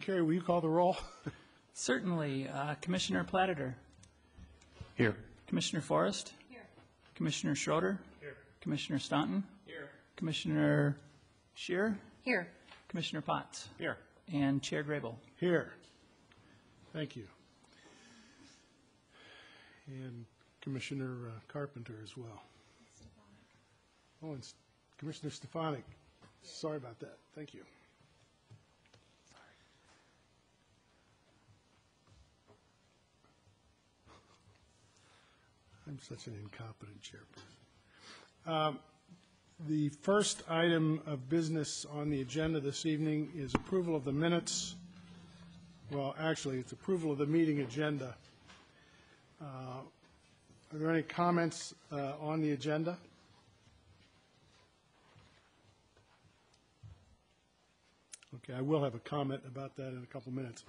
Carrie, will you call the roll? Certainly. Commissioner Platter. Here. Commissioner Forrest. Here. Commissioner Schroeder. Here. Commissioner Staunton. Here. Commissioner Scheer. Here. Commissioner Potts. Here. And Chair Grable. Here. Thank you. And Commissioner Carpenter as well. Oh, and Commissioner Stefanik. Sorry about that. Thank you. I'm such an incompetent chairperson. The first item of business on the agenda this evening is approval of the minutes. Well, actually, it's approval of the meeting agenda. Are there any comments on the agenda? Okay, I will have a comment about that in a couple minutes.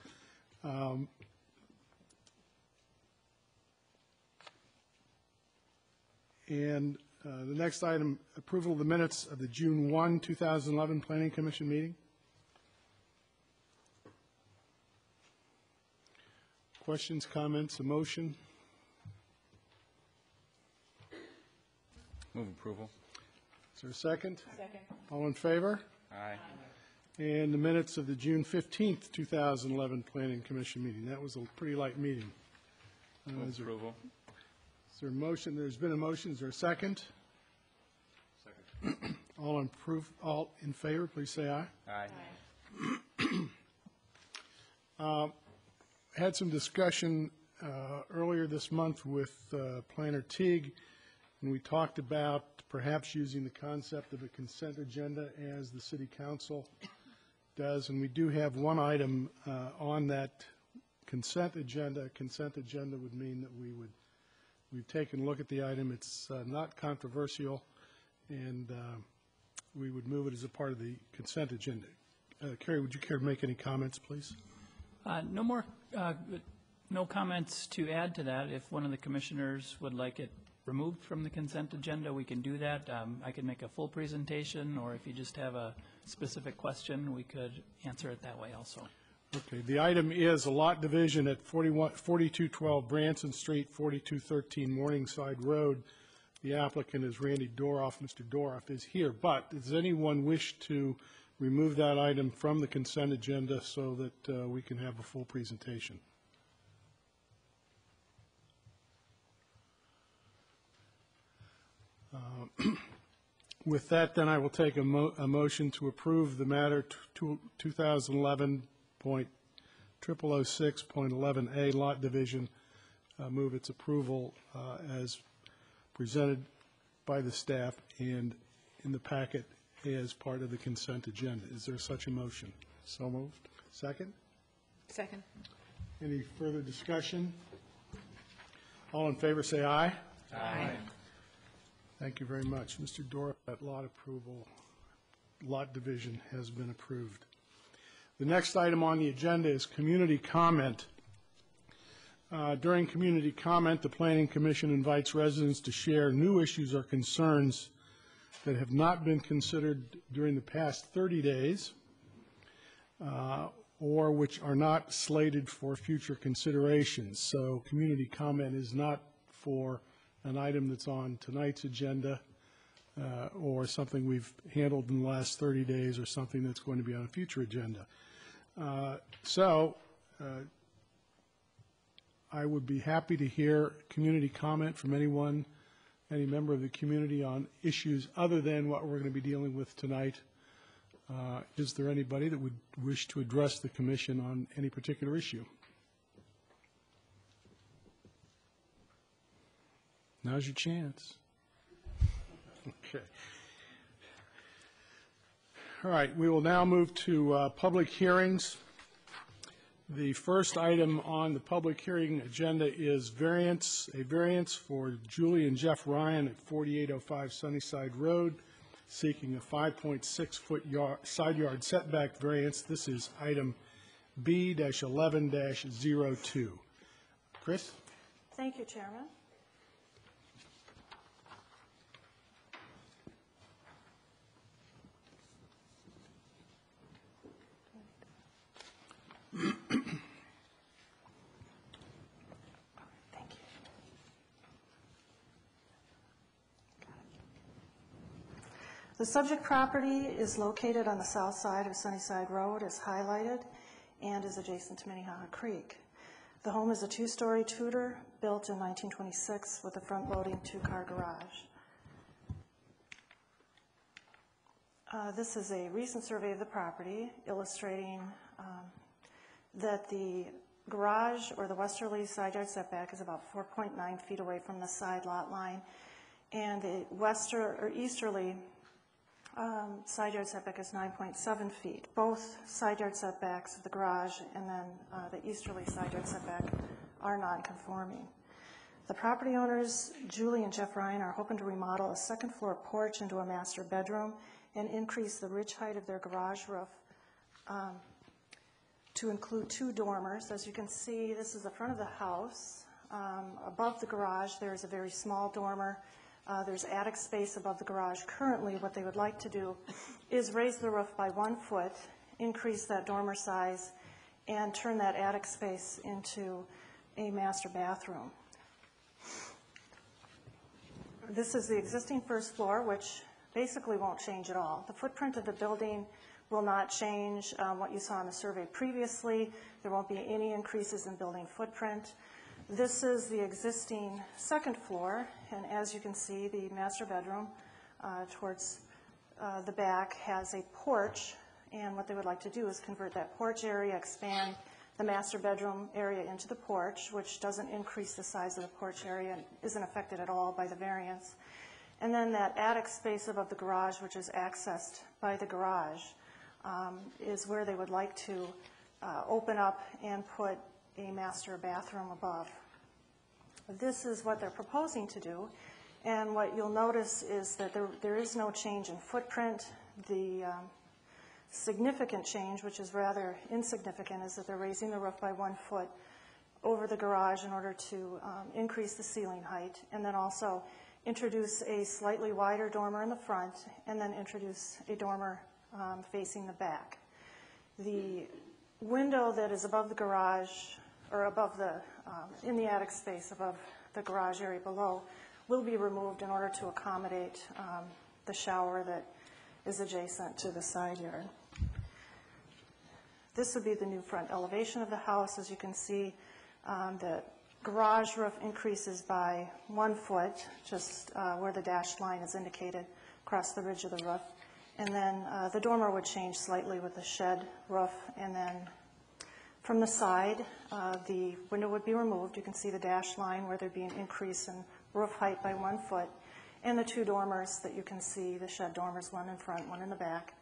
And the next item, approval of the minutes of the June 1, 2011 Planning Commission meeting. Questions, comments, a motion? Move approval. Is there a second? Second. All in favor? Aye. And the minutes of the June 15th, 2011 Planning Commission meeting. That was a pretty light meeting. Move approval. Is there a motion? There's been a motion. Is there a second? Second. All in favor, please say aye. Aye. Had some discussion earlier this month with Planner Teague, and we talked about perhaps using the concept of a consent agenda as the City Council does, and we do have one item on that consent agenda. A consent agenda would mean that we've taken a look at the item. It's not controversial, and we would move it as a part of the consent agenda. Carrie, would you care to make any comments, please? No comments to add to that. If one of the commissioners would like it removed from the consent agenda, we can do that. I can make a full presentation, or if you just have a specific question, we could answer it that way also. Okay. The item is a lot division at 4212 Branson Street, 4213 Morningside Road. The applicant is Randy Doroff. Mr. Doroff is here. But does anyone wish to remove that item from the consent agenda so that we can have a full presentation? With that, then, I will take a motion to approve the matter 2011.0006.11A lot division. Move its approval as presented by the staff and in the packet as part of the consent agenda. Is there such a motion? So moved. Second? Second. Any further discussion? All in favor say aye. Aye. Thank you very much. Mr. Dorff, that lot approval, lot division has been approved. The next item on the agenda is community comment. During community comment, the Planning Commission invites residents to share new issues or concerns that have not been considered during the past 30 days or which are not slated for future considerations. So community comment is not for an item that's on tonight's agenda or something we've handled in the last 30 days or something that's going to be on a future agenda. I would be happy to hear community comment from anyone, any member of the community on issues other than what we're going to be dealing with tonight. Is there anybody that would wish to address the commission on any particular issue? Now's your chance. Okay. All right, we will now move to public hearings. The first item on the public hearing agenda is a variance for Julie and Jeff Ryan at 4805 Sunnyside Road, seeking a 5.6-foot side yard setback variance. This is item B-11-02. Chris? Thank you, Chairman. The subject property is located on the south side of Sunnyside Road, as highlighted, and is adjacent to Minnehaha Creek. The home is a two-story Tudor built in 1926 with a front-loading two-car garage. This is a recent survey of the property illustrating that the garage or the westerly side yard setback is about 4.9 feet away from the side lot line, and the easterly side yard setback is 9.7 feet. Both side yard setbacks of the garage and then the easterly side yard setback are non-conforming. The property owners, Julie and Jeff Ryan, are hoping to remodel a second floor porch into a master bedroom and increase the ridge height of their garage roof to include 2 dormers. As you can see, this is the front of the house. Above the garage, there is a very small dormer. There's attic space above the garage. Currently, what they would like to do is raise the roof by 1 foot, increase that dormer size, and turn that attic space into a master bathroom. This is the existing first floor, which basically won't change at all. The footprint of the building will not change what you saw in the survey previously. There won't be any increases in building footprint. This is the existing second floor, and as you can see, the master bedroom towards the back has a porch, and what they would like to do is convert that porch area, expand the master bedroom area into the porch, which doesn't increase the size of the porch area and isn't affected at all by the variance. And then that attic space above the garage, which is accessed by the garage, is where they would like to open up and put a master bathroom above. This is what they're proposing to do, and what you'll notice is that there is no change in footprint. The significant change, which is rather insignificant, is that they're raising the roof by 1 foot over the garage in order to increase the ceiling height, and then also introduce a slightly wider dormer in the front, and then introduce a dormer facing the back. The window that is above the garage, or above the, in the attic space above the garage area below, will be removed in order to accommodate the shower that is adjacent to the side yard. This would be the new front elevation of the house. As you can see, the garage roof increases by 1 foot, just where the dashed line is indicated, across the ridge of the roof. And then the dormer would change slightly with the shed roof, and then from the side, the window would be removed. You can see the dashed line where there'd be an increase in roof height by 1 foot, and the 2 dormers that you can see, the shed dormers, one in front, one in the back,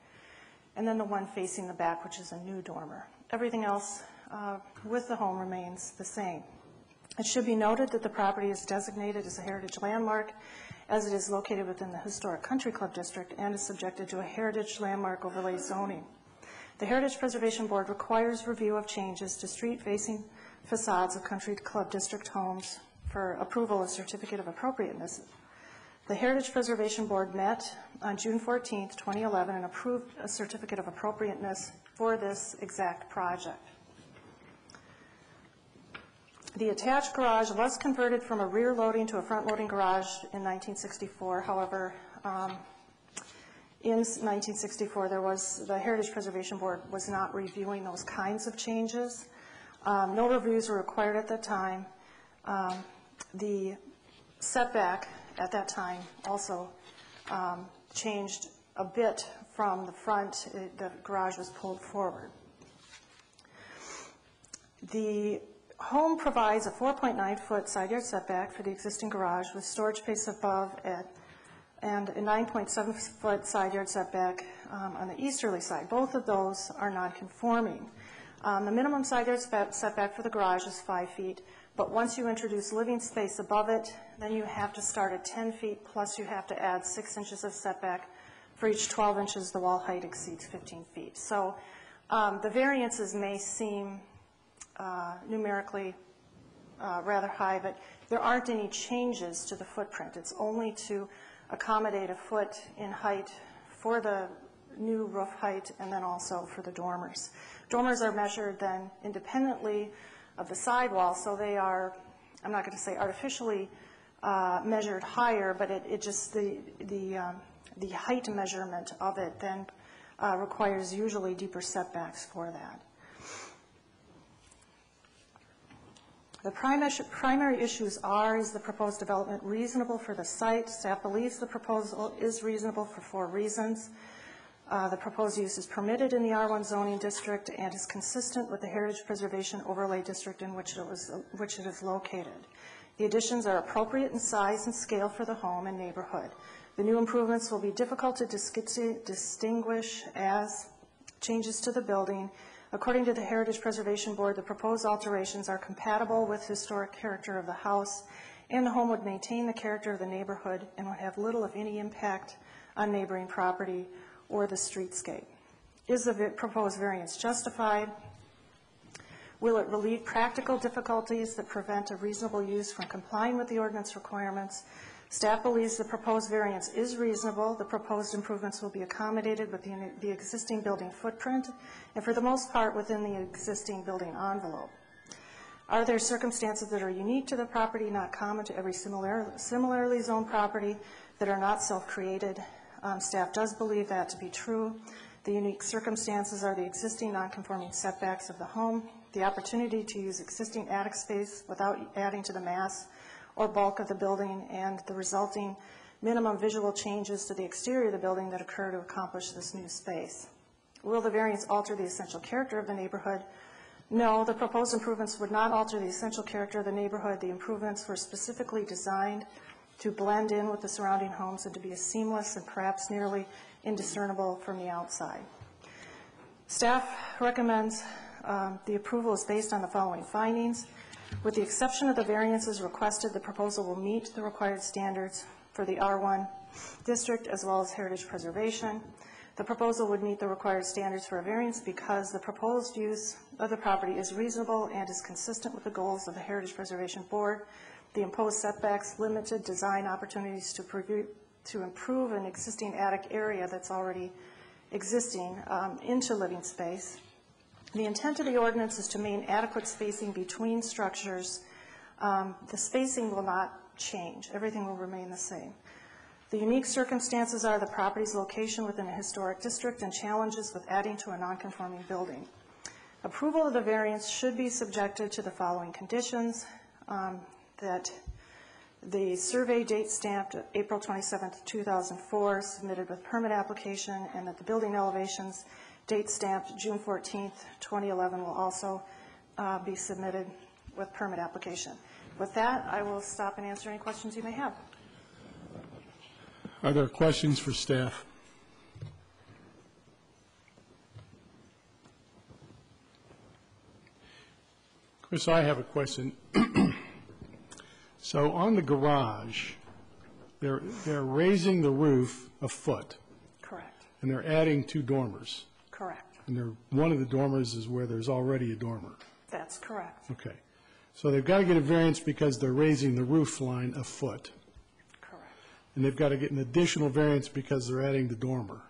and then the one facing the back, which is a new dormer. Everything else with the home remains the same. It should be noted that the property is designated as a heritage landmark, as it is located within the Historic Country Club District and is subjected to a heritage landmark overlay zoning. The Heritage Preservation Board requires review of changes to street-facing facades of Country Club District homes for approval of certificate of appropriateness. The Heritage Preservation Board met on June 14, 2011, and approved a certificate of appropriateness for this exact project. The attached garage was converted from a rear loading to a front loading garage in 1964. However, in 1964, the Heritage Preservation Board was not reviewing those kinds of changes. No reviews were required at that time. The setback at that time also changed a bit from the front. The garage was pulled forward. The home provides a 4.9-foot side yard setback for the existing garage with storage space above and a 9.7-foot side yard setback on the easterly side. Both of those are non-conforming. The minimum side yard setback for the garage is 5 feet, but once you introduce living space above it, then you have to start at 10 feet, plus you have to add 6 inches of setback. For each 12 inches, the wall height exceeds 15 feet. So the variances may seem numerically rather high, but there aren't any changes to the footprint. It's only to accommodate a foot in height for the new roof height and then also for the dormers. Dormers are measured then independently of the sidewall, so they are, I'm not going to say artificially measured higher, but it just, the the height measurement of it then requires usually deeper setbacks for that. The primary issues are, is the proposed development reasonable for the site? Staff believes the proposal is reasonable for 4 reasons. The proposed use is permitted in the R1 zoning district and is consistent with the Heritage Preservation Overlay District in which it is located. The additions are appropriate in size and scale for the home and neighborhood. The new improvements will be difficult to distinguish as changes to the building. According to the Heritage Preservation Board, the proposed alterations are compatible with historic character of the house, and the home would maintain the character of the neighborhood and would have little, if any, impact on neighboring property or the streetscape. Is the proposed variance justified? Will it relieve practical difficulties that prevent a reasonable use from complying with the ordinance requirements? Staff believes the proposed variance is reasonable. The proposed improvements will be accommodated within the existing building footprint and for the most part within the existing building envelope. Are there circumstances that are unique to the property, not common to every similarly zoned property, that are not self-created? Staff does believe that to be true. The unique circumstances are the existing nonconforming setbacks of the home, the opportunity to use existing attic space without adding to the mass or bulk of the building, and the resulting minimum visual changes to the exterior of the building that occur to accomplish this new space. Will the variance alter the essential character of the neighborhood? No, the proposed improvements would not alter the essential character of the neighborhood. The improvements were specifically designed to blend in with the surrounding homes and to be seamless and perhaps nearly indiscernible from the outside. Staff recommends the approval is based on the following findings. With the exception of the variances requested, the proposal will meet the required standards for the R1 district as well as heritage preservation. The proposal would meet the required standards for a variance because the proposed use of the property is reasonable and is consistent with the goals of the Heritage Preservation Board. The imposed setbacks limited design opportunities to improve an existing attic area that's already existing into living space. The intent of the ordinance is to maintain adequate spacing between structures. The spacing will not change. Everything will remain the same. The unique circumstances are the property's location within a historic district and challenges with adding to a nonconforming building. Approval of the variance should be subjected to the following conditions: that the survey date stamped April 27th, 2004, submitted with permit application, and that the building elevations date stamped June 14th, 2011 will also be submitted with permit application. With that, I will stop and answer any questions you may have. Are there questions for staff? Chris, I have a question. So on the garage, they're raising the roof a foot. Correct. And they're adding 2 dormers. Correct. And one of the dormers is where there's already a dormer. That's correct. Okay. So they've got to get a variance because they're raising the roof line a foot. Correct. And they've got to get an additional variance because they're adding the dormer.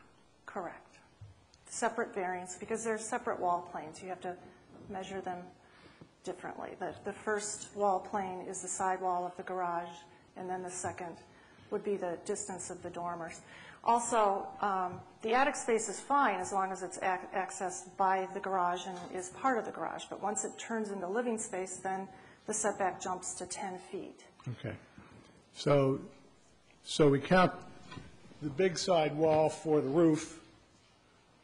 Correct. Separate variance because they're separate wall planes. You have to measure them differently. The first wall plane is the side wall of the garage, and then the second would be the distance of the dormers. Also, the attic space is fine as long as it's accessed by the garage and is part of the garage. But once it turns into living space, then the setback jumps to 10 feet. Okay. So we count the big side wall for the roof,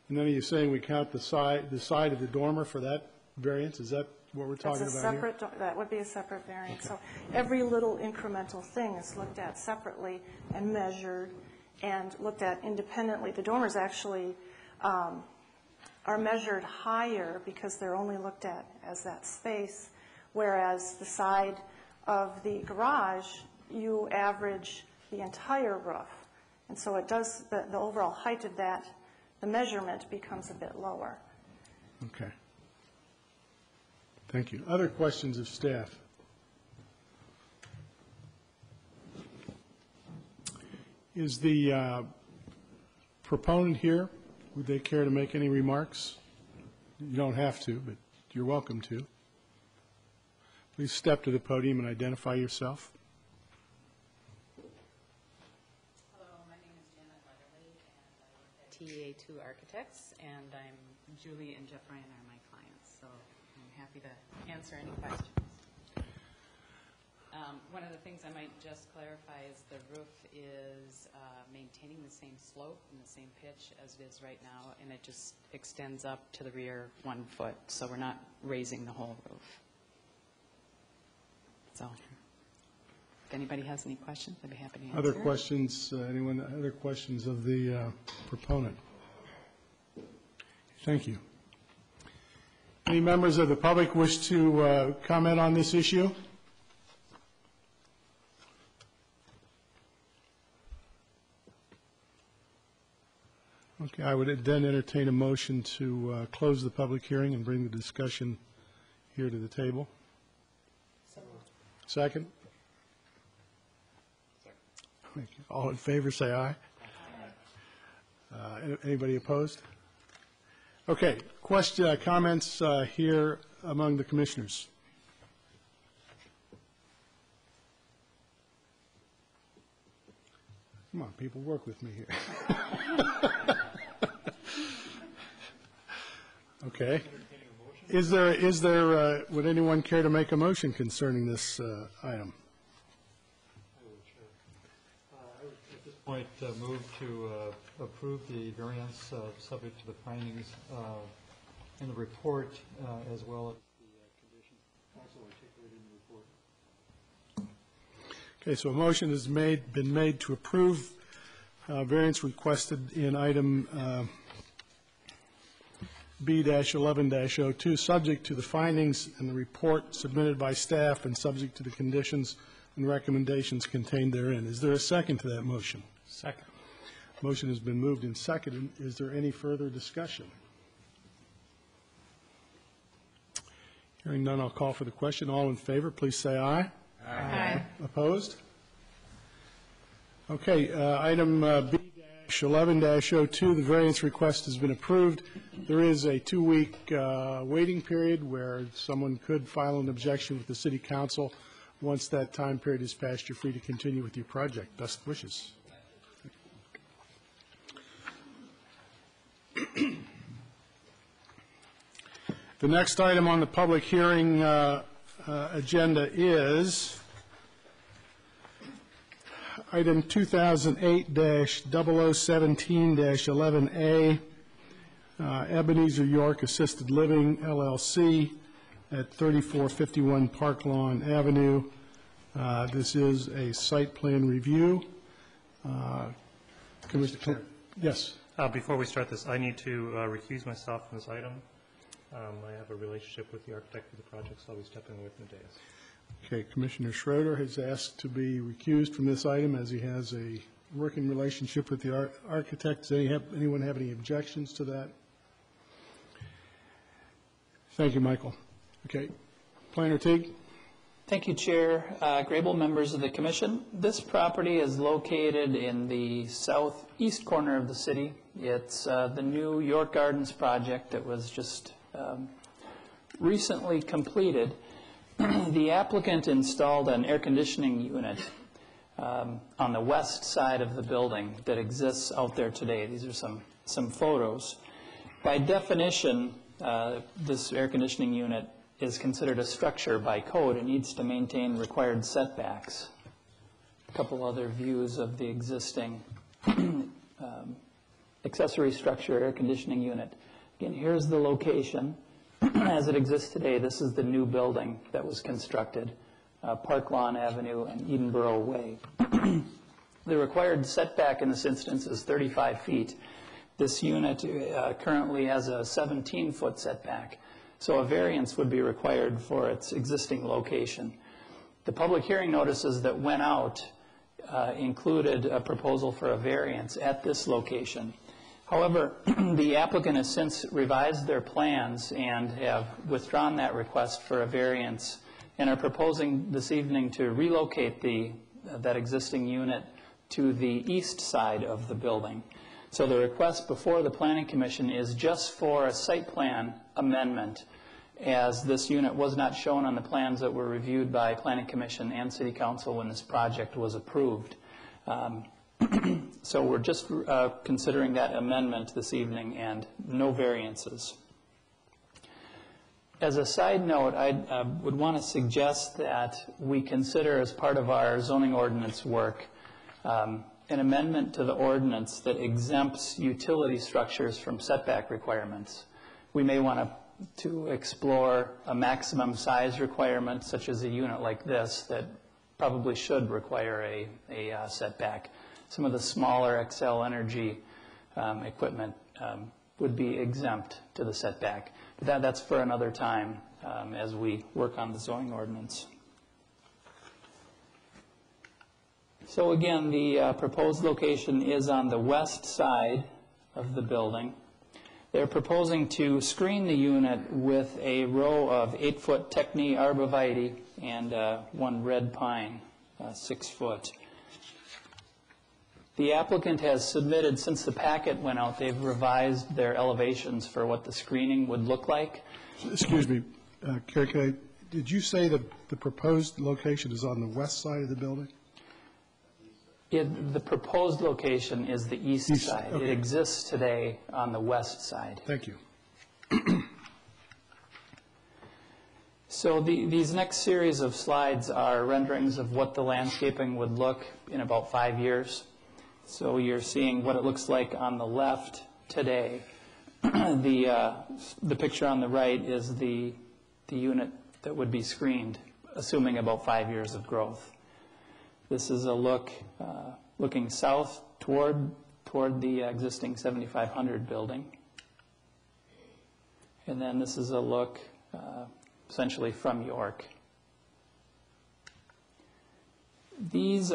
and then are you saying we count the side of the dormer for that variance? Is that what we're talking about here? That would be a separate variance. Okay. So every little incremental thing is looked at separately and measured and looked at independently. The dormers actually are measured higher because they're only looked at as that space, whereas the side of the garage, you average the entire roof. And so it does, the overall height of that, the measurement becomes a bit lower. Okay. Thank you. Other questions of staff? Is the proponent here? Would they care to make any remarks? You don't have to, but you're welcome to. Please step to the podium and identify yourself. Hello, my name is Janet Letterly. TEA2 Architects, and Julie and Jeff Ryan are my clients, so I'm happy to answer any questions. One of the things I might just clarify is the roof is maintaining the same slope and the same pitch as it is right now, and it just extends up to the rear 1 foot, so we're not raising the whole roof. So, if anybody has any questions, I'd be happy to answer. Other questions, anyone, other questions of the proponent? Thank you. Any members of the public wish to comment on this issue? Okay, I would then entertain a motion to close the public hearing and bring the discussion here to the table. Second? Thank you. All in favor, say aye. Anybody opposed? Okay, comments here among the commissioners. Come on, people, work with me here. Okay. Is there, would anyone care to make a motion concerning this item? I would, Chair. I would, at this point, move to approve the variance subject to the findings in the report, as well as the condition also articulated in the report. Okay, so a motion has been made to approve variance requested in item B-11-02, subject to the findings in the report submitted by staff and subject to the conditions and recommendations contained therein. Is there a second to that motion? Second. Motion has been moved and seconded. Is there any further discussion? Hearing none, I'll call for the question. All in favor, please say aye. Aye. Opposed? Okay, item B-11-02, the variance request has been approved. There is a 2-week waiting period where someone could file an objection with the City Council. Once that time period is passed, you're free to continue with your project. Best wishes. The next item on the public hearing agenda is item 2008-0017-11A, Ebenezer York Assisted Living, LLC, at 3451 Park Lawn Avenue. This is a site plan review. Commissioner, yes. Before we start this, I need to recuse myself from this item. I have a relationship with the architect for the project, so I'll be stepping away from the dais. Okay, Commissioner Schroeder has asked to be recused from this item as he has a working relationship with the architect. Does anyone have any objections to that? Thank you, Michael. Okay, Planner Teague. Thank you, Chair. Grable, members of the Commission. This property is located in the southeast corner of the city. It's the new York Gardens project that was just recently completed. The applicant installed an air conditioning unit on the west side of the building that exists out there today. These are some photos. By definition, this air conditioning unit is considered a structure by code and needs to maintain required setbacks. A couple other views of the existing accessory structure air conditioning unit. Again, here's the location as it exists today. This is the new building that was constructed, Park Lawn Avenue and Edenborough Way. The required setback in this instance is 35 feet. This unit currently has a 17-foot setback, so a variance would be required for its existing location. The public hearing notices that went out included a proposal for a variance at this location. However, the applicant has since revised their plans and have withdrawn that request for a variance and are proposing this evening to relocate that existing unit to the east side of the building. So the request before the Planning Commission is just for a site plan amendment, as this unit was not shown on the plans that were reviewed by Planning Commission and City Council when this project was approved. So we're just considering that amendment this evening and no variances. As a side note, I would want to suggest that we consider as part of our zoning ordinance work an amendment to the ordinance that exempts utility structures from setback requirements. We may want to explore a maximum size requirement, such as a unit like this, that probably should require a setback. Some of the smaller Xcel Energy equipment would be exempt to the setback. But that's for another time as we work on the zoning ordinance. So again, the proposed location is on the west side of the building. They're proposing to screen the unit with a row of 8-foot Techni arborvitae and one red pine, 6 foot. The applicant has submitted, since the packet went out, they've revised their elevations for what the screening would look like. Excuse me, Carrie, did you say that the proposed location is on the west side of the building? The proposed location is the east side. Okay. It exists today on the west side. Thank you. So these next series of slides are renderings of what the landscaping would look in about 5 years. So you're seeing what it looks like on the left today. The picture on the right is the unit that would be screened, assuming about 5 years of growth. This is a look looking south toward the existing 7500 building. And then this is a look essentially from York. These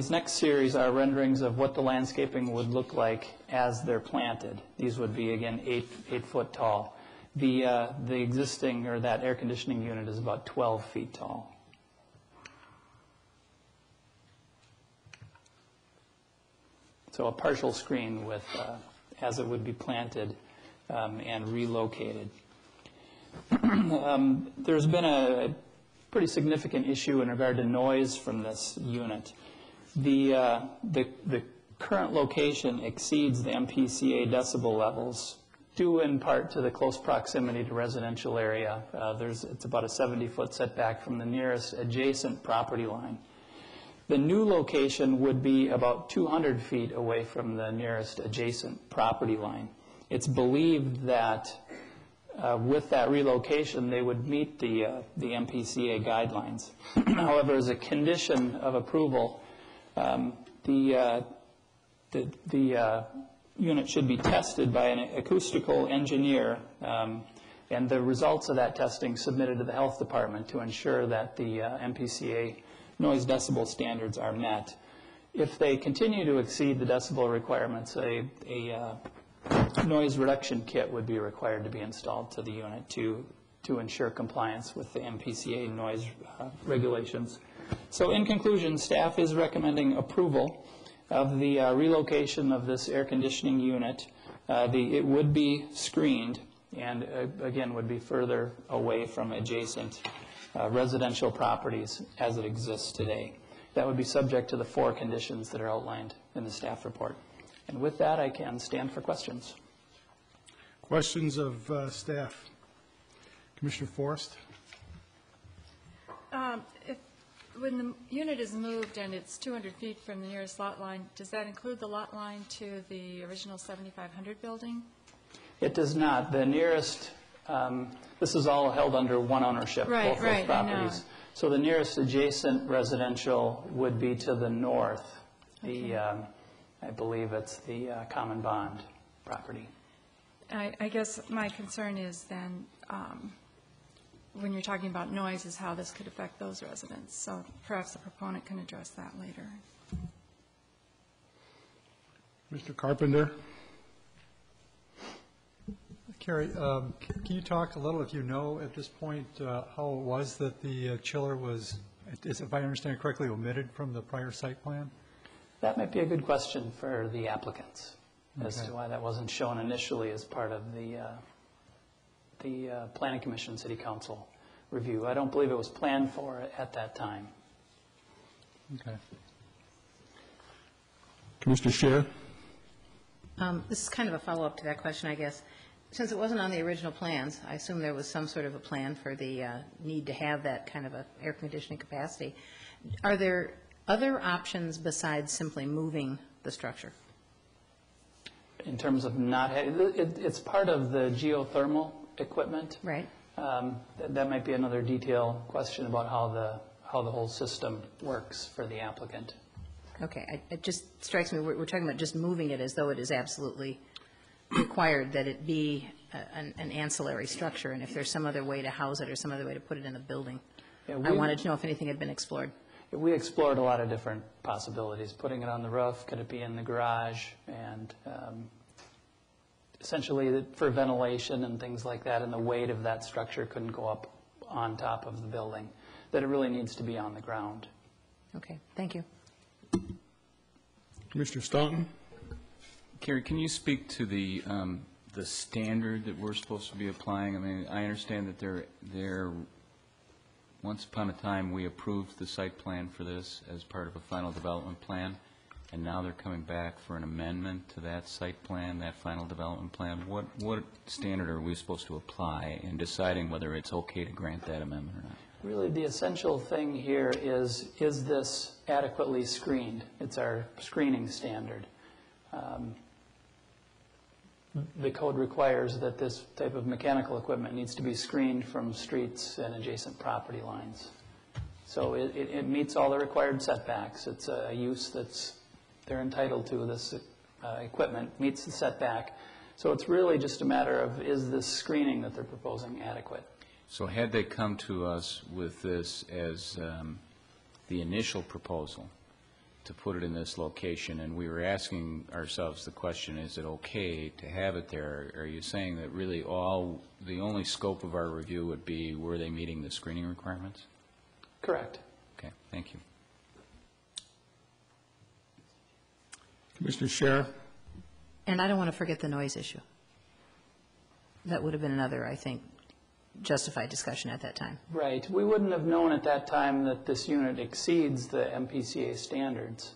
next series are renderings of what the landscaping would look like as they're planted. These would be, again, 8 foot tall. The existing, or that air conditioning unit, is about 12 feet tall. So a partial screen with, as it would be planted and relocated. There's been a pretty significant issue in regard to noise from this unit. The current location exceeds the MPCA decibel levels, due in part to the close proximity to residential area. It's about a 70-foot setback from the nearest adjacent property line. The new location would be about 200 feet away from the nearest adjacent property line. It's believed that with that relocation, they would meet the MPCA guidelines. However, as a condition of approval, the unit should be tested by an acoustical engineer, and the results of that testing submitted to the health department to ensure that the MPCA noise decibel standards are met. If they continue to exceed the decibel requirements, a noise reduction kit would be required to be installed to the unit to ensure compliance with the MPCA noise regulations. So in conclusion, staff is recommending approval of the relocation of this air conditioning unit. It would be screened and, again, would be further away from adjacent residential properties as it exists today. That would be subject to the 4 conditions that are outlined in the staff report. And with that, I can stand for questions. Questions of staff? Commissioner Forrest? When the unit is moved and it's 200 feet from the nearest lot line, does that include the lot line to the original 7500 building? It does not. The nearest, this is all held under one ownership, both those properties. So the nearest adjacent residential would be to the north. Okay. I believe it's the Common Bond property. I guess my concern is then, when you're talking about noise, is how this could affect those residents. So perhaps the proponent can address that later. Mr. Carpenter? Carrie, can you talk a little, if you know at this point, how it was that the chiller was, if I understand correctly, omitted from the prior site plan? That might be a good question for the applicants as to why that wasn't shown initially as part of the Planning Commission City Council review. I don't believe it was planned for at that time. Okay. Commissioner Scher? This is kind of a follow-up to that question, I guess. Since it wasn't on the original plans, I assume there was some sort of a plan for the need to have that kind of a air conditioning capacity. Are there other options besides simply moving the structure? In terms of not, it's part of the geothermal equipment. Right. That might be another detail question about how the whole system works for the applicant. Okay. It just strikes me, we're talking about just moving it as though it is absolutely required that it be an ancillary structure, and if there's some other way to house it or some other way to put it in a building. Yeah, I wanted to know if anything had been explored. We explored a lot of different possibilities, putting it on the roof, could it be in the garage, and essentially for ventilation and things like that, and the weight of that structure couldn't go up on top of the building, that it really needs to be on the ground. Okay, thank you. Commissioner Staunton? Carrie, can you speak to the standard that we're supposed to be applying? I mean, I understand that once upon a time, we approved the site plan for this as part of a final development plan, and now they're coming back for an amendment to that site plan, that final development plan. What standard are we supposed to apply in deciding whether it's okay to grant that amendment or not? Really, the essential thing here is this adequately screened? It's our screening standard. The code requires that this type of mechanical equipment needs to be screened from streets and adjacent property lines. So it meets all the required setbacks. It's a use they're entitled to. This equipment meets the setback. So it's really just a matter of, is this screening that they're proposing adequate? So had they come to us with this as the initial proposal to put it in this location, and we were asking ourselves the question, is it okay to have it there? Are you saying that really the only scope of our review would be, were they meeting the screening requirements? Correct. Okay, thank you. Commissioner Scher? And I don't want to forget the noise issue. That would have been another, I think, justified discussion at that time. Right. We wouldn't have known at that time that this unit exceeds the MPCA standards.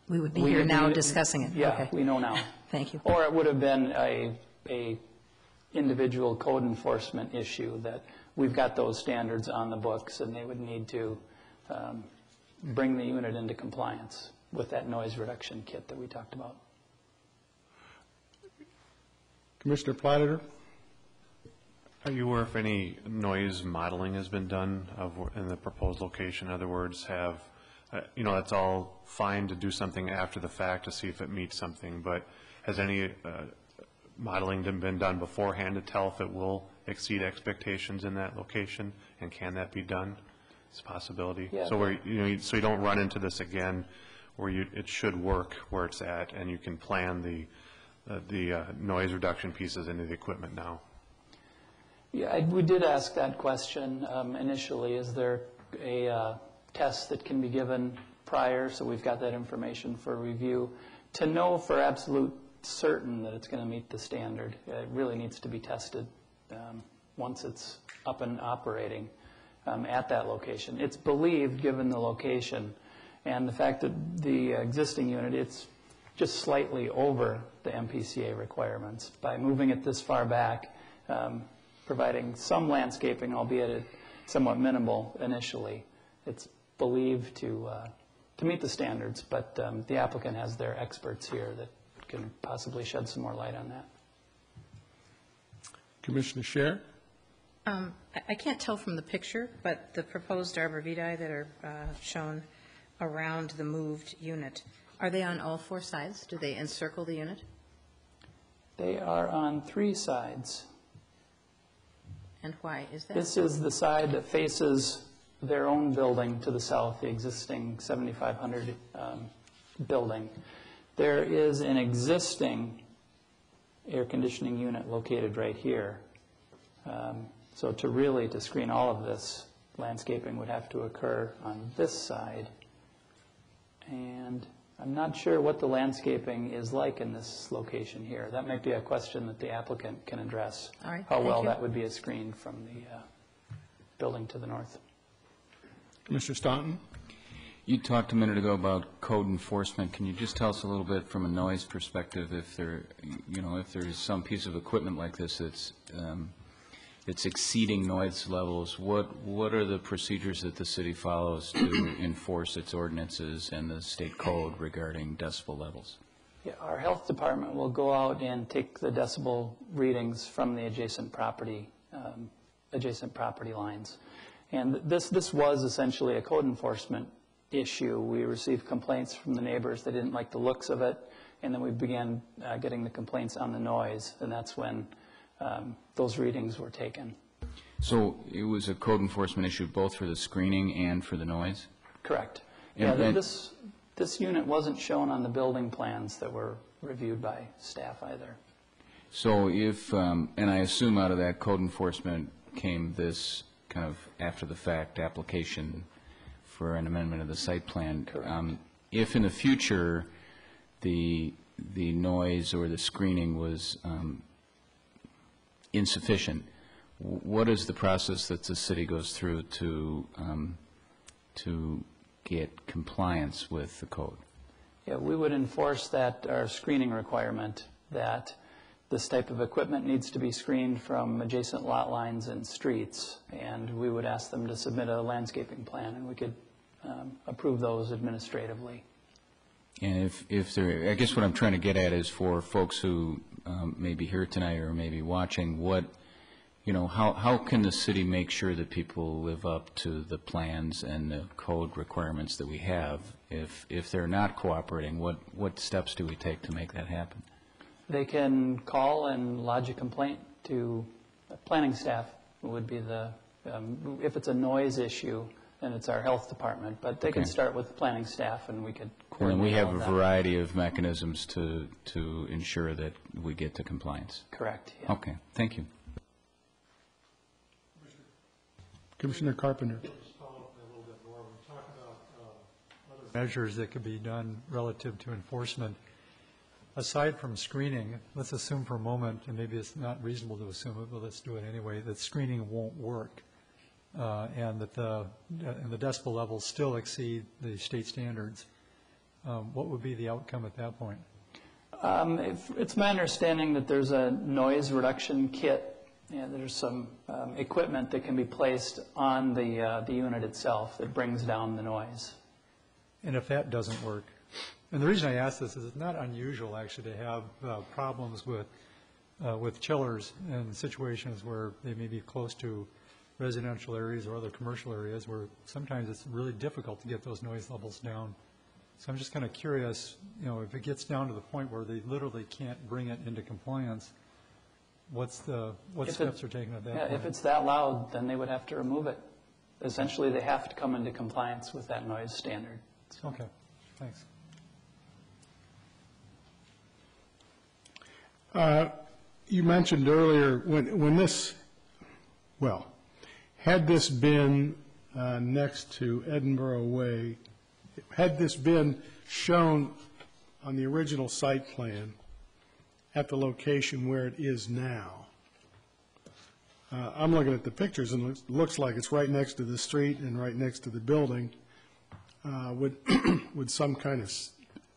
We would be here now discussing it. Yeah, okay. we know now. Thank you. Or it would have been a individual code enforcement issue that we've got those standards on the books and they would need to bring the unit into compliance with that noise reduction kit that we talked about. Commissioner Platter? Are you aware if any noise modeling has been done in the proposed location? In other words, that's all fine to do something after the fact to see if it meets something, but has any modeling been done beforehand to tell if it will exceed expectations in that location, and can that be done? It's a possibility. Yeah. So so you don't run into this again, where it should work where it's at, and you can plan the noise reduction pieces into the equipment now. Yeah, we did ask that question initially. Is there a test that can be given prior? So we've got that information for review. To know for absolute certain that it's going to meet the standard, it really needs to be tested once it's up and operating at that location. It's believed, given the location and the fact that the existing unit, it's just slightly over the MPCA requirements. By moving it this far back, providing some landscaping, albeit somewhat minimal initially, it's believed to meet the standards, but the applicant has their experts here that can possibly shed some more light on that. Commissioner Scher? I can't tell from the picture, but the proposed arborvitae that are shown around the moved unit, are they on all four sides? Do they encircle the unit? They are on 3 sides. And why is that? This is the side that faces their own building to the south, the existing 7,500 building. There is an existing air conditioning unit located right here. So to screen all of this, landscaping would have to occur on this side. And I'm not sure what the landscaping is like in this location here. That might be a question that the applicant can address. All right, how well thank you. that would be a screen from the building to the north. Commissioner Staunton? You talked a minute ago about code enforcement. Can you just tell us a little bit from a noise perspective, if there, if there's some piece of equipment like this that's it's exceeding noise levels, what are the procedures that the city follows to enforce its ordinances and the state code regarding decibel levels? Yeah, our health department will go out and take the decibel readings from the adjacent property lines. And this was essentially a code enforcement issue. We received complaints from the neighbors. They didn't like the looks of it. And then we began getting the complaints on the noise. And that's when those readings were taken. So it was a code enforcement issue both for the screening and for the noise? Correct. And, yeah, this unit wasn't shown on the building plans that were reviewed by staff either. So if, and I assume out of that code enforcement came this kind of after-the-fact application for an amendment of the site plan. If in the future the noise or the screening was insufficient, what is the process that the city goes through to get compliance with the code? Yeah, we would enforce that, our screening requirement, that this type of equipment needs to be screened from adjacent lot lines and streets, and we would ask them to submit a landscaping plan, and we could approve those administratively. And if there, I guess what I'm trying to get at is for folks who may be here tonight or may be watching, how can the city make sure that people live up to the plans and the code requirements that we have? If they're not cooperating, what steps do we take to make that happen? They can call and lodge a complaint to planning staff. It would be if it's a noise issue, then it's our health department. But they can start with the planning staff, and we could coordinate. And we have all a that. variety of mechanisms to ensure that we get to compliance. Correct. Yeah. Okay. Thank you. Commissioner Carpenter. Just follow up a little bit more. We talk about other measures that could be done relative to enforcement. Aside from screening, let's assume for a moment, and maybe it's not reasonable to assume it, but let's do it anyway, that screening won't work, and that the decibel levels still exceed the state standards. What would be the outcome at that point? It's my understanding that there's a noise reduction kit. Yeah, there's some equipment that can be placed on the unit itself that brings down the noise. And if that doesn't work? And the reason I ask this is it's not unusual, actually, to have problems with chillers in situations where they may be close to residential areas or other commercial areas where sometimes it's really difficult to get those noise levels down. So I'm just kind of curious, if it gets down to the point where they literally can't bring it into compliance, what steps are taken at that point? If it's that loud, then they would have to remove it. Essentially, they have to come into compliance with that noise standard. So. Okay, thanks. You mentioned earlier when had this been next to Edinburgh Way, had this been shown on the original site plan at the location where it is now, I'm looking at the pictures and it looks like it's right next to the street and right next to the building. Would some kind of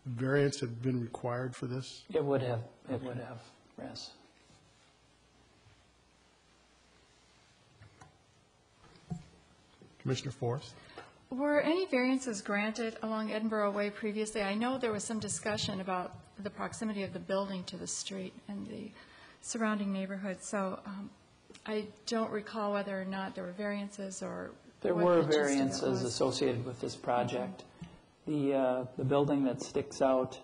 variance have been required for this? It would have, yes. Commissioner Forrest? Were any variances granted along Edinburgh Way previously? I know there was some discussion about the proximity of the building to the street and the surrounding neighborhood, so I don't recall whether or not there were variances or There what were the gist of it variances was. associated with this project. The building that sticks out,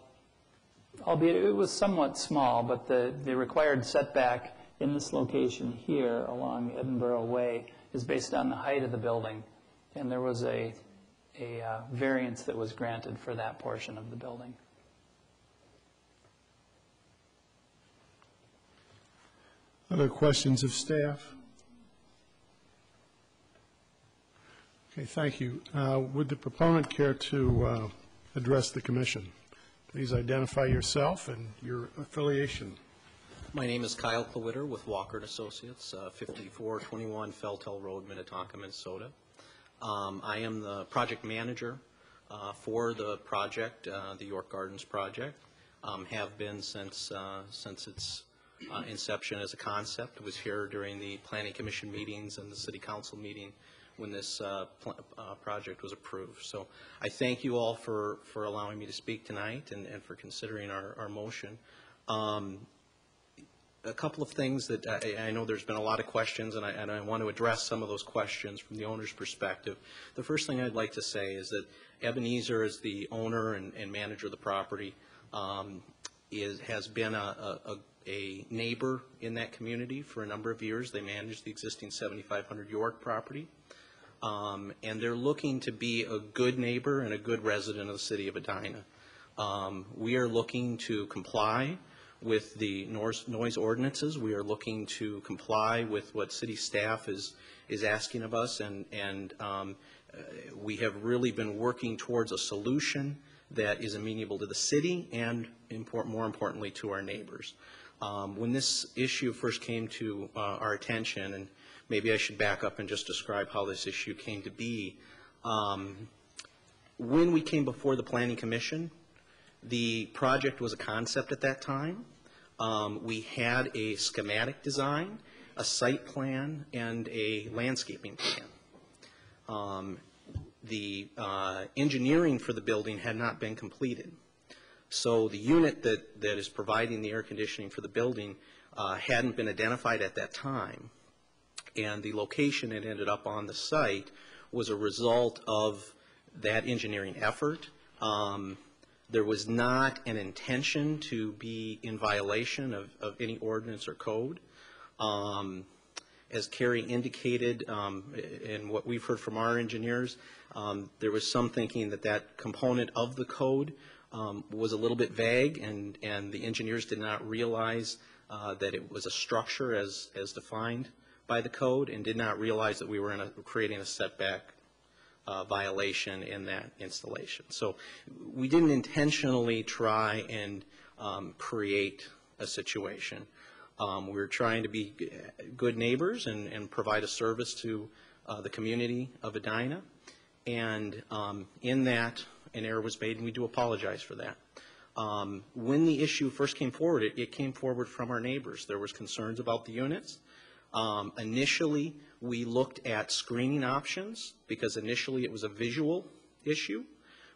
albeit it was somewhat small, but the required setback in this location here along Edinburgh Way is based on the height of the building. And there was a variance that was granted for that portion of the building. Other questions of staff? Okay, thank you. Would the proponent care to address the commission? Please identify yourself and your affiliation. My name is Kyle Plewitter with Walker & Associates, 5421 Feltel Road, Minnetonka, Minnesota. I am the project manager for the project, the York Gardens project, have been since its inception as a concept. It was here during the Planning Commission meetings and the City Council meeting when this project was approved. So I thank you all for allowing me to speak tonight and for considering our motion. A couple of things that I know there's been a lot of questions, and I want to address some of those questions from the owner's perspective. The first thing I'd like to say is that Ebenezer, as the owner and manager of the property, has been a neighbor in that community for a number of years. They manage the existing 7500 York property, and they're looking to be a good neighbor and a good resident of the city of Edina. We are looking to comply with the noise ordinances. We are looking to comply with what city staff is asking of us, and we have really been working towards a solution that is amenable to the city and, more importantly, to our neighbors. When this issue first came to our attention, and maybe I should back up and just describe how this issue came to be. When we came before the Planning Commission, the project was a concept at that time. We had a schematic design, a site plan, and a landscaping plan. The engineering for the building had not been completed. So the unit that is providing the air conditioning for the building hadn't been identified at that time. And the location it ended up on the site was a result of that engineering effort. There was not an intention to be in violation of any ordinance or code. As Carrie indicated, and what we've heard from our engineers, there was some thinking that that component of the code was a little bit vague, and the engineers did not realize that it was a structure as defined by the code, and did not realize that we were creating a setback violation in that installation. So we didn't intentionally try and create a situation. We were trying to be good neighbors and provide a service to the community of Edina, and in that an error was made, and we do apologize for that. When the issue first came forward, it came forward from our neighbors. There was concerns about the units. Initially, we looked at screening options because initially it was a visual issue.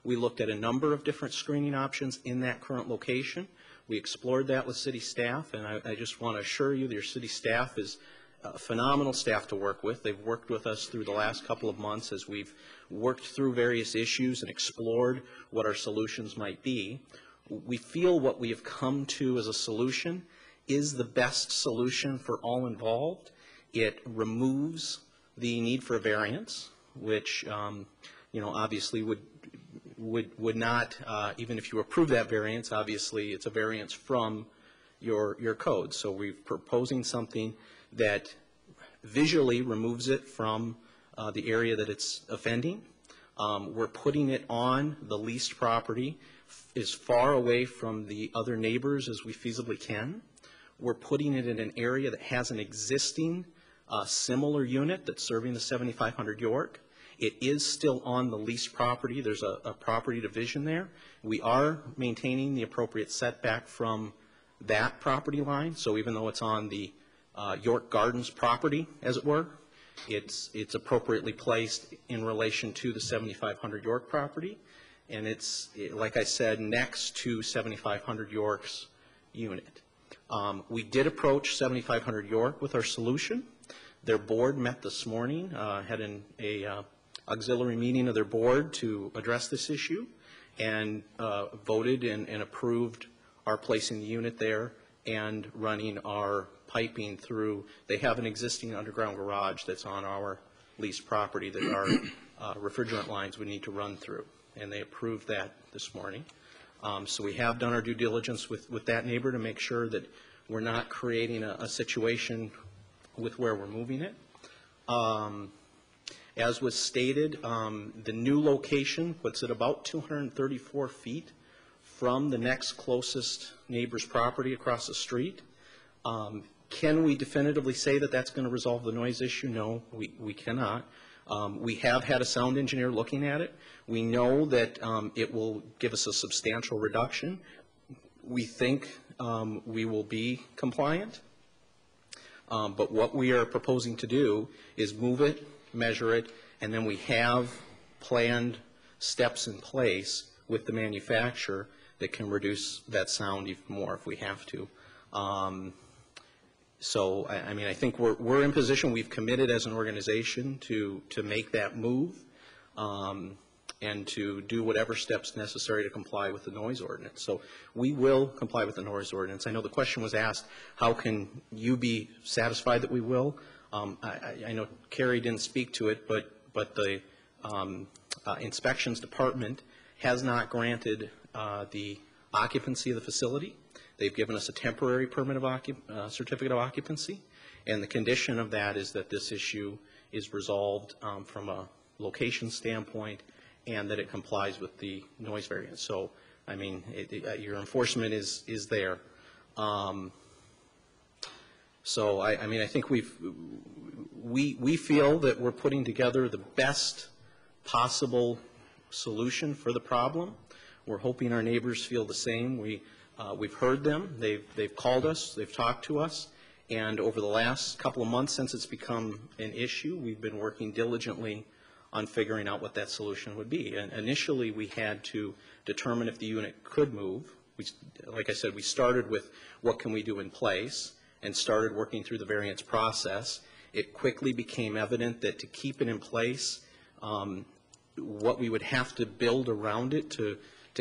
We looked at a number of different screening options in that current location. We explored that with city staff, and I just want to assure you that your city staff is a phenomenal staff to work with. They've worked with us through the last couple of months as we've worked through various issues and explored what our solutions might be. We feel what we have come to as a solution is the best solution for all involved. It removes the need for a variance, which obviously would not, even if you approve that variance, obviously it's a variance from your code. So we're proposing something that visually removes it from the area that it's offending. We're putting it on the leased property as far away from the other neighbors as we feasibly can. We're putting it in an area that has an existing similar unit that's serving the 7500 York. It is still on the leased property. There's a property division there. We are maintaining the appropriate setback from that property line. So even though it's on the York Gardens property, as it were, it's appropriately placed in relation to the 7500 York property. And it's, like I said, next to 7500 York's unit. We did approach 7500 York with our solution. Their board met this morning, had an auxiliary meeting of their board to address this issue, and voted and approved our placing the unit there and running our piping through. They have an existing underground garage that's on our leased property that our refrigerant lines would need to run through, and they approved that this morning. So we have done our due diligence with that neighbor to make sure that we're not creating a situation with where we're moving it. As was stated, the new location puts it about 234 feet from the next closest neighbor's property across the street. Can we definitively say that that's going to resolve the noise issue? No, we cannot. We have had a sound engineer looking at it. We know that it will give us a substantial reduction. We think we will be compliant. But what we are proposing to do is move it, measure it, and then we have planned steps in place with the manufacturer that can reduce that sound even more if we have to. So, I mean, I think we're in position. We've committed as an organization to make that move and to do whatever steps necessary to comply with the noise ordinance. So we will comply with the noise ordinance. I know the question was asked, how can you be satisfied that we will? I know Carrie didn't speak to it, but the inspections department has not granted the occupancy of the facility. They've given us a temporary permit of certificate of occupancy, and the condition of that is that this issue is resolved from a location standpoint and that it complies with the noise variance. So, I mean, your enforcement is there. So, I mean, I think we feel that we're putting together the best possible solution for the problem. We're hoping our neighbors feel the same. We've heard them. They've called us. They've talked to us. And over the last couple of months since it's become an issue, we've been working diligently on figuring out what that solution would be. And initially, we had to determine if the unit could move. Like I said, we started with what can we do in place and started working through the variance process. It quickly became evident that to keep it in place, what we would have to build around it to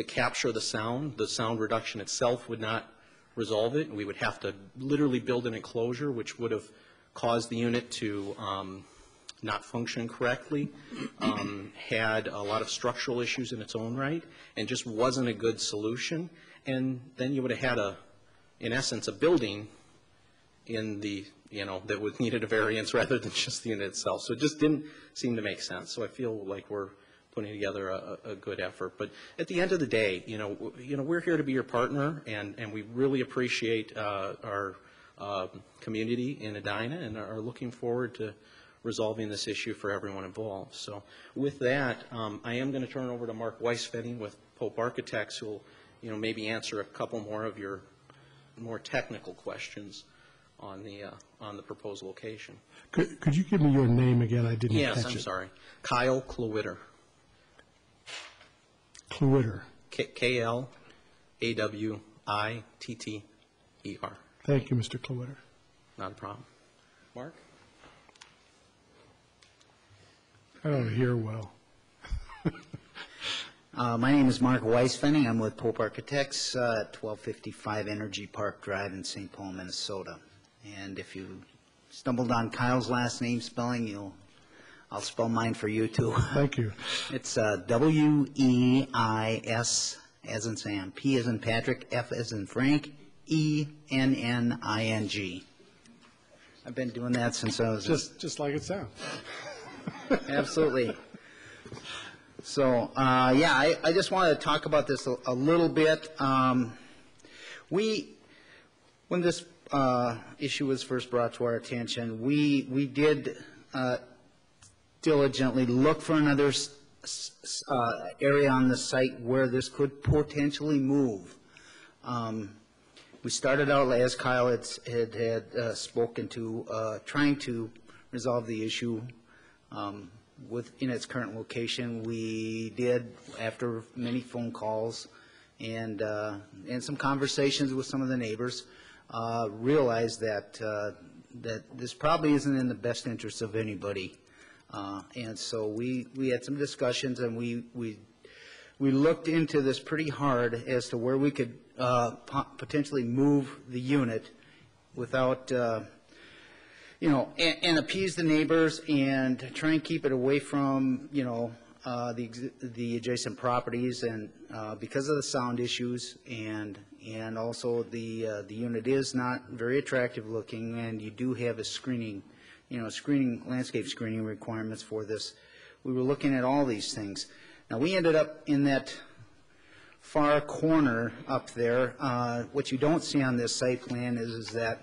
capture the sound reduction itself would not resolve it. We would have to literally build an enclosure, which would have caused the unit to not function correctly, had a lot of structural issues in its own right, and just wasn't a good solution. And then you would have had in essence, a building in the, that would needed a variance rather than just the unit itself. So it just didn't seem to make sense. So I feel like we're putting together a good effort. But at the end of the day, we're here to be your partner, and we really appreciate our community in Edina and are looking forward to resolving this issue for everyone involved. So with that, I am going to turn it over to Mark Weisfenning with Pope Architects, who will, maybe answer a couple more of your more technical questions on the proposed location. Could you give me your name again? I didn't catch it. Yes, I'm sorry. Kyle Klowitter. Klowitter. K-L-A-W-I-T-T-E-R. Thank you, Mr. Klowitter. Not a problem. Mark? I don't hear well. My name is Mark Weisfenning. I'm with Pope Architects at 1255 Energy Park Drive in St. Paul, Minnesota. And if you stumbled on Kyle's last name spelling, I'll spell mine for you too. Thank you. It's W-E-I-S as in Sam, P as in Patrick, F as in Frank, E-N-N-I-N-G. I've been doing that since I was just like it sounds. Absolutely. So, I just wanted to talk about this a little bit. When this issue was first brought to our attention, we did diligently look for another area on the site where this could potentially move. We started out, as Kyle had spoken to, trying to resolve the issue in its current location. We did, after many phone calls and some conversations with some of the neighbors, realized that this probably isn't in the best interest of anybody. And so we had some discussions, and we looked into this pretty hard as to where we could potentially move the unit without and appease the neighbors and try and keep it away from, the adjacent properties, and because of the sound issues, and also the unit is not very attractive looking, and you do have a landscape screening requirements for this. We were looking at all these things. Now, we ended up in that far corner up there. What you don't see on this site plan is that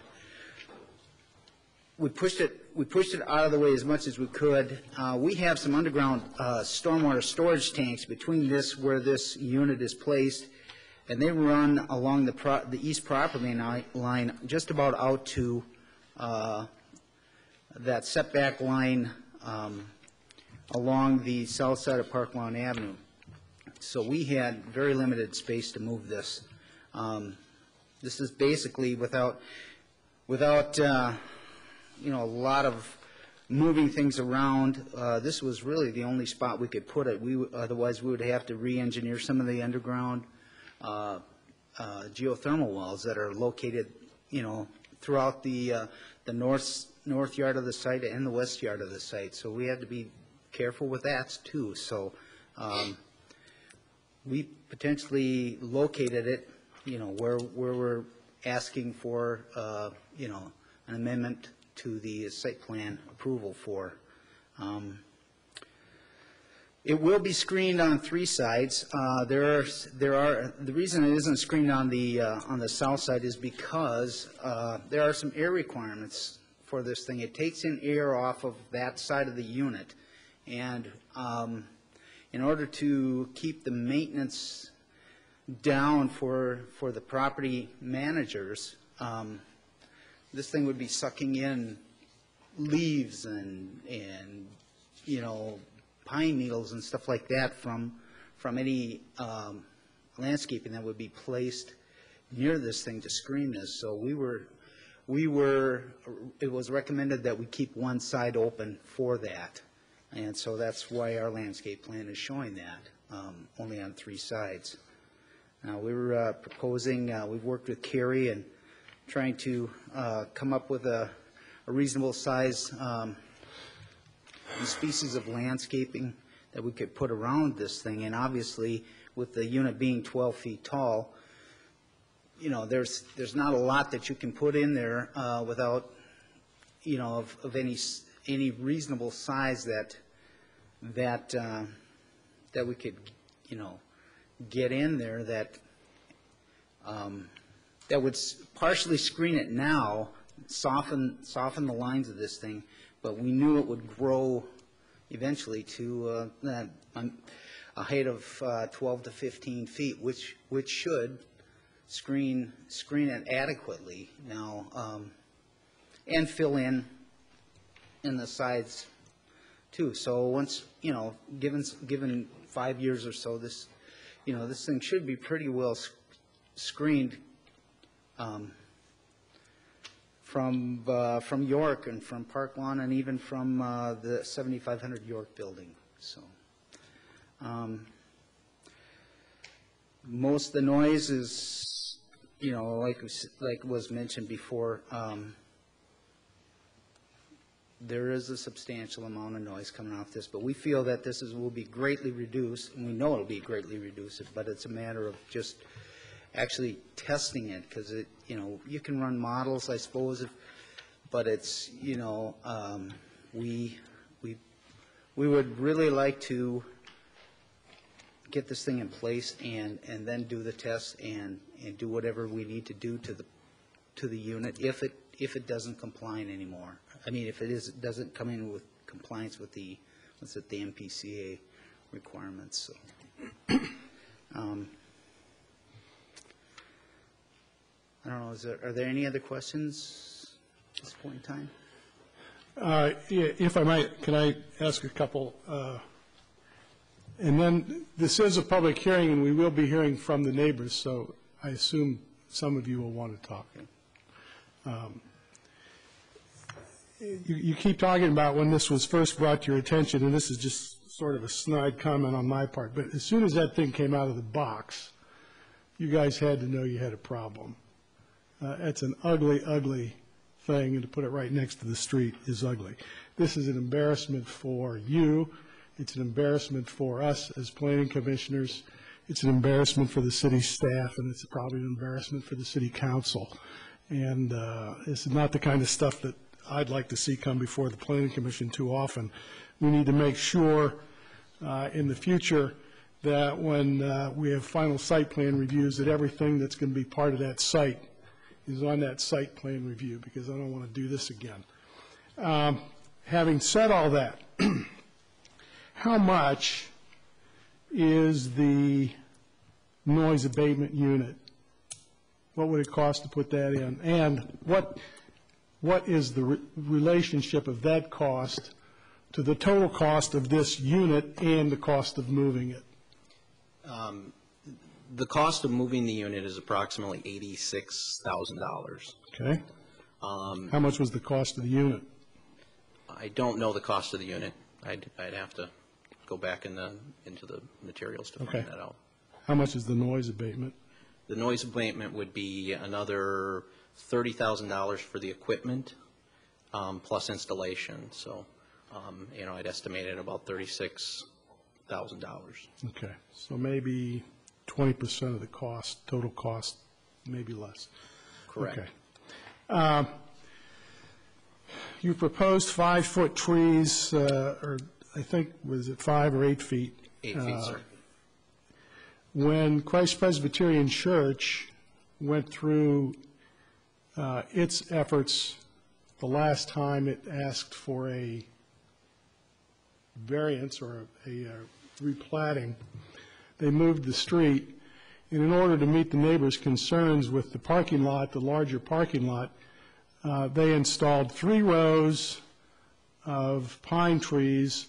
we pushed it out of the way as much as we could. We have some underground stormwater storage tanks between where this unit is placed, and they run along the east property line just about out to that setback line along the south side of Park Lawn Avenue. So we had very limited space to move this. This is basically without you know, a lot of moving things around. This was really the only spot we could put it. Otherwise, we would have to re-engineer some of the underground geothermal wells that are located, you know, throughout the north yard of the site and the west yard of the site. So we had to be careful with that too. So we potentially located it, you know, where we're asking for, you know, an amendment to the site plan approval for. It will be screened on 3 sides. The reason it isn't screened on the south side is because there are some air requirements for this thing. It takes in air off of that side of the unit, and in order to keep the maintenance down for the property managers, this thing would be sucking in leaves and you know, pine needles and stuff like that from any landscaping that would be placed near this thing to screen this. So it was recommended that we keep one side open for that. And so that's why our landscape plan is showing that, only on 3 sides. Now, we were proposing, we've worked with Carrie and trying to come up with a reasonable size species of landscaping that we could put around this thing. And obviously, with the unit being 12 feet tall, you know, there's not a lot that you can put in there without, you know, of any reasonable size that we could, you know, get in there that would partially screen it now, soften the lines of this thing, but we knew it would grow eventually to a height of 12 to 15 feet, which should screen it adequately now, and fill in the sides too. So once, you know, given 5 years or so, this thing should be pretty well screened from York and from Park Lawn and even from the 7500 York building. So most of the noise is, you know, like was mentioned before, there is a substantial amount of noise coming off this, but we feel that this will be greatly reduced, and we know it will be greatly reduced, but it's a matter of just actually testing it, because it, you know, you can run models, I suppose, but it's, you know, we would really like to get this thing in place and then do the test and do whatever we need to do to the unit if it doesn't comply anymore. I mean, if it doesn't come in with compliance with the MPCA requirements. So, I don't know. Are there any other questions at this point in time? If I might, can I ask a couple? And then this is a public hearing, and we will be hearing from the neighbors, so I assume some of you will want to talk. You keep talking about when this was first brought to your attention, and this is just sort of a snide comment on my part, but as soon as that thing came out of the box, you guys had to know you had a problem. It's an ugly, ugly thing, and to put it right next to the street is ugly. This is an embarrassment for you. It's an embarrassment for us as planning commissioners. It's an embarrassment for the city staff, and it's probably an embarrassment for the city council. And this is not the kind of stuff that I'd like to see come before the planning commission too often. We need to make sure in the future that when we have final site plan reviews, that everything that's going to be part of that site is on that site plan review, because I don't want to do this again. Having said all that, how much is the noise abatement unit? What would it cost to put that in? And what is the relationship of that cost to the total cost of this unit and the cost of moving it? The cost of moving the unit is approximately $86,000. Okay. How much was the cost of the unit? I don't know the cost of the unit. I'd have to go back into the materials to find that out. How much is the noise abatement? The noise abatement would be another $30,000 for the equipment plus installation. So, I'd estimate it about $36,000. Okay. So maybe 20% of the cost, total cost, maybe less. Correct. Okay. You proposed 5-foot trees, or I think, was it 5 or 8 feet? 8 feet, sir. When Christ Presbyterian Church went through its efforts the last time it asked for a variance or a replatting, they moved the street, and in order to meet the neighbors' concerns with the parking lot, the larger parking lot, they installed 3 rows of pine trees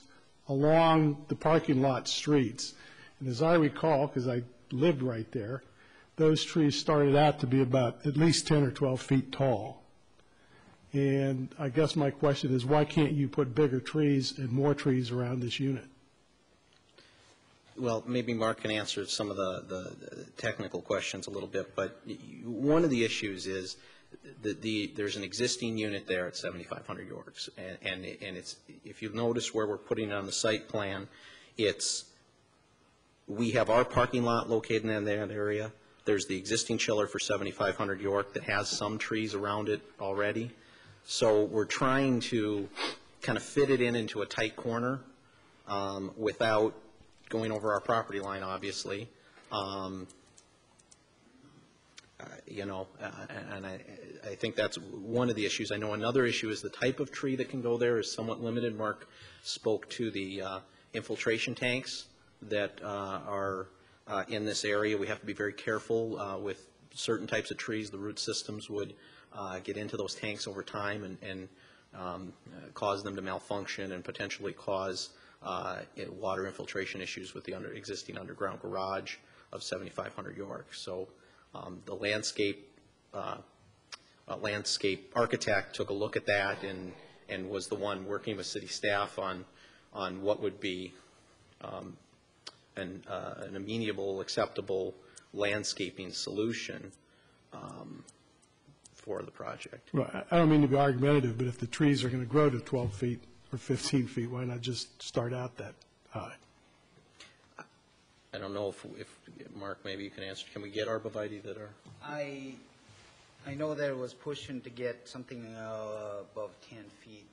along the parking lot streets. And as I recall, because I lived right there, those trees started out to be about at least 10 or 12 feet tall. And I guess my question is, why can't you put bigger trees and more trees around this unit? Well, maybe Mark can answer some of the technical questions a little bit, but one of the issues is there's an existing unit there at 7,500 Yorks, and it's, if you notice where we're putting it on the site plan, we have our parking lot located in that area. There's the existing chiller for 7,500 York that has some trees around it already. So we're trying to kind of fit it into a tight corner without going over our property line, obviously. And I think that's one of the issues. I know another issue is the type of tree that can go there is somewhat limited. Mark spoke to the infiltration tanks that are in this area. We have to be very careful with certain types of trees. The root systems would get into those tanks over time and cause them to malfunction and potentially cause water infiltration issues with the existing underground garage of 7,500 York. So the landscape architect took a look at that and was the one working with city staff on what would be an amenable, acceptable landscaping solution for the project. Well, I don't mean to be argumentative, but if the trees are going to grow to 12 feet or 15 feet, why not just start out that high? I don't know if Mark, maybe you can answer. Can we get arborvitae that are? I know that it was pushing to get something above 10 feet.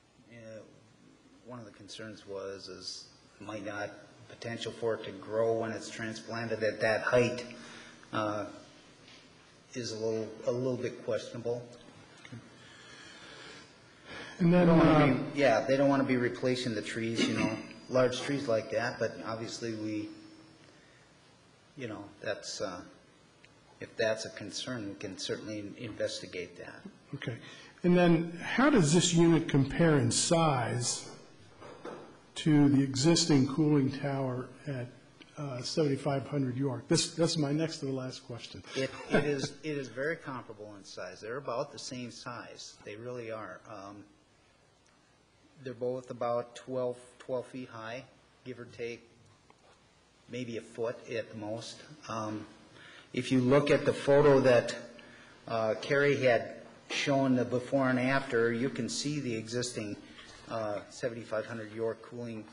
One of the concerns is might not potential for it to grow when it's transplanted at that height is a little bit questionable. And then, they don't want to be replacing the trees, large trees like that. But obviously, that's if that's a concern, we can certainly investigate that. okay. And then, how does this unit compare in size to the existing cooling tower at 7,500 York? That's my next to the last question. It is very comparable in size. They're about the same size. They really are. They're both about 12 feet high, give or take, maybe a foot at the most. If you look at the photo that Carrie had shown the before and after, you can see the existing 7,500 York cooling.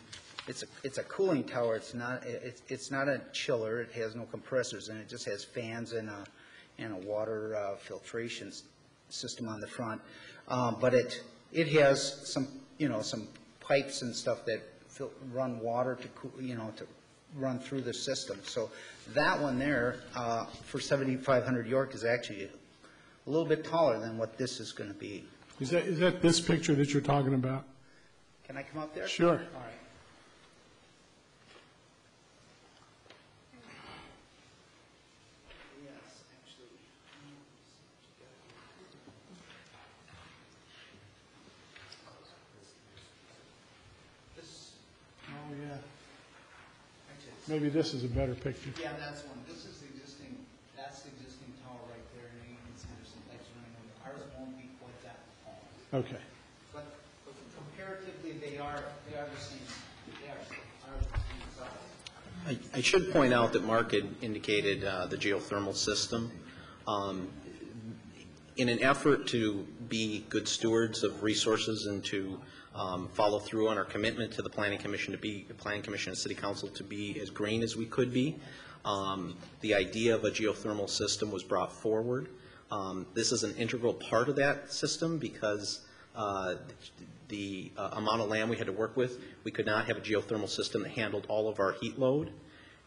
It's a cooling tower. It's not a chiller. It has no compressors, and it just has fans and a water filtration system on the front. But it has some pipes and stuff that run water to run through the system. So that one there for 7,500 York is actually a little bit taller than what this is going to be. Is that this picture that you're talking about? Can I come up there? Sure. All right. Yes, actually. This, Oh, yeah. Maybe this is a better picture. yeah, that's one. This is the existing, that's the existing tower right there, and you can see there's some pipes running over. Ours won't be quite that tall. Okay. But comparatively, they are the same. They are the same size. I should point out that Mark had indicated the geothermal system. In an effort to be good stewards of resources and to follow through on our commitment to the Planning Commission and City Council to be as green as we could be, the idea of a geothermal system was brought forward. This is an integral part of that system because the amount of land we had to work with, we could not have a geothermal system that handled all of our heat load.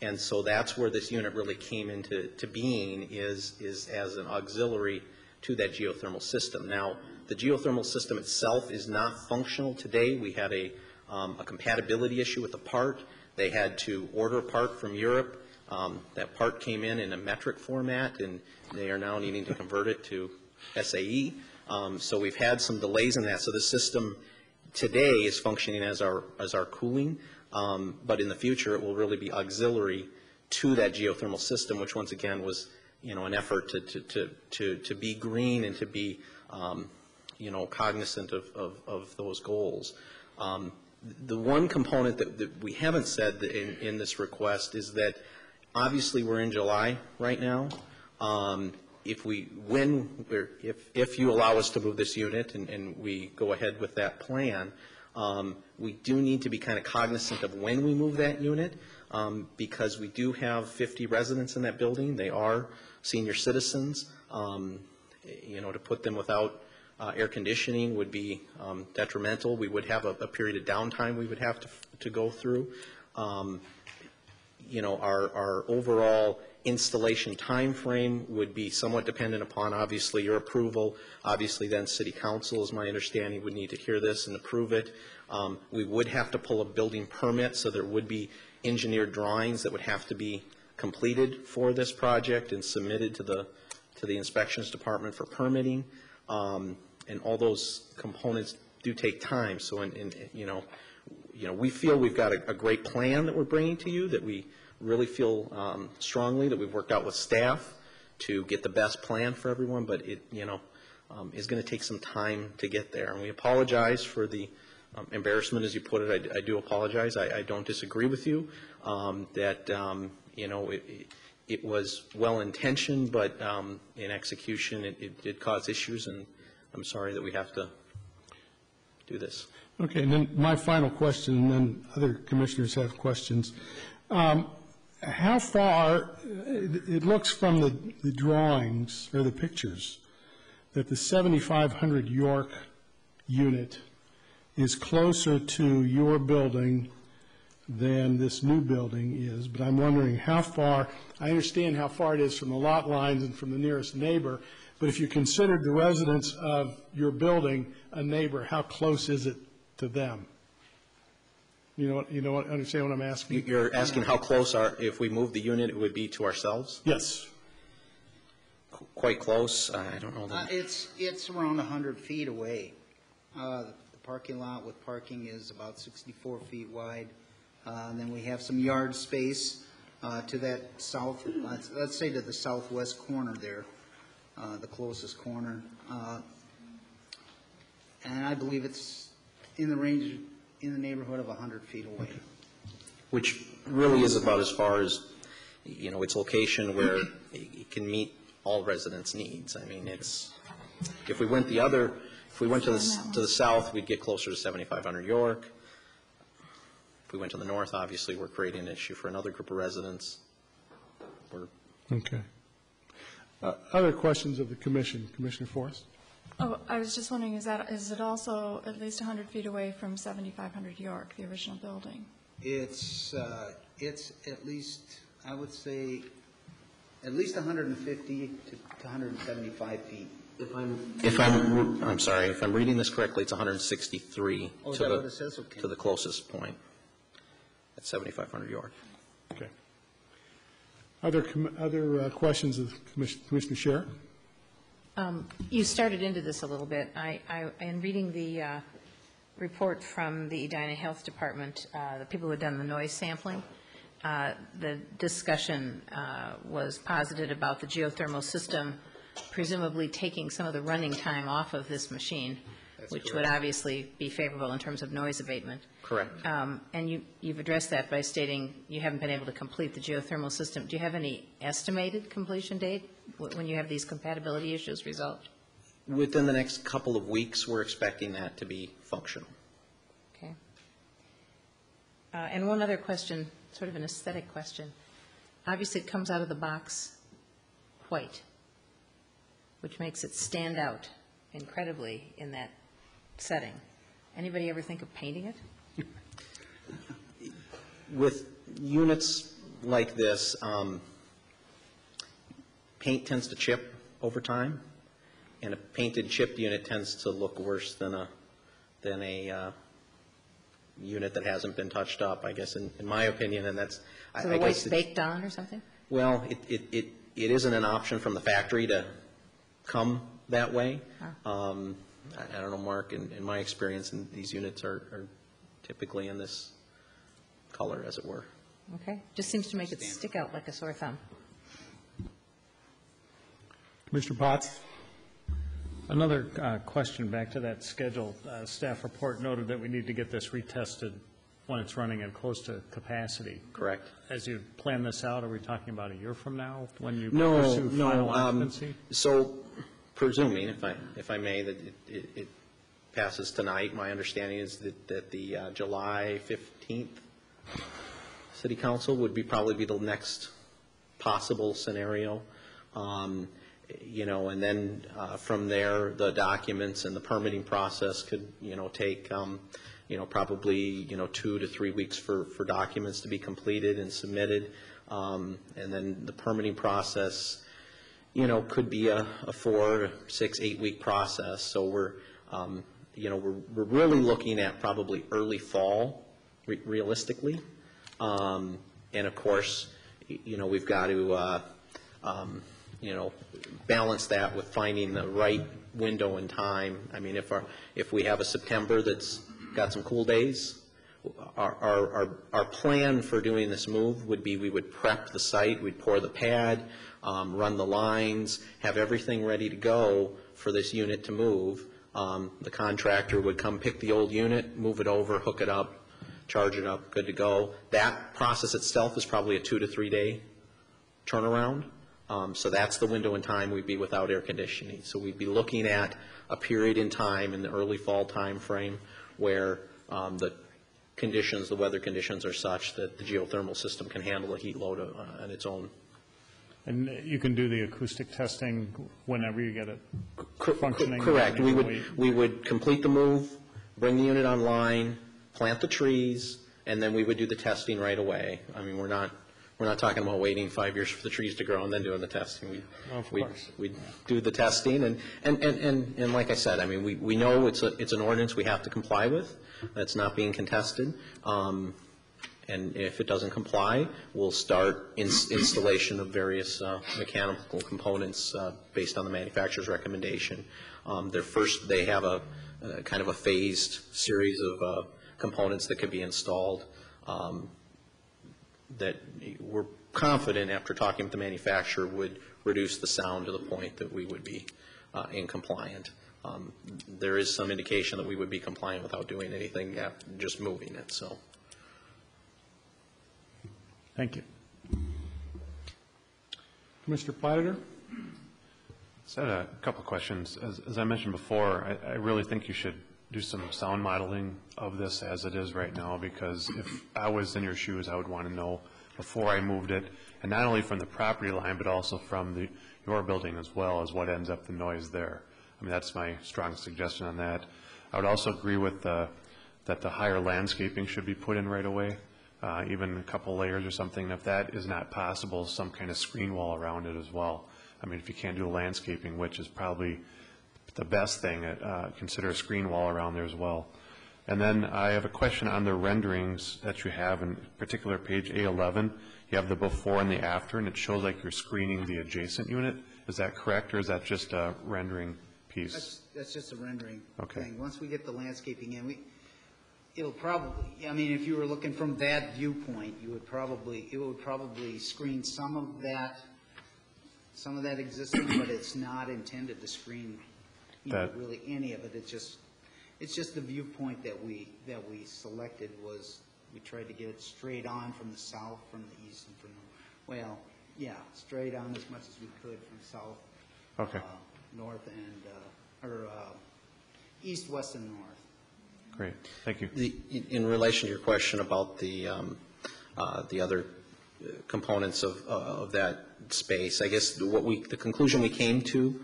And so that's where this unit really came into being is as an auxiliary to that geothermal system. Now, the geothermal system itself is not functional today. We had a compatibility issue with the part. They had to order a part from Europe. That part came in a metric format, and they are now needing to convert it to SAE. So we've had some delays in that. So the system today is functioning as our cooling, but in the future it will really be auxiliary to that geothermal system, which once again was an effort to be green and to be cognizant of those goals. The one component that we haven't said in this request is that obviously we're in July right now. If you allow us to move this unit and we go ahead with that plan, we do need to be kind of cognizant of when we move that unit, because we do have 50 residents in that building. They are senior citizens. To put them without air conditioning would be detrimental. We would have a period of downtime we would have to go through. Our overall installation time frame would be somewhat dependent upon, obviously, your approval. Obviously, then City Council, is my understanding, would need to hear this and approve it. We would have to pull a building permit, so there would be engineered drawings that would have to be completed for this project and submitted to the inspections department for permitting. And all those components do take time. So, we feel we've got a great plan that we're bringing to you, that we really feel strongly that we've worked out with staff to get the best plan for everyone, but it, is going to take some time to get there. And we apologize for the embarrassment, as you put it. I do apologize. I don't disagree with you that, it was well-intentioned, but in execution it did cause issues, and I'm sorry that we have to do this. Okay, and then my final question, and then other commissioners have questions. How far, it looks from the drawings or the pictures that the 7500 York unit is closer to your building than this new building is, but I'm wondering how far, I understand how far it is from the lot lines and from the nearest neighbor, but if you considered the residents of your building a neighbor, how close is it to them? Understand what I'm asking? You're asking how close if we move the unit, it would be to ourselves? Yes. Quite close. I don't know. It's around 100 feet away. The parking lot with parking is about 64 feet wide. And then we have some yard space to that south, let's say to the southwest corner there, the closest corner. And I believe it's in the range, in the neighborhood of 100 feet away. Which really is about as far as, its location where it can meet all residents' needs. I mean, if we went to the south, we'd get closer to 7500 York. If we went to the north, obviously, we're creating an issue for another group of residents. Okay. Other questions of the commission? Commissioner Forrest? Oh, I was just wondering, is it also at least 100 feet away from 7500 York, the original building? It's at least, I would say, at least 150 to 175 feet. I'm sorry, if I'm reading this correctly, it's 163 Oh, is that what it says? Okay. to the closest point at 7,500 yards. Okay. Other questions of Commissioner Scherer? You started into this a little bit. In reading the report from the Edina Health Department, the people who had done the noise sampling, the discussion was posited about the geothermal system presumably taking some of the running time off of this machine, which would obviously be favorable in terms of noise abatement. Correct. And you've addressed that by stating you haven't been able to complete the geothermal system. Do you have any estimated completion date when you have these compatibility issues resolved? Within the next couple of weeks, we're expecting that to be functional. Okay. And one other question, sort of an aesthetic question. Obviously, it comes out of the box white, which makes it stand out incredibly in that setting. Anybody ever think of painting it? With units like this, paint tends to chip over time, and a painted chipped unit tends to look worse than a unit that hasn't been touched up, I guess, in my opinion, and that's... So the white's baked on or something? Well, it isn't an option from the factory to come that way. I don't know, Mark, in my experience, and these units are typically in this color, as it were. Okay. Just seems to make it stick out like a sore thumb. Commissioner Potts? Another question back to that schedule. Staff report noted that we need to get this retested when it's running at close to capacity. Correct. As you plan this out, are we talking about a year from now when you No, pursue final occupancy? So, presuming, if I may, that it passes tonight, my understanding is that the July 15th City Council would probably be the next possible scenario. And then from there, the documents and the permitting process could, take, probably, 2 to 3 weeks for documents to be completed and submitted. And then the permitting process, could be a 4 to 6, 8 week process. So we're really looking at probably early fall, realistically. And of course, we've got to, balance that with finding the right window in time. I mean, if we have a September that's got some cool days, our plan for doing this move would be we would prep the site, we'd pour the pad, run the lines, have everything ready to go for this unit to move. The contractor would come pick the old unit, move it over, hook it up, charge it up, good to go. That process itself is probably a 2 to 3 day turnaround. So that's the window in time we'd be without air conditioning. So we'd be looking at a period in time in the early fall time frame where the weather conditions are such that the geothermal system can handle a heat load on its own. And you can do the acoustic testing whenever you get it functioning? Correct. We would complete the move, bring the unit online, plant the trees, and then we would do the testing right away. I mean, we're not talking about waiting 5 years for the trees to grow and then doing the testing. We do the testing, and like I said, I mean, we know it's an ordinance we have to comply with. That's not being contested. And if it doesn't comply, we'll start installation of various mechanical components based on the manufacturer's recommendation. They have a kind of a phased series of components that could be installed. That we're confident, after talking with the manufacturer, would reduce the sound to the point that we would be in compliant. There is some indication that we would be compliant without doing anything, just moving it. So, thank you. Commissioner Platter? I had a couple of questions. As I mentioned before, I really think you should do some sound modeling of this as it is right now, because if I was in your shoes, I would want to know before I moved it, and not only from the property line, but also from your building as well, as what ends up the noise there. I mean, that's my strong suggestion on that. I would also agree with that the higher landscaping should be put in right away, even a couple layers or something. If that is not possible, some kind of screen wall around it as well. I mean, if you can't do landscaping, which is probably the best thing, consider a screen wall around there as well. And then I have a question on the renderings that you have, in particular page A11. You have the before and the after, and it shows like you're screening the adjacent unit. Is that correct, or is that just a rendering piece? That's just a rendering Okay. thing. Once we get the landscaping in, it'll probably, I mean, if you were looking from that viewpoint, it would probably screen some of that existing, but it's not intended to screen, really any of it. It's just the viewpoint that we selected was, we tried to get it straight on from the south, from the east, and from the, straight on as much as we could from south, north, and, east, west, and north. Great, thank you. In relation to your question about the other components of that space, I guess the conclusion we came to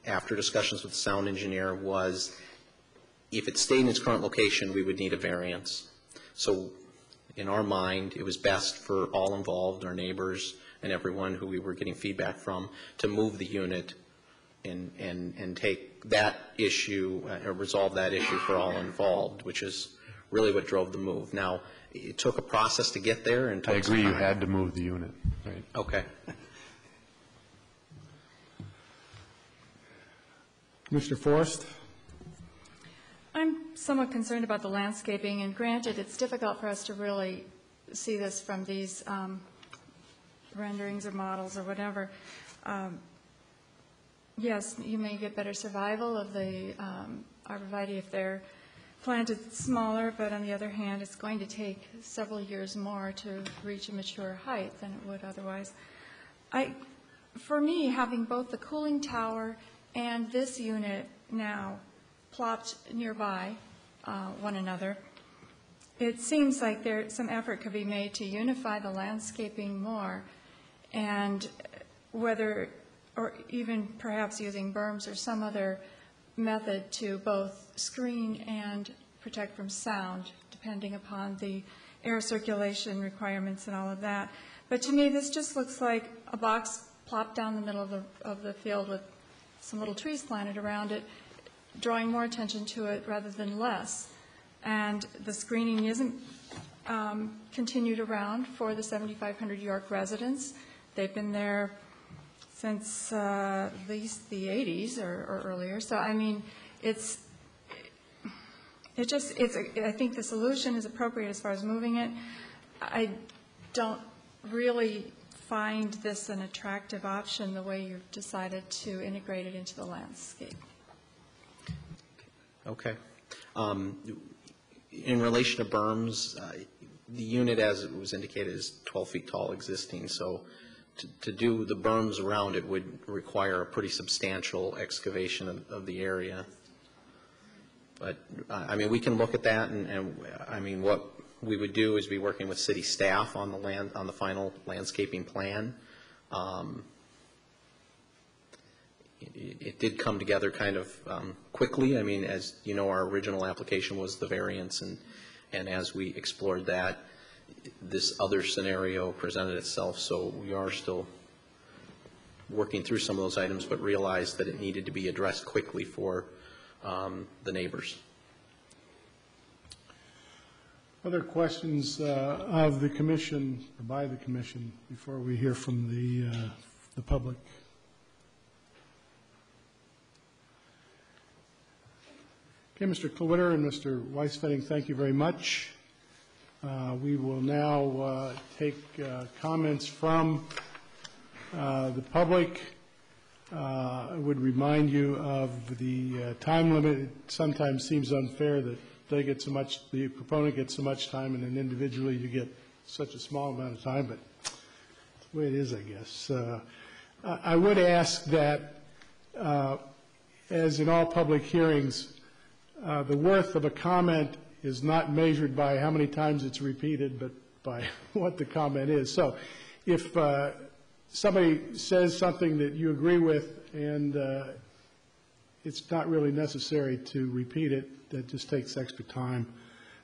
after discussions with the sound engineer was, if it stayed in its current location, we would need a variance. So in our mind, it was best for all involved, our neighbors and everyone who we were getting feedback from, to move the unit and take that issue, or resolve that issue for all involved, which is really what drove the move. Now, it took a process to get there. And I agree you had to move the unit, right? Okay. Mr. Forrest? I'm somewhat concerned about the landscaping, and granted, it's difficult for us to really see this from these renderings or models or whatever. Yes, you may get better survival of the arborvitae if they're planted smaller, but on the other hand, it's going to take several years more to reach a mature height than it would otherwise. For me, having both the cooling tower and this unit now plopped nearby one another, it seems like some effort could be made to unify the landscaping more, and whether, or even perhaps using berms or some other method to both screen and protect from sound, depending upon the air circulation requirements and all of that. But to me, this just looks like a box plopped down the middle of the field with some little trees planted around it, drawing more attention to it rather than less. And the screening isn't continued around for the 7,500 York residents. They've been there since at least the 80s or earlier. So, I mean, I think the solution is appropriate as far as moving it. I don't really find this an attractive option, the way you've decided to integrate it into the landscape. Okay. In relation to berms, the unit, as it was indicated, is 12 feet tall existing, so to do the berms around it would require a pretty substantial excavation of the area. But, I mean, we can look at that, and I mean, what we would do is be working with city staff on the final landscaping plan. It did come together kind of quickly. I mean, as you know, our original application was the variance, and as we explored that, this other scenario presented itself, so we are still working through some of those items, but realized that it needed to be addressed quickly for the neighbors. Other questions of the commission, or by the commission, before we hear from the public? Okay, Mr. Kliwitter and Mr. Weisfetting, thank you very much. We will now take comments from the public. I would remind you of the time limit. It sometimes seems unfair that they get so much, the proponent gets so much time, and then individually you get such a small amount of time, but that's the way it is, I guess. I would ask that, as in all public hearings, the worth of a comment is not measured by how many times it's repeated, but by what the comment is. So if somebody says something that you agree with and it's not really necessary to repeat it, that just takes extra time.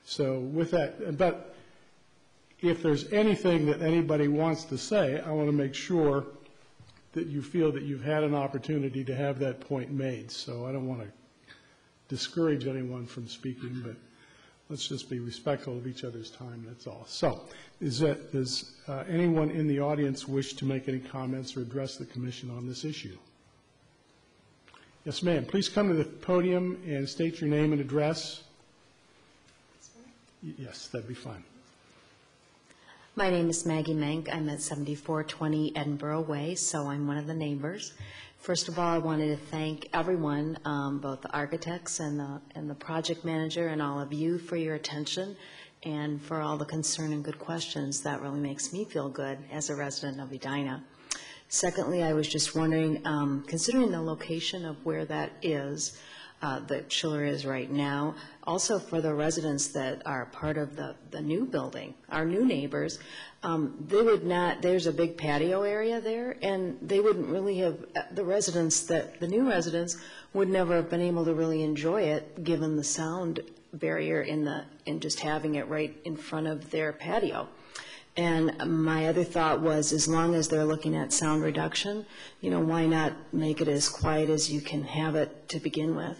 So with that, but if there's anything that anybody wants to say, I want to make sure that you feel that you've had an opportunity to have that point made. So I don't want to discourage anyone from speaking, but let's just be respectful of each other's time, that's all. So does anyone in the audience wish to make any comments or address the commission on this issue? Yes, ma'am. Please come to the podium and state your name and address. Yes, that'd be fine. My name is Maggie Mank. I'm at 7420 Edinburgh Way, so I'm one of the neighbors. First of all, I wanted to thank everyone, both the architects and the project manager and all of you for your attention and for all the concern and good questions. That really makes me feel good as a resident of Edina. Secondly, I was just wondering, considering the location of where that is, the chiller is right now, also for the residents that are part of the new building, our new neighbors, they would not, there's a big patio area there, and they wouldn't really have, the new residents would never have been able to really enjoy it, given the sound barrier in just having it right in front of their patio. And my other thought was, as long as they're looking at sound reduction, why not make it as quiet as you can have it to begin with?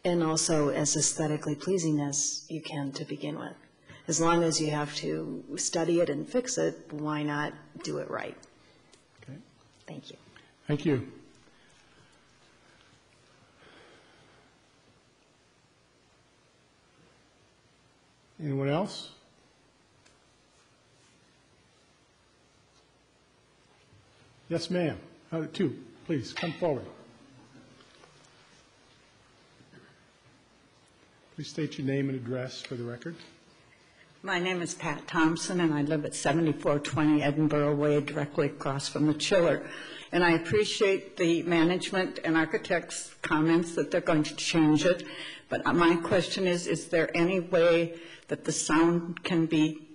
And also as aesthetically pleasing as you can to begin with. As long as you have to study it and fix it, why not do it right? Okay. Thank you. Thank you. Anyone else? Yes, ma'am. Two, please, come forward. Please state your name and address for the record. My name is Pat Thompson, and I live at 7420 Edinburgh Way, directly across from the chiller. And I appreciate the management and architects' comments that they're going to change it. But my question is there any way that the sound can be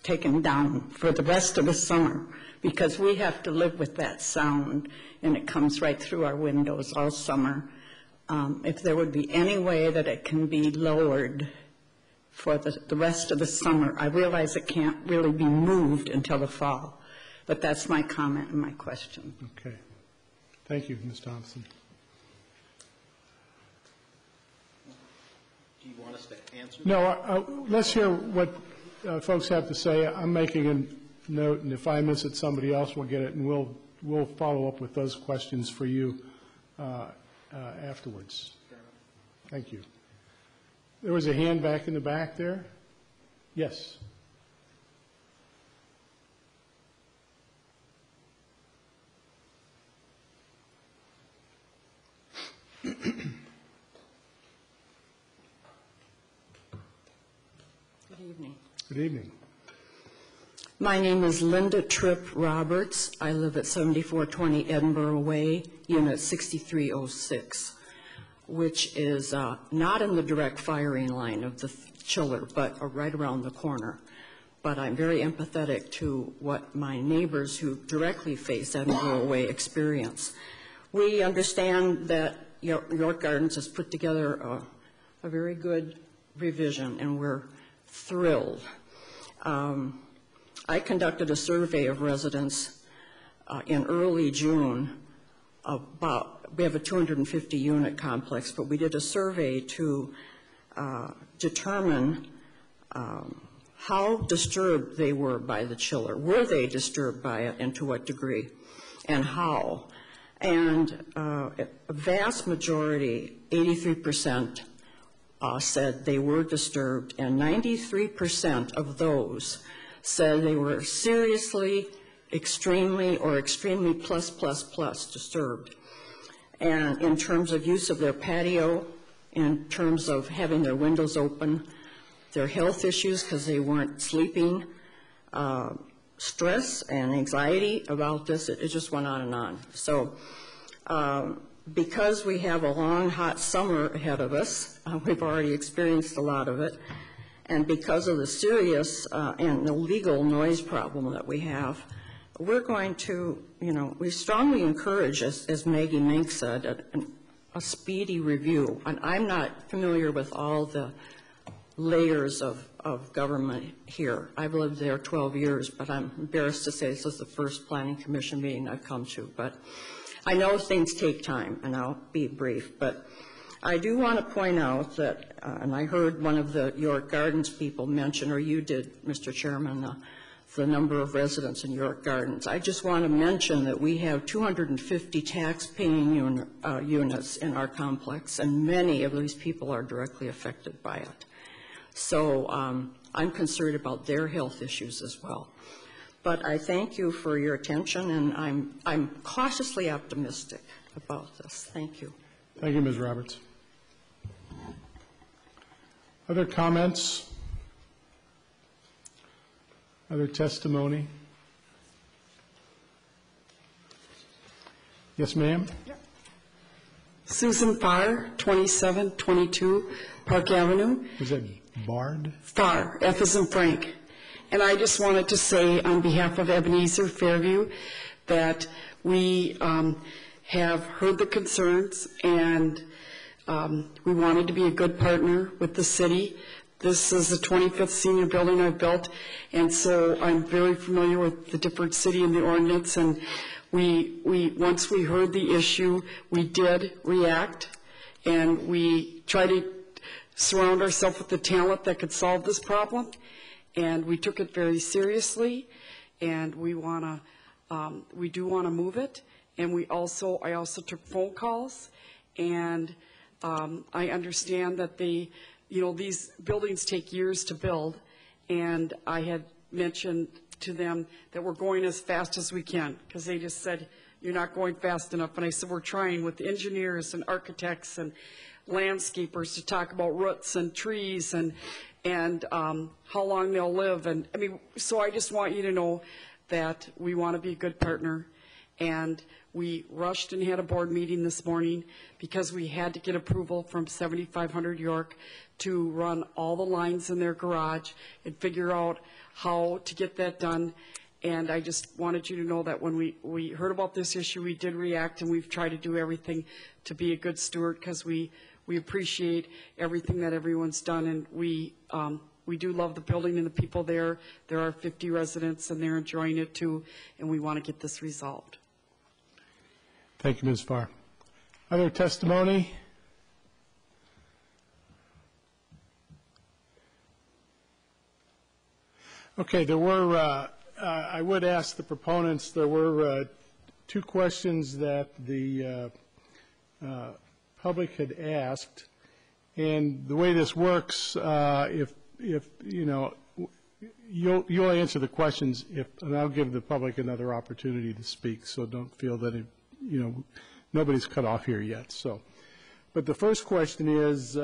taken down for the rest of the summer? Because we have to live with that sound, and it comes right through our windows all summer. If there would be any way that it can be lowered for the rest of the summer. I realize it can't really be moved until the fall, but that's my comment and my question. Okay. Thank you, Ms. Thompson. Do you want us to answer? No, let's hear what folks have to say. I'm making a note, and if I miss it, somebody else will get it, and we'll follow up with those questions for you afterwards. Thank you. There was a hand back in the back there. Yes. Good evening. Good evening. My name is Linda Tripp Roberts. I live at 7420 Edinburgh Way, Unit 6306, which is not in the direct firing line of the chiller, but right around the corner. But I'm very empathetic to what my neighbors who directly face Edinburgh Way experience. We understand that York Gardens has put together a very good revision, and we're thrilled. I conducted a survey of residents in early June we have a 250-unit complex, but we did a survey to determine how disturbed they were by the chiller. Were they disturbed by it, and to what degree, and how? And a vast majority, 83%, said they were disturbed, and 93% of those said they were seriously, extremely, or extremely plus disturbed. And in terms of use of their patio, in terms of having their windows open, their health issues because they weren't sleeping, stress and anxiety about this, it just went on and on. So because we have a long, hot summer ahead of us, we've already experienced a lot of it, and because of the serious and illegal noise problem that we have, we're going to, we strongly encourage, as Maggie Mink said, a speedy review. And I'm not familiar with all the layers of of government here. I've lived there 12 years, but I'm embarrassed to say this is the first planning commission meeting I've come to. But I know things take time, and I'll be brief. But I do want to point out that, and I heard one of the York Gardens people mention, or you did, Mr. Chairman, the number of residents in York Gardens. I just want to mention that we have 250 tax-paying units in our complex, and many of these people are directly affected by it. So I'm concerned about their health issues as well. But I thank you for your attention, and I'm cautiously optimistic about this. Thank you. Thank you, Ms. Roberts. Other comments? Other testimony? Yes, ma'am? Susan Farr, 2722 Park Avenue. Was that Bard? Farr, F as in Frank. And I just wanted to say on behalf of Ebenezer Fairview that we have heard the concerns, and we wanted to be a good partner with the city. This is the 25th senior building I've built, and so I'm very familiar with the different city and the ordinance, and once we heard the issue, we did react, and we tried to surround ourselves with the talent that could solve this problem, and we took it very seriously, and we do want to move it, and I also took phone calls, and I understand that these buildings take years to build, and I had mentioned to them that we're going as fast as we can, because they just said, you're not going fast enough. And I said, we're trying with engineers and architects and landscapers to talk about roots and trees and how long they'll live. And I mean, so I just want you to know that we want to be a good partner. And we rushed and had a board meeting this morning because we had to get approval from 7500 York to run all the lines in their garage and figure out how to get that done. And I just wanted you to know that when we heard about this issue, we did react, and we've tried to do everything to be a good steward, because we appreciate everything that everyone's done, and we do love the building and the people there. There are 50 residents, and they're enjoying it too, and we want to get this resolved. Thank you, Ms. Farr. Other testimony? Okay, there were, I would ask the proponents, there were two questions that the public had asked, and the way this works, if you know, you'll answer the questions, and I'll give the public another opportunity to speak, so don't feel that nobody's cut off here yet. So, but the first question is,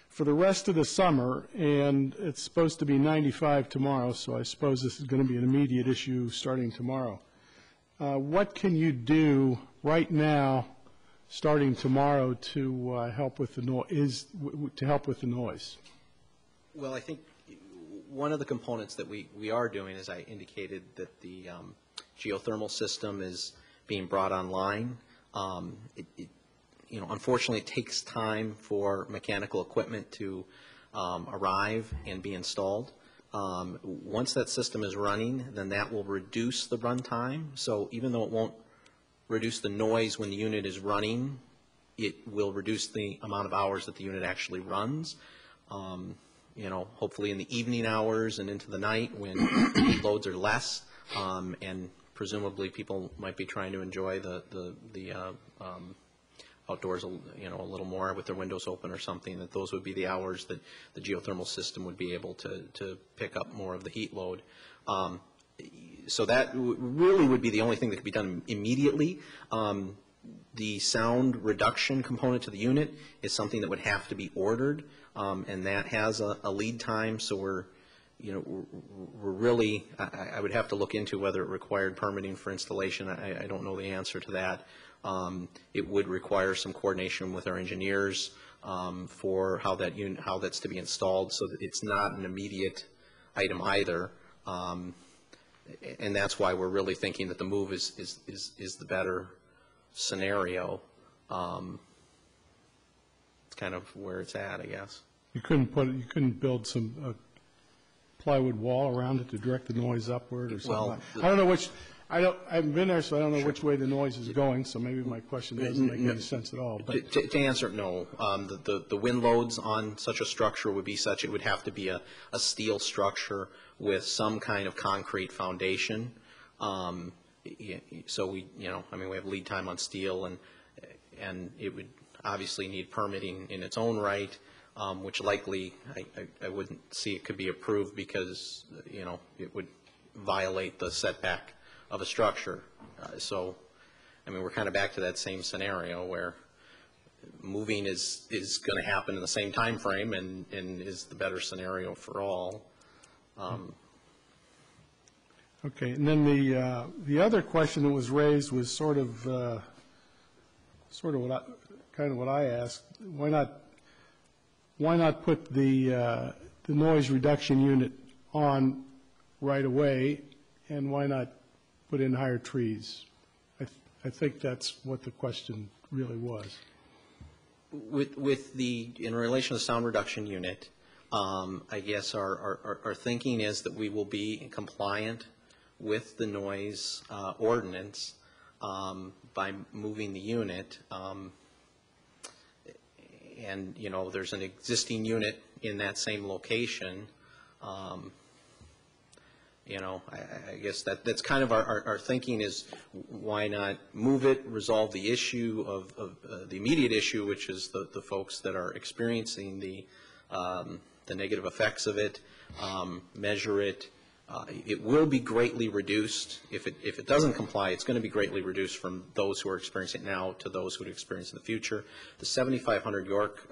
for the rest of the summer, and it's supposed to be 95 tomorrow, so I suppose this is going to be an immediate issue starting tomorrow. What can you do right now, starting tomorrow, to help with the noise? Well, I think one of the components that we are doing, as I indicated, that the geothermal system is being brought online. Unfortunately, it takes time for mechanical equipment to arrive and be installed. Once that system is running, then that will reduce the run time. So even though it won't reduce the noise when the unit is running, it will reduce the amount of hours that the unit actually runs. Hopefully in the evening hours and into the night when loads are less, and presumably people might be trying to enjoy the outdoors, a little more with their windows open or something, that those would be the hours that the geothermal system would be able to pick up more of the heat load. So that really would be the only thing that could be done immediately. The sound reduction component to the unit is something that would have to be ordered, and that has a lead time. So we're really, I would have to look into whether it required permitting for installation. I don't know the answer to that. It would require some coordination with our engineers for how that's to be installed, so that it's not an immediate item either. And that's why we're really thinking that the move is the better scenario. It's kind of where it's at, I guess. You couldn't build some plywood wall around it to direct the noise upward or something? I don't know which, I haven't been there, so I don't know which way the noise is going, so maybe my question doesn't make any sense at all. But To answer, no. The wind loads on such a structure would be such, it would have to be a steel structure with some kind of concrete foundation. So we have lead time on steel, and it would obviously need permitting in its own right, which likely I wouldn't see it could be approved because, it would violate the setback of a structure. So, we're kind of back to that same scenario where moving is going to happen in the same time frame and is the better scenario for all. Okay, and then the other question that was raised was sort of what I asked. Why not put the noise reduction unit on right away, and why not put in higher trees? I think that's what the question really was. In relation to the sound reduction unit, I guess our thinking is that we will be compliant with the noise ordinance by moving the unit. And, there's an existing unit in that same location. I guess that's kind of our thinking is why not move it, resolve the issue of the immediate issue, which is the folks that are experiencing the negative effects of it, measure it. It will be greatly reduced. If it doesn't comply, it's going to be greatly reduced from those who are experiencing it now to those who would experience in the future. The 7500 York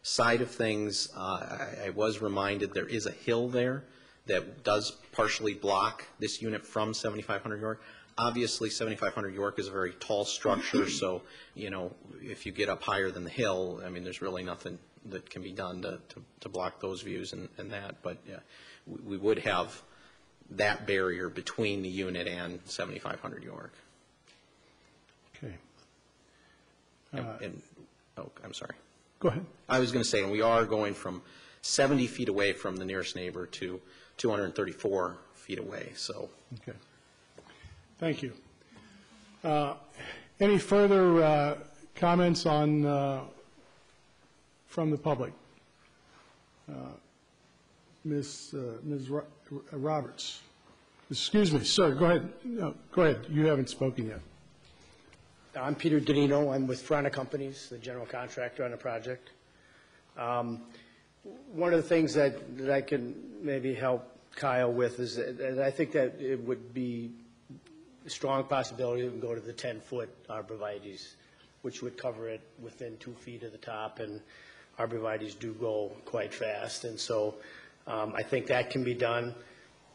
side of things, I was reminded there is a hill there that does partially block this unit from 7500 York. Obviously, 7500 York is a very tall structure, so, if you get up higher than the hill, there's really nothing that can be done to block those views and that. But, yeah, we would have that barrier between the unit and 7500 York. Okay. I'm sorry. Go ahead. I was going to say, and we are going from 70 feet away from the nearest neighbor to 234 feet away, so. Okay. Thank you. Any further comments from the public? Ms. Roberts. Excuse me, sir, go ahead. No, go ahead. You haven't spoken yet. I'm Peter Danino. I'm with Frana Companies, the general contractor on the project. One of the things that I can maybe help Kyle with is that I think that it would be a strong possibility that we can go to the 10-foot arborvitaes, which would cover it within 2 feet of the top, and arborvitaes do go quite fast. And so I think that can be done.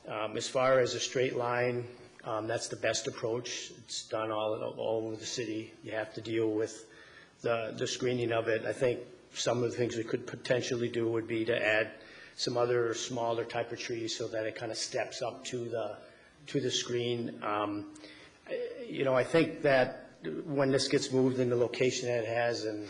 As far as a straight line, that's the best approach. It's done all over the city. You have to deal with the screening of it. I think some of the things we could potentially do would be to add some other smaller type of trees so that it kind of steps up to the screen. I think that when this gets moved in the location that it has, and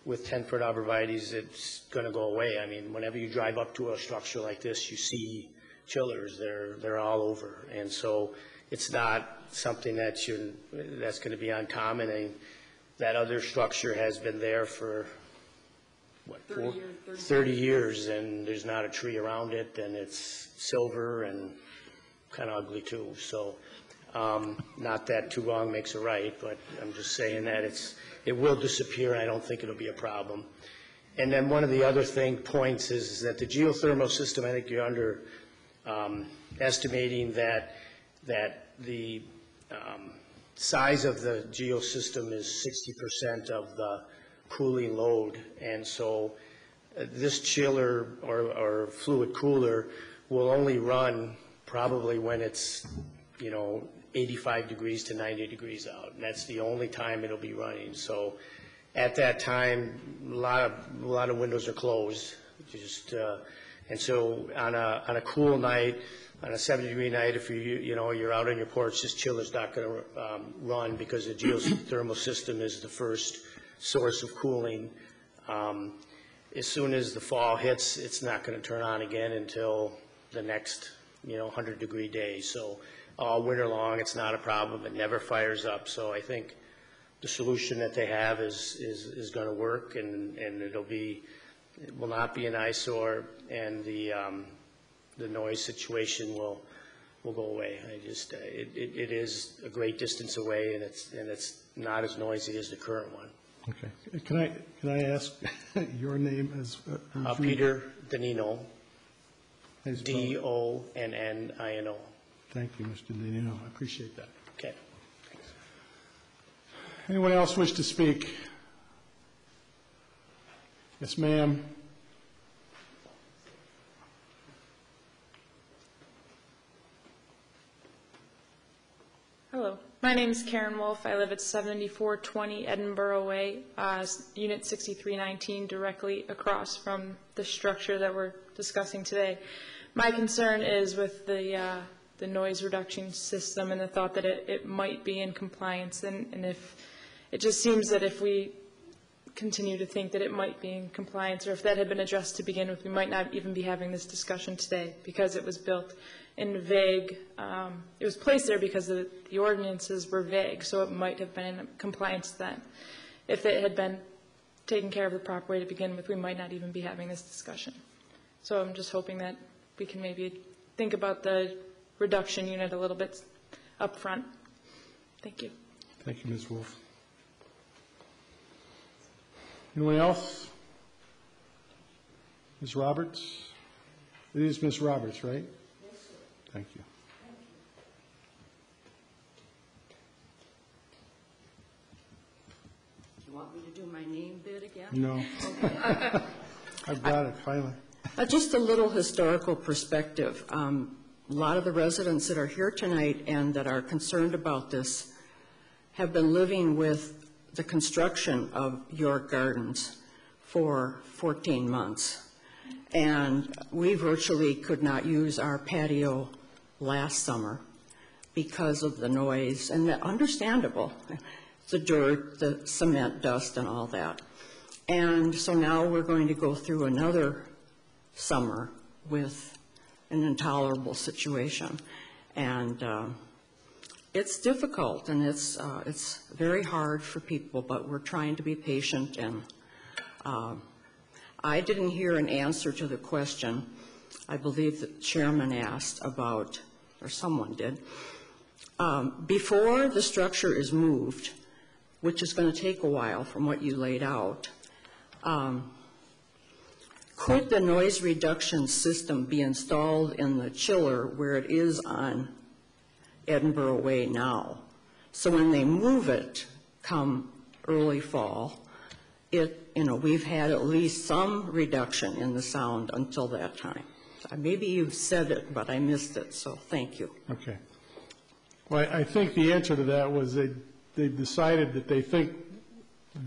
with 10-foot arborvitaes, it's going to go away. Whenever you drive up to a structure like this, you see chillers. They're all over, and so it's not something that's going to be uncommon. And that other structure has been there for 30 years, and there's not a tree around it, and it's silver and kind of ugly too. So not that too wrong makes a right, but I'm just saying that it will disappear, and I don't think it'll be a problem. And then one of the other points is that the geothermal system, I think you're estimating that the size of the geosystem is 60% of the cooling load, and so this chiller or fluid cooler will only run probably when it's 85 degrees to 90 degrees out, and that's the only time it'll be running. So at that time, a lot of windows are closed. And so on a cool night, on a 70-degree night, if you're out on your porch, this chiller's not going to run because the geothermal system is the first source of cooling. as soon as the fall hits, it's not going to turn on again until the next, 100-degree day. So all winter long, it's not a problem. It never fires up. So I think the solution that they have is going to work, and it will not be an eyesore, and the noise situation will go away. It is a great distance away, and it's not as noisy as the current one. Okay. Can I ask your name as? Peter Donino, Donnino. Thank you, Mr. Donino. I appreciate that. Okay. Anyone else wish to speak? Yes, ma'am. Hello, my name is Karen Wolf. I live at 7420 Edinburgh Way, Unit 6319, directly across from the structure that we're discussing today. My concern is with the noise reduction system and the thought that it might be in compliance, and if it just seems that if we continue to think that it might be in compliance, or if that had been addressed to begin with, we might not even be having this discussion today, because it was built in vague, it was placed there because the ordinances were vague, so it might have been in compliance then. If it had been taken care of the proper way to begin with, we might not even be having this discussion. So I'm just hoping that we can maybe think about the reduction unit a little bit up front. Thank you. Thank you, Ms. Wolf. Anyone else? Ms. Roberts? It is Ms. Roberts, right? Yes, sir. Thank you. Do you want me to do my name bit again? No. Okay. I've got it, finally. Just a little historical perspective. A lot of the residents that are here tonight and that are concerned about this have been living with the construction of York Gardens for 14 months. And we virtually could not use our patio last summer because of the noise, and understandable, the dirt, the cement dust, and all that. And so now we're going to go through another summer with an intolerable situation. And it's difficult, and it's very hard for people, but we're trying to be patient. And I didn't hear an answer to the question I believe the chairman asked about, or someone did. Before the structure is moved, which is going to take a while from what you laid out, could the noise reduction system be installed in the chiller where it is on Edinburgh Way now? So when they move it come early fall, we've had at least some reduction in the sound until that time. Maybe you've said it, but I missed it, so thank you. Okay. Well, I think the answer to that was they decided that they think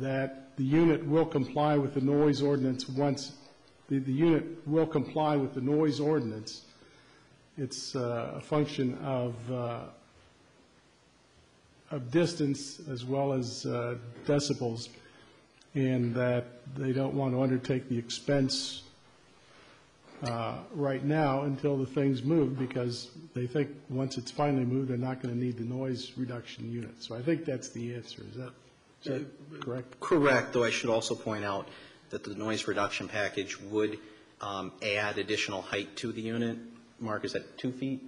that the unit will comply with the noise ordinance once the unit will comply with the noise ordinance. It's a function of distance as well as decibels, and that they don't want to undertake the expense right now until the thing's moved, because they think once it's finally moved, they're not going to need the noise reduction unit. So I think that's the answer. Is that correct? Correct, though I should also point out that the noise reduction package would add additional height to the unit. Mark, is that 2 feet?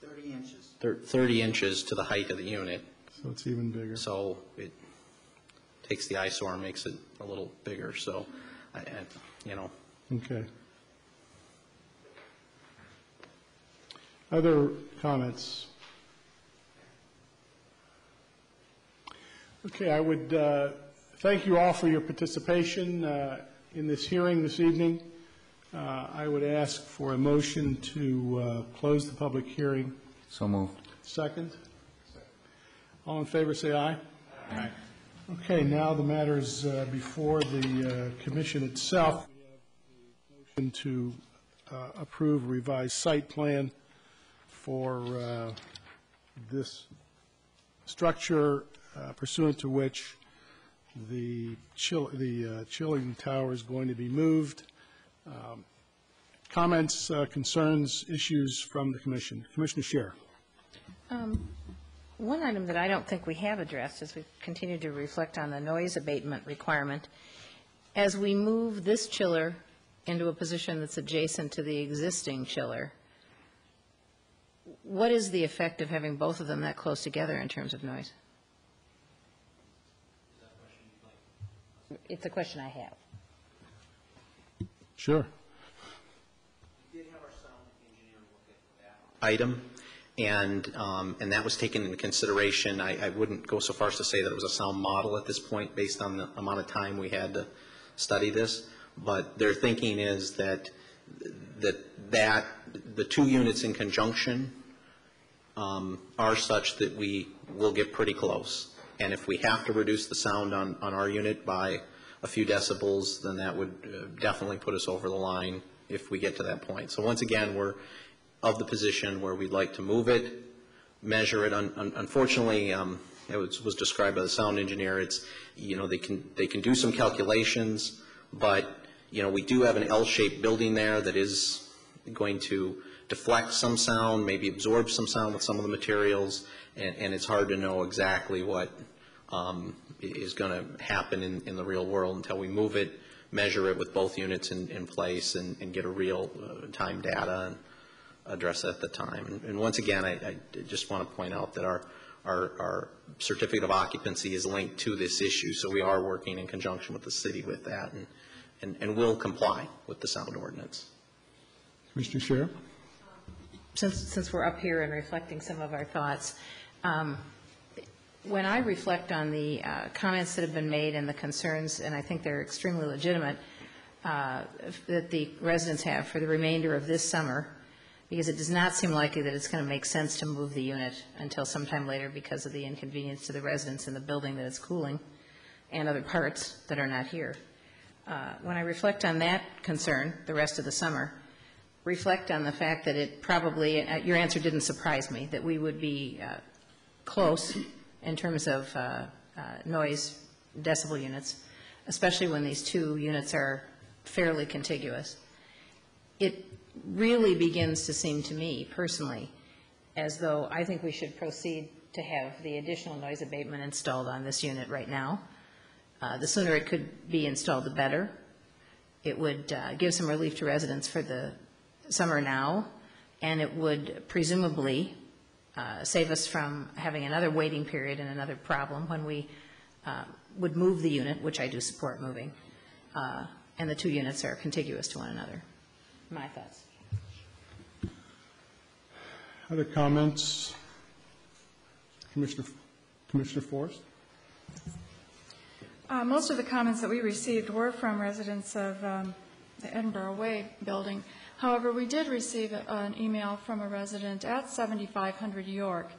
30 inches. 30 inches to the height of the unit. So it's even bigger. So it takes the eyesore and makes it a little bigger. So, Okay. Other comments? Okay, I would thank you all for your participation in this hearing this evening. I would ask for a motion to close the public hearing. So moved. Second? All in favor, say aye. Aye. Okay, now the matters before the commission itself. We have a motion to approve revised site plan for this structure, pursuant to which the chilling tower is going to be moved. Comments, concerns, issues from the commission. Commissioner Scheer. One item that I don't think we have addressed as we continue to reflect on the noise abatement requirement, as we move this chiller into a position that's adjacent to the existing chiller, what is the effect of having both of them that close together in terms of noise? It's a question I have. Sure. Item, and that was taken into consideration. I wouldn't go so far as to say that it was a sound model at this point based on the amount of time we had to study this, but their thinking is that the two units in conjunction are such that we will get pretty close, and if we have to reduce the sound on our unit by a few decibels, then that would definitely put us over the line if we get to that point. So once again, we're of the position where we'd like to move it, measure it. Unfortunately, it was described by the sound engineer. It's, you know, they can do some calculations, but you know, we do have an L-shaped building there that is going to deflect some sound, maybe absorb some sound with some of the materials, and it's hard to know exactly what is going to happen in the real world until we move it, measure it with both units in place, and get a real time data and address it at the time. And once again, I just want to point out that our certificate of occupancy is linked to this issue, so we are working in conjunction with the city with that, and will comply with the sound ordinance. Commissioner Scheer. Since we're up here and reflecting some of our thoughts, when I reflect on the comments that have been made and the concerns, and I think they're extremely legitimate, that the residents have for the remainder of this summer, because it does not seem likely that it's going to make sense to move the unit until sometime later because of the inconvenience to the residents in the building that it's cooling and other parts that are not here. When I reflect on that concern the rest of the summer, reflect on the fact that it probably, your answer didn't surprise me, that we would be close in terms of noise decibel units, especially when these two units are fairly contiguous. It really begins to seem to me, personally, as though I think we should proceed to have the additional noise abatement installed on this unit right now. The sooner it could be installed, the better. It would give some relief to residents for the summer now, and it would presumably save us from having another waiting period and another problem when we would move the unit, which I do support moving, and the two units are contiguous to one another. My thoughts. Other comments? Commissioner Forrest? Most of the comments that we received were from residents of the Edinburgh Way building. However, we did receive an email from a resident at 7500 York.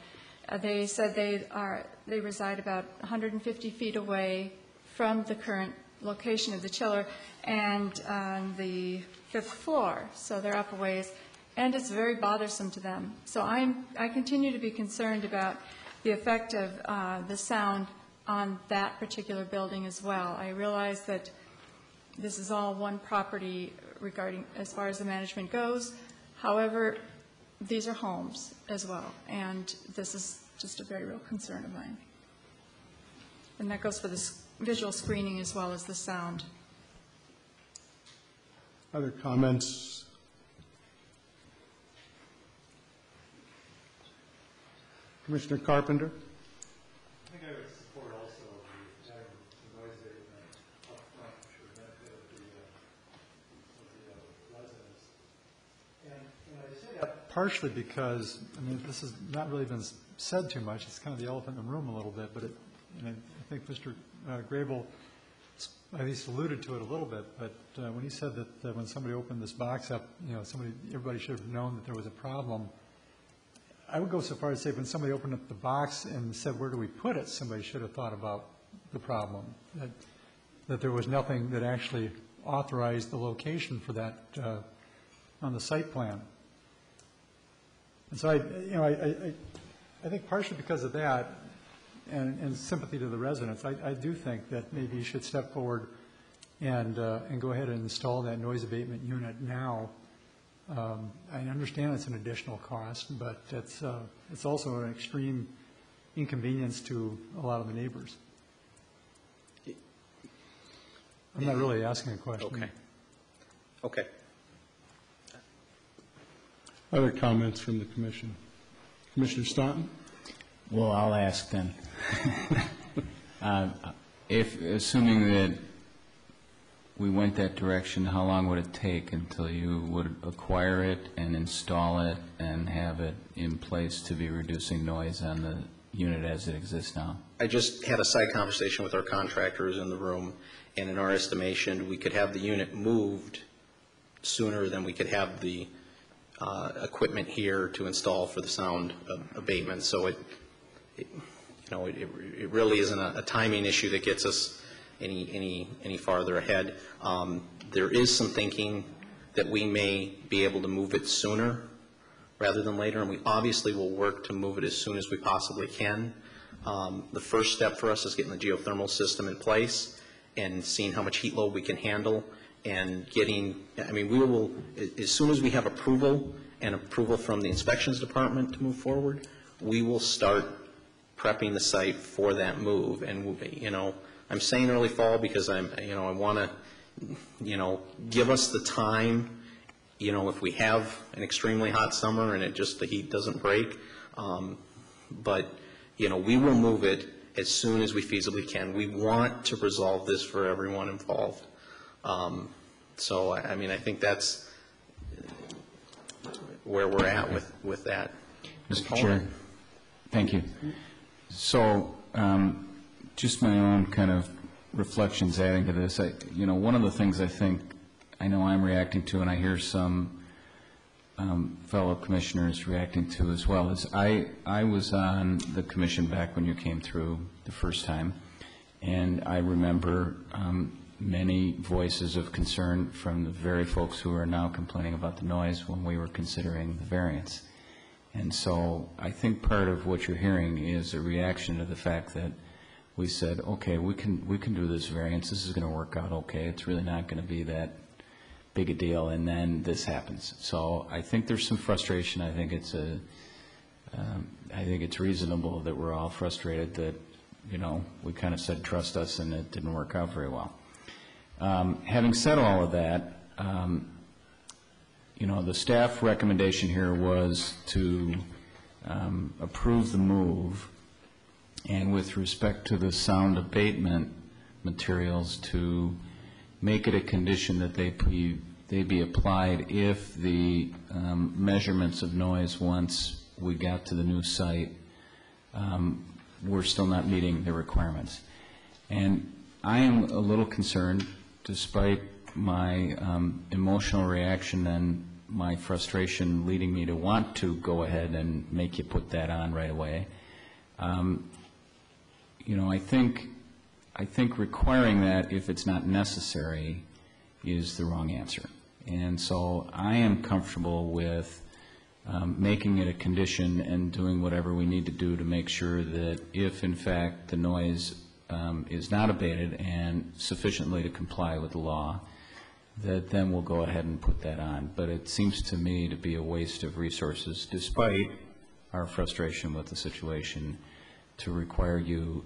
They said they reside about 150 feet away from the current location of the chiller and on the 5th floor, so they're up a ways, and it's very bothersome to them. So I continue to be concerned about the effect of the sound on that particular building as well. I realize that this is all one property regarding as far as the management goes. However, these are homes as well, and this is just a very real concern of mine. And that goes for the visual screening as well as the sound. Other comments? Commissioner Carpenter? I think I would support also having the noise abatement up front for the benefit of the residents. And I say that partially because, I mean, this has not really been said too much. It's kind of the elephant in the room a little bit, but and I think Mr. Grable at least alluded to it a little bit, but when he said that when somebody opened this box up, you know, everybody should have known that there was a problem. I would go so far as to say when somebody opened up the box and said, where do we put it, somebody should have thought about the problem, that there was nothing that actually authorized the location for that on the site plan. And so I think partially because of that, and sympathy to the residents, I do think that maybe you should step forward and go ahead and install that noise abatement unit now. I understand it's an additional cost, but it's also an extreme inconvenience to a lot of the neighbors. I'm not really asking a question. Okay. Okay. Other comments from the commission? Commissioner Staunton? Well, I'll ask then. Assuming that we went that direction, how long would it take until you would acquire it and install it and have it in place to be reducing noise on the unit as it exists now? I just had a side conversation with our contractors in the room, and in our estimation, we could have the unit moved sooner than we could have the equipment here to install for the sound abatement. So it really isn't a timing issue that gets us any farther ahead. There is some thinking that we may be able to move it sooner rather than later, and we obviously will work to move it as soon as we possibly can. The first step for us is getting the geothermal system in place and seeing how much heat load we can handle, and we will, as soon as we have approval from the inspections department to move forward, we will start prepping the site for that move. And, I'm saying early fall because I want to, give us the time, if we have an extremely hot summer and the heat doesn't break. But, we will move it as soon as we feasibly can. We want to resolve this for everyone involved. So, I think that's where we're at with that. Mr. Chair, thank you. So, just my own kind of reflections adding to this. One of the things I know I'm reacting to, and I hear some fellow commissioners reacting to as well, is I was on the commission back when you came through the first time, and I remember many voices of concern from the very folks who are now complaining about the noise when we were considering the variance. And so I think part of what you're hearing is a reaction to the fact that we said, okay, we can do this variance. This is going to work out okay. It's really not going to be that big a deal. And then this happens. So I think there's some frustration. I think it's reasonable that we're all frustrated that, we kind of said trust us and it didn't work out very well. Having said all of that, the staff recommendation here was to approve the move, and with respect to the sound abatement materials, to make it a condition that they be applied if the measurements of noise once we got to the new site were still not meeting the requirements. And I am a little concerned, despite my emotional reaction and my frustration leading me to want to go ahead and make you put that on right away. I think requiring that if it's not necessary is the wrong answer. And so I am comfortable with making it a condition and doing whatever we need to do to make sure that if, in fact, the noise is not abated and sufficiently to comply with the law, that then we'll go ahead and put that on. But it seems to me to be a waste of resources, despite our frustration with the situation, to require you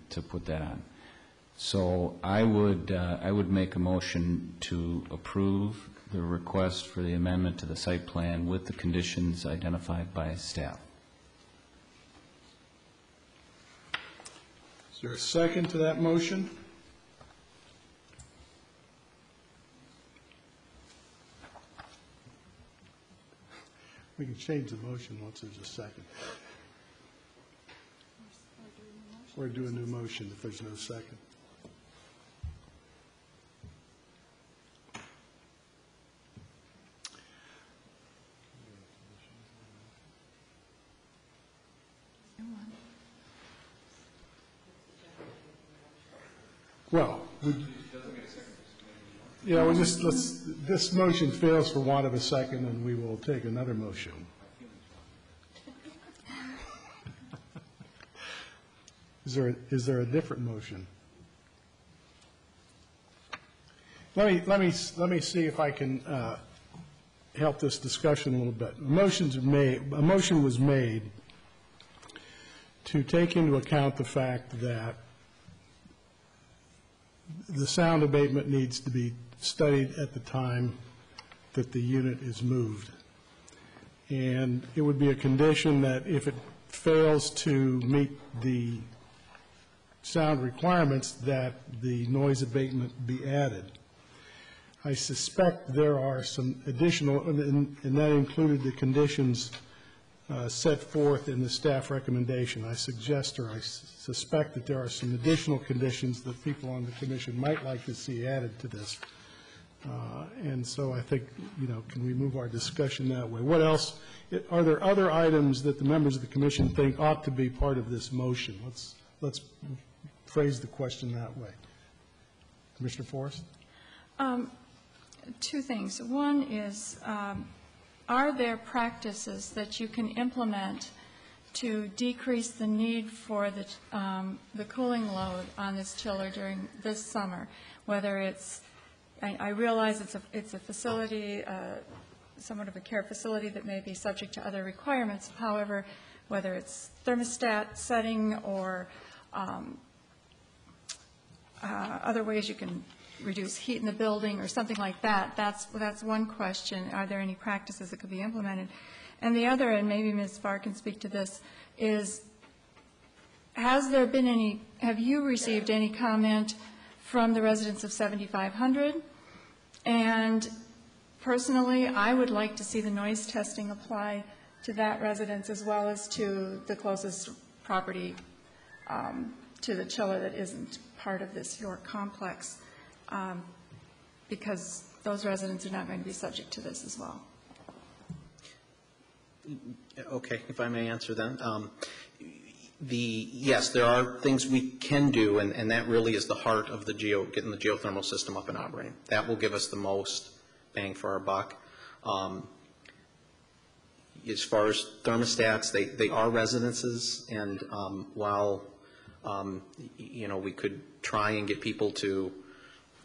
to put that on. So I would make a motion to approve the request for the amendment to the site plan with the conditions identified by staff. Is there a second to that motion? We can change the motion once there's a second. Or do a new motion if there's no second. Well, this motion fails for want of a second, and we will take another motion. Is there a different motion? Let me see if I can help this discussion a little bit. A motion was made to take into account the fact that the sound abatement needs to be studied at the time that the unit is moved. And it would be a condition that if it fails to meet the sound requirements, that the noise abatement be added. I suspect there are some additional, and that included the conditions set forth in the staff recommendation. I suggest or I suspect that there are some additional conditions that people on the commission might like to see added to this. And so I think, can we move our discussion that way? What else? Are there other items that the members of the commission think ought to be part of this motion? Let's phrase the question that way. Commissioner Forrest? Two things. One is, are there practices that you can implement to decrease the need for the cooling load on this chiller during this summer? Whether it's, I realize it's a facility, somewhat of a care facility that may be subject to other requirements. However, whether it's thermostat setting or other ways you can reduce heat in the building or something like that, that's one question. Are there any practices that could be implemented? And the other, and maybe Ms. Farr can speak to this, is have you received any comment from the residents of 7500? And personally, I would like to see the noise testing apply to that residence as well as to the closest property to the chiller that isn't part of this York complex, because those residents are not going to be subject to this as well. Okay, if I may answer then. Yes, there are things we can do, and that really is the heart of getting the geothermal system up and operating. That will give us the most bang for our buck. As far as thermostats, they are residences, and while we could try and get people to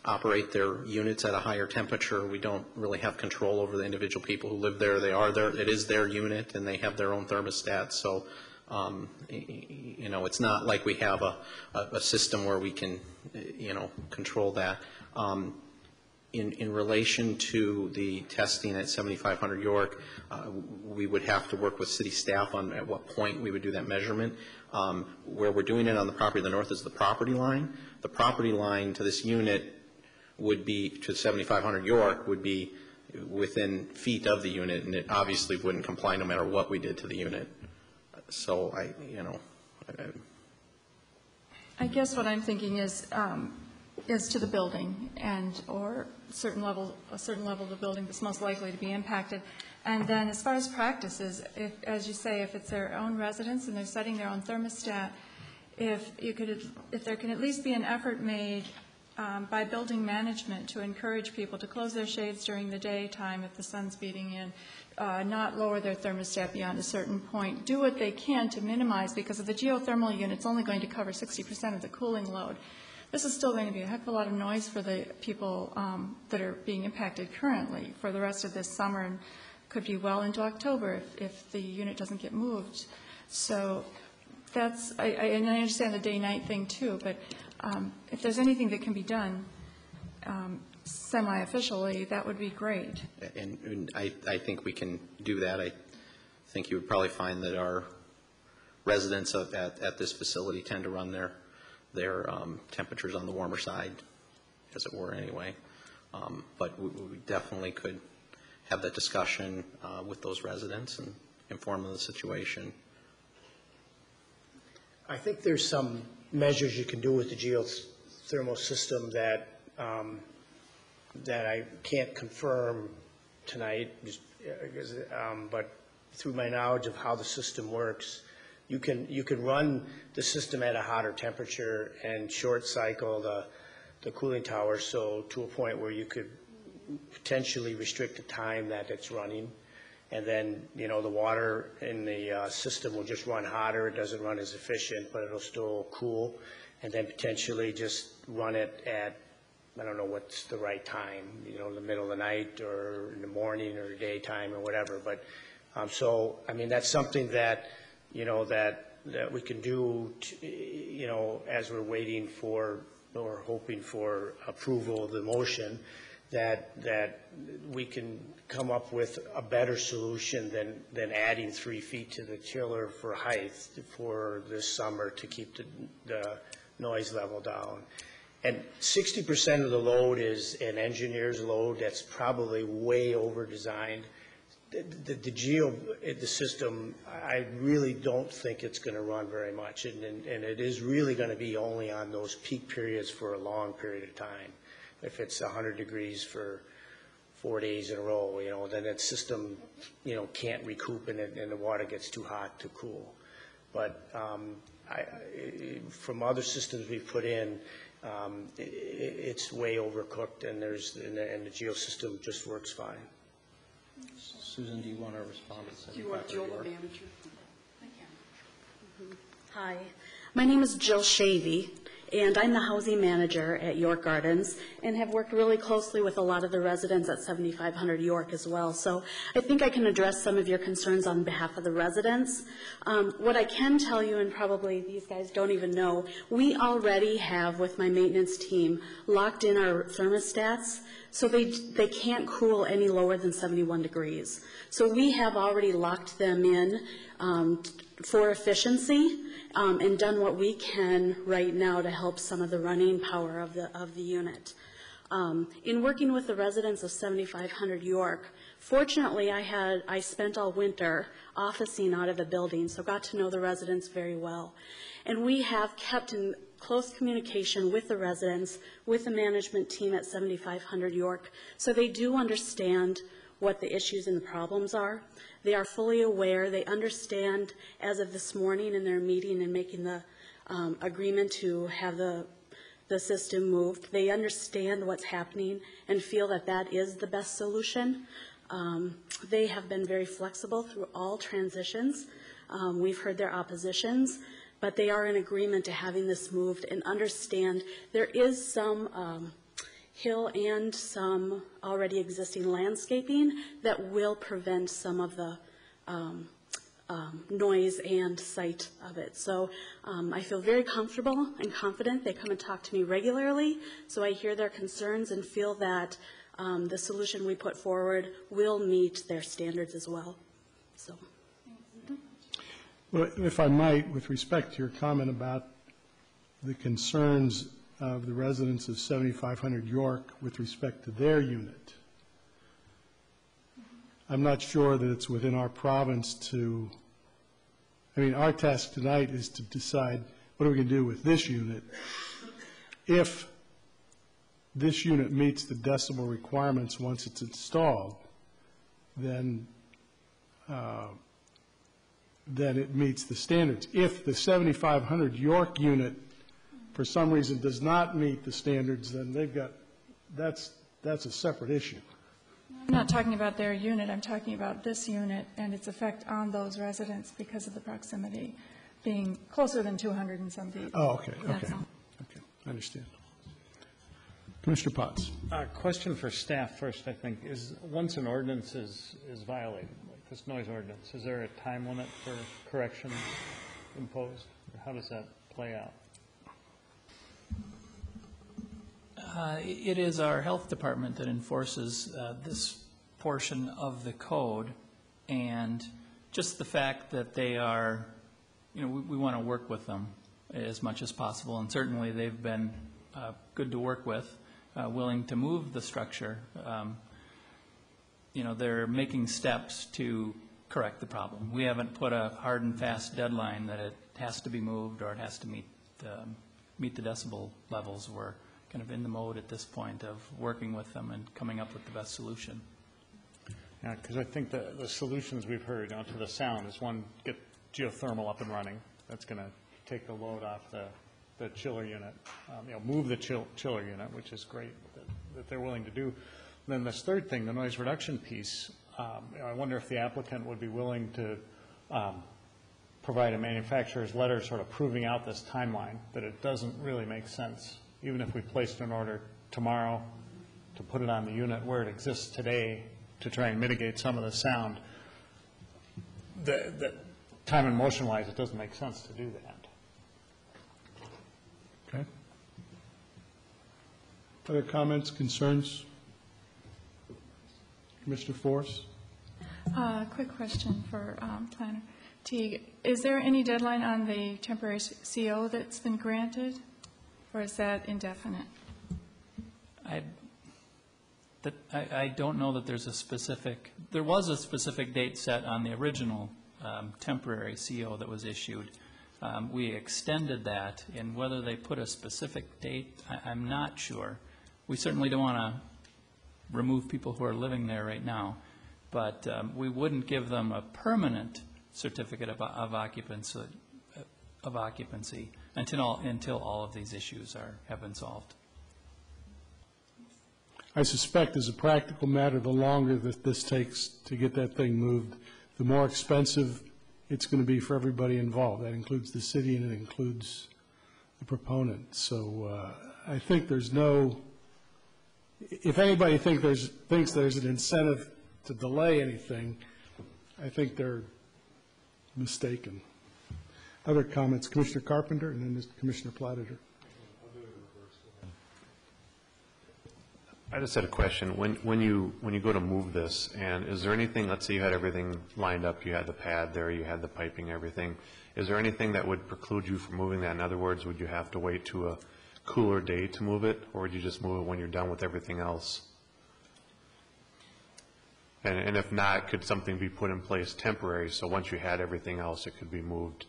operate their units at a higher temperature, we don't really have control over the individual people who live there. They are there. It is their unit, and they have their own thermostat. So, it's not like we have a system where we can, control that. In relation to the testing at 7500 York, we would have to work with city staff on at what point we would do that measurement. Where we're doing it on the property to the north is the property line. The property line to this unit would be, to 7500 York, would be within feet of the unit, and it obviously wouldn't comply no matter what we did to the unit. So I guess what I'm thinking is to the building or a certain level of the building that's most likely to be impacted. And then as far as practices, as you say, if it's their own residence and they're setting their own thermostat, if there can at least be an effort made by building management to encourage people to close their shades during the daytime if the sun's beating in, not lower their thermostat beyond a certain point, do what they can to minimize, because of the geothermal unit's only going to cover 60% of the cooling load. This is still going to be a heck of a lot of noise for the people that are being impacted currently for the rest of this summer, and could be well into October if the unit doesn't get moved. So that's, and I understand the day-night thing too, but if there's anything that can be done semi-officially, that would be great. And I think we can do that. I think you would probably find that our residents at this facility tend to run their temperatures on the warmer side, as it were, anyway. But we definitely could have that discussion with those residents and inform them of the situation. I think there's some measures you can do with the geothermal system that I can't confirm tonight, but through my knowledge of how the system works, you can run the system at a hotter temperature and short cycle the cooling tower so to a point where you could potentially restrict the time that it's running. and then, you know, the water in the system will just run hotter. It doesn't run as efficient, but it'll still cool, and then potentially just run it at, I don't know what's the right time, you know, in the middle of the night or in the morning or daytime or whatever. But so, I mean, that's something that, you know, that we can do, you know, as we're waiting for or hoping for approval of the motion, that we can come up with a better solution than adding 3 feet to the chiller for height for this summer to keep the noise level down. And 60% of the load is an engineer's load that's probably way over-designed. The system, I really don't think it's going to run very much, and it is really going to be only on those peak periods for a long period of time. If it's 100 degrees for 4 days in a row, you know, then that system, you know, can't recoup, and the water gets too hot to cool. But from other systems we've put in, it's way overcooked, and the geosystem just works fine. Susan, do you want to respond to 75? Do you want Jill, the manager? I can. Hi, my name is Jill Shavey, and I'm the housing manager at York Gardens and have worked really closely with a lot of the residents at 7500 York as well. So I think I can address some of your concerns on behalf of the residents. What I can tell you, and probably these guys don't even know, we already have, with my maintenance team, locked in our thermostats, so they can't cool any lower than 71 degrees. So we have already locked them in for efficiency, and done what we can right now to help some of the running power of the unit. In working with the residents of 7500 York, fortunately I spent all winter officing out of the building, so got to know the residents very well. And we have kept in close communication with the residents, with the management team at 7500 York, so they do understand what the issues and the problems are. They are fully aware. They understand, as of this morning in their meeting and making the agreement to have the system moved, they understand what's happening and feel that that is the best solution. They have been very flexible through all transitions. We've heard their oppositions, but they are in agreement to having this moved and understand there is some hill and some already existing landscaping that will prevent some of the noise and sight of it. So I feel very comfortable and confident. They come and talk to me regularly, so I hear their concerns and feel that the solution we put forward will meet their standards as well. So. Well, if I might, with respect to your comment about the concerns of the residents of 7500 York with respect to their unit, I'm not sure that it's within our province to, I mean, our task tonight is to decide what are we going to do with this unit. If this unit meets the decibel requirements once it's installed, then it meets the standards. If the 7500 York unit for some reason does not meet the standards, then they've got, that's a separate issue. I'm not talking about their unit. I'm talking about this unit and its effect on those residents because of the proximity being closer than 200 and some feet. Oh, okay, That's okay. all. Okay, I understand. Commissioner Potts. Question for staff first, I think, is once an ordinance is violated, like this noise ordinance, is there a time limit for correction imposed? Or how does that play out? It is our health department that enforces this portion of the code, and just the fact that they are, you know, we want to work with them as much as possible, and certainly they've been good to work with, willing to move the structure. You know, they're making steps to correct the problem. We haven't put a hard and fast deadline that it has to be moved or it has to meet the decibel levels. We're kind of in the mode at this point of working with them and coming up with the best solution. Yeah, because I think the solutions we've heard to the sound is one, get geothermal up and running. That's going to take the load off the chiller unit, you know, move the chiller unit, which is great that they're willing to do. And then this third thing, the noise reduction piece, I wonder if the applicant would be willing to provide a manufacturer's letter sort of proving out this timeline, that it doesn't really make sense, even if we placed an order tomorrow to put it on the unit where it exists today to try and mitigate some of the sound. The time and motion-wise, it doesn't make sense to do that. Okay. Other comments, concerns? Commissioner Forrest? Quick question for Planner Teague. Is there any deadline on the temporary CO that's been granted, or is that indefinite? I don't know that there's a specific, there was a specific date set on the original temporary CO that was issued. We extended that, and whether they put a specific date, I'm not sure. We certainly don't want to remove people who are living there right now, but we wouldn't give them a permanent certificate of occupancy until all of these issues have been solved. I suspect as a practical matter, the longer that this takes to get that thing moved, the more expensive it's going to be for everybody involved. That includes the city and it includes the proponent. So I think there's no, if anybody thinks there's an incentive to delay anything, I think they're mistaken. Other comments, Commissioner Carpenter and then Commissioner Platter. I just had a question. When you go to move this, and is there anything, let's say you had everything lined up, you had the pad there, you had the piping, everything, is there anything that would preclude you from moving that? In other words, would you have to wait to a cooler day to move it, or would you just move it when you're done with everything else? And if not, could something be put in place temporary, so once you had everything else, it could be moved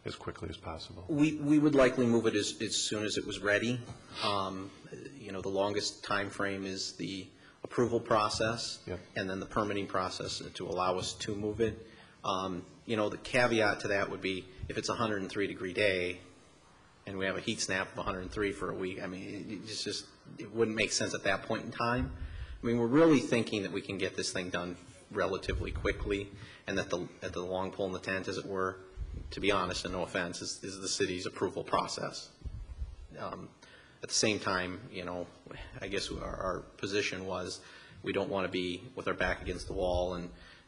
as quickly as possible? We would likely move it as soon as it was ready. You know, the longest time frame is the approval process, and then the permitting process to allow us to move it. You know, the caveat to that would be if it's a 103-degree day and we have a heat snap of 103 for a week, I mean, it wouldn't make sense at that point in time. I mean, we're really thinking that we can get this thing done relatively quickly, and that the long pole in the tent, as it were, to be honest, and no offense, is the city's approval process. At the same time, you know, I guess our position was we don't want to be with our back against the wall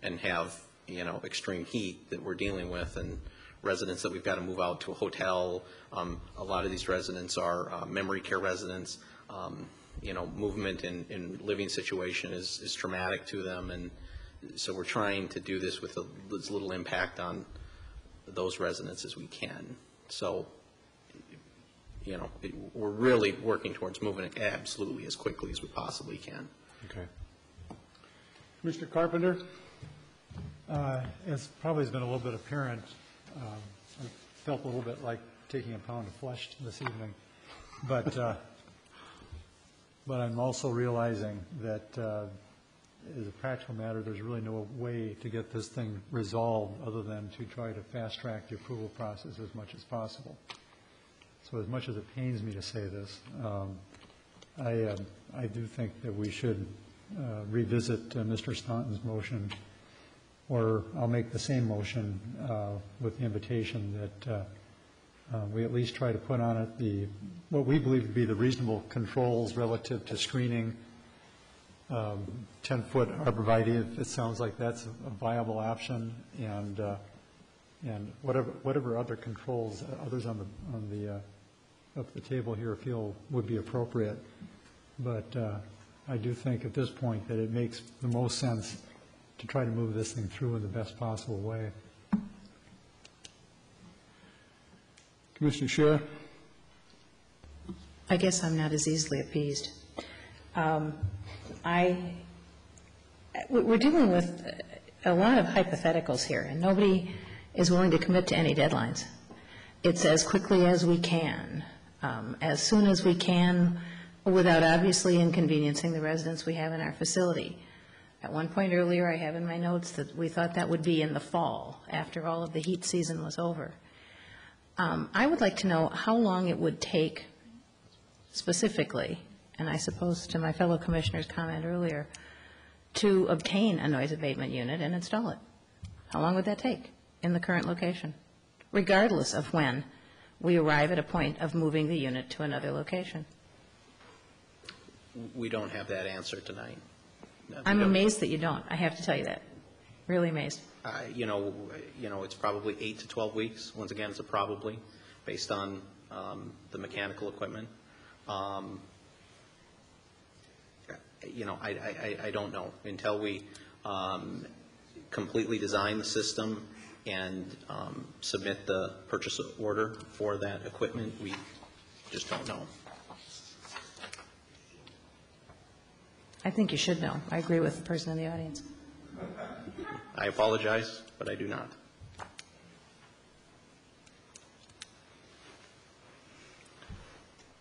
and have, you know, extreme heat that we're dealing with, and residents that we've got to move out to a hotel. A lot of these residents are memory care residents. You know, movement in living situation is traumatic to them, and so we're trying to do this with as little impact on those residents as we can. So, you know, we're really working towards moving it absolutely as quickly as we possibly can. Okay. Mr. Carpenter? As probably has been a little bit apparent, I felt a little bit like taking a pound of flesh this evening. But I'm also realizing that as a practical matter, there's really no way to get this thing resolved other than to try to fast-track the approval process as much as possible. So as much as it pains me to say this, I do think that we should revisit Mr. Staunton's motion, or I'll make the same motion with the invitation that we at least try to put on it what we believe to be the reasonable controls relative to screening, 10-foot arborvitae, if it sounds like that's a viable option, and whatever other controls others on the up the table here feel would be appropriate. But I do think at this point that it makes the most sense to try to move this thing through in the best possible way. Commissioner Scherer? I guess I'm not as easily appeased. We're dealing with a lot of hypotheticals here, and nobody is willing to commit to any deadlines. It's as quickly as we can, as soon as we can, without obviously inconveniencing the residents we have in our facility. At one point earlier, I have in my notes that we thought that would be in the fall, after all of the heat season was over. I would like to know how long it would take specifically, and I suppose to my fellow commissioner's comment earlier, to obtain a noise abatement unit and install it? How long would that take in the current location, regardless of when we arrive at a point of moving the unit to another location? We don't have that answer tonight. I'm amazed that you don't. I have to tell you that. Really amazed. You know, it's probably 8 to 12 weeks. Once again, it's a probably based on the mechanical equipment. You know, I don't know until we completely design the system and submit the purchase order for that equipment. We just don't know. I think you should know. I agree with the person in the audience. I apologize, but I do not.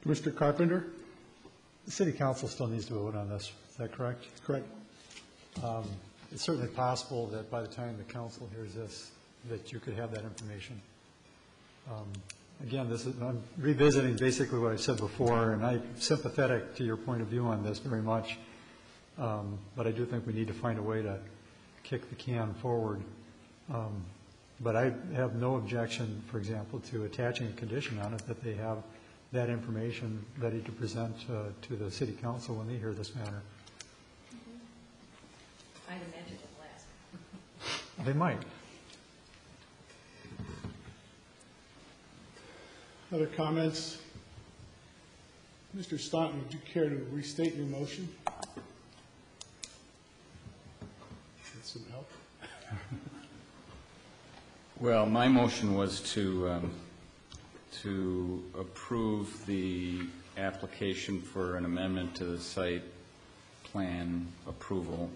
Mr. Carpenter? The city council still needs to vote on this. Is that correct? Correct. It's certainly possible that by the time the council hears this, that you could have that information. Again, I'm revisiting basically what I said before, and I'm sympathetic to your point of view on this very much. But I do think we need to find a way to kick the can forward. But I have no objection, for example, to attaching a condition on it that they have that information ready to present to the city council when they hear this matter. I'd imagine it lasts. They might. Other comments? Mr. Staunton, would you care to restate your motion? Get some help. Well, my motion was to approve the application for an amendment to the site plan approval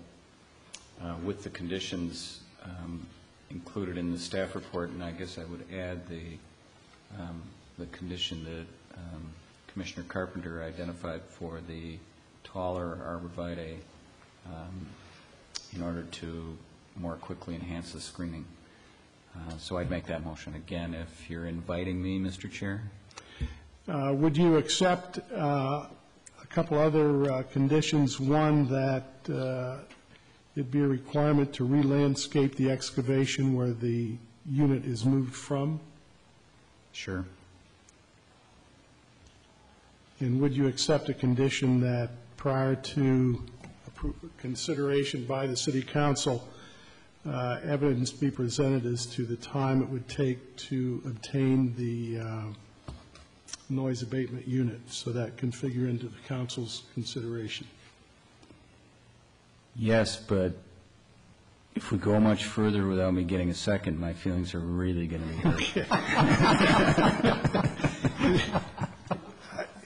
with the conditions included in the staff report, and I guess I would add the condition that Commissioner Carpenter identified for the taller arborvitae in order to more quickly enhance the screening. So I'd make that motion again if you're inviting me, Mr. Chair. Would you accept a couple other conditions? One, that it'd be a requirement to re-landscape the excavation where the unit is moved from? Sure. And would you accept a condition that prior to consideration by the City Council, evidence be presented as to the time it would take to obtain the noise abatement unit, so that can figure into the Council's consideration? Yes, but if we go much further without me getting a second, my feelings are really going to be hurt.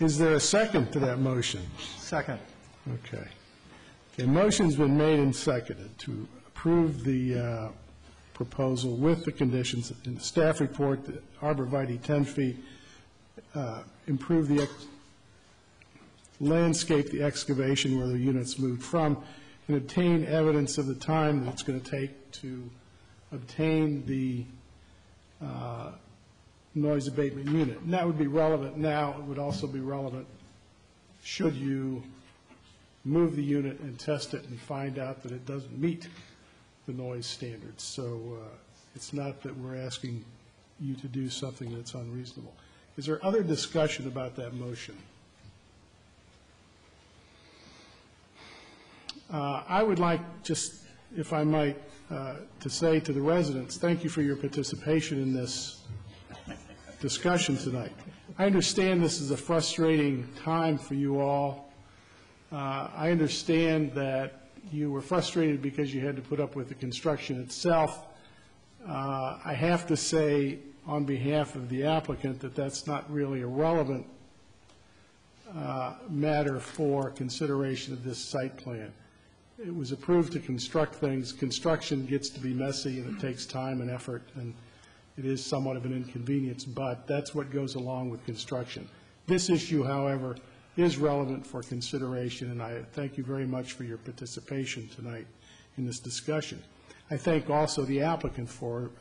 Is there a second to that motion? Second. Okay. A motion's been made and seconded to approve the proposal with the conditions in the staff report, the arborvitae 10 feet, improve the landscape, the excavation where the unit's moved from, and obtain evidence of the time that it's going to take to obtain the noise abatement unit. And that would be relevant now. It would also be relevant should you move the unit and test it and find out that it doesn't meet the noise standards. So it's not that we're asking you to do something that's unreasonable. Is there other discussion about that motion? I would like just, if I might, to say to the residents, thank you for your participation in this discussion tonight. I understand this is a frustrating time for you all. I understand that you were frustrated because you had to put up with the construction itself. I have to say, on behalf of the applicant, that that's not really a relevant matter for consideration of this site plan. It was approved to construct things. Construction gets to be messy, and it takes time and effort, and it is somewhat of an inconvenience, but that's what goes along with construction. This issue, however, is relevant for consideration, and I thank you very much for your participation tonight in this discussion. I thank also the applicant for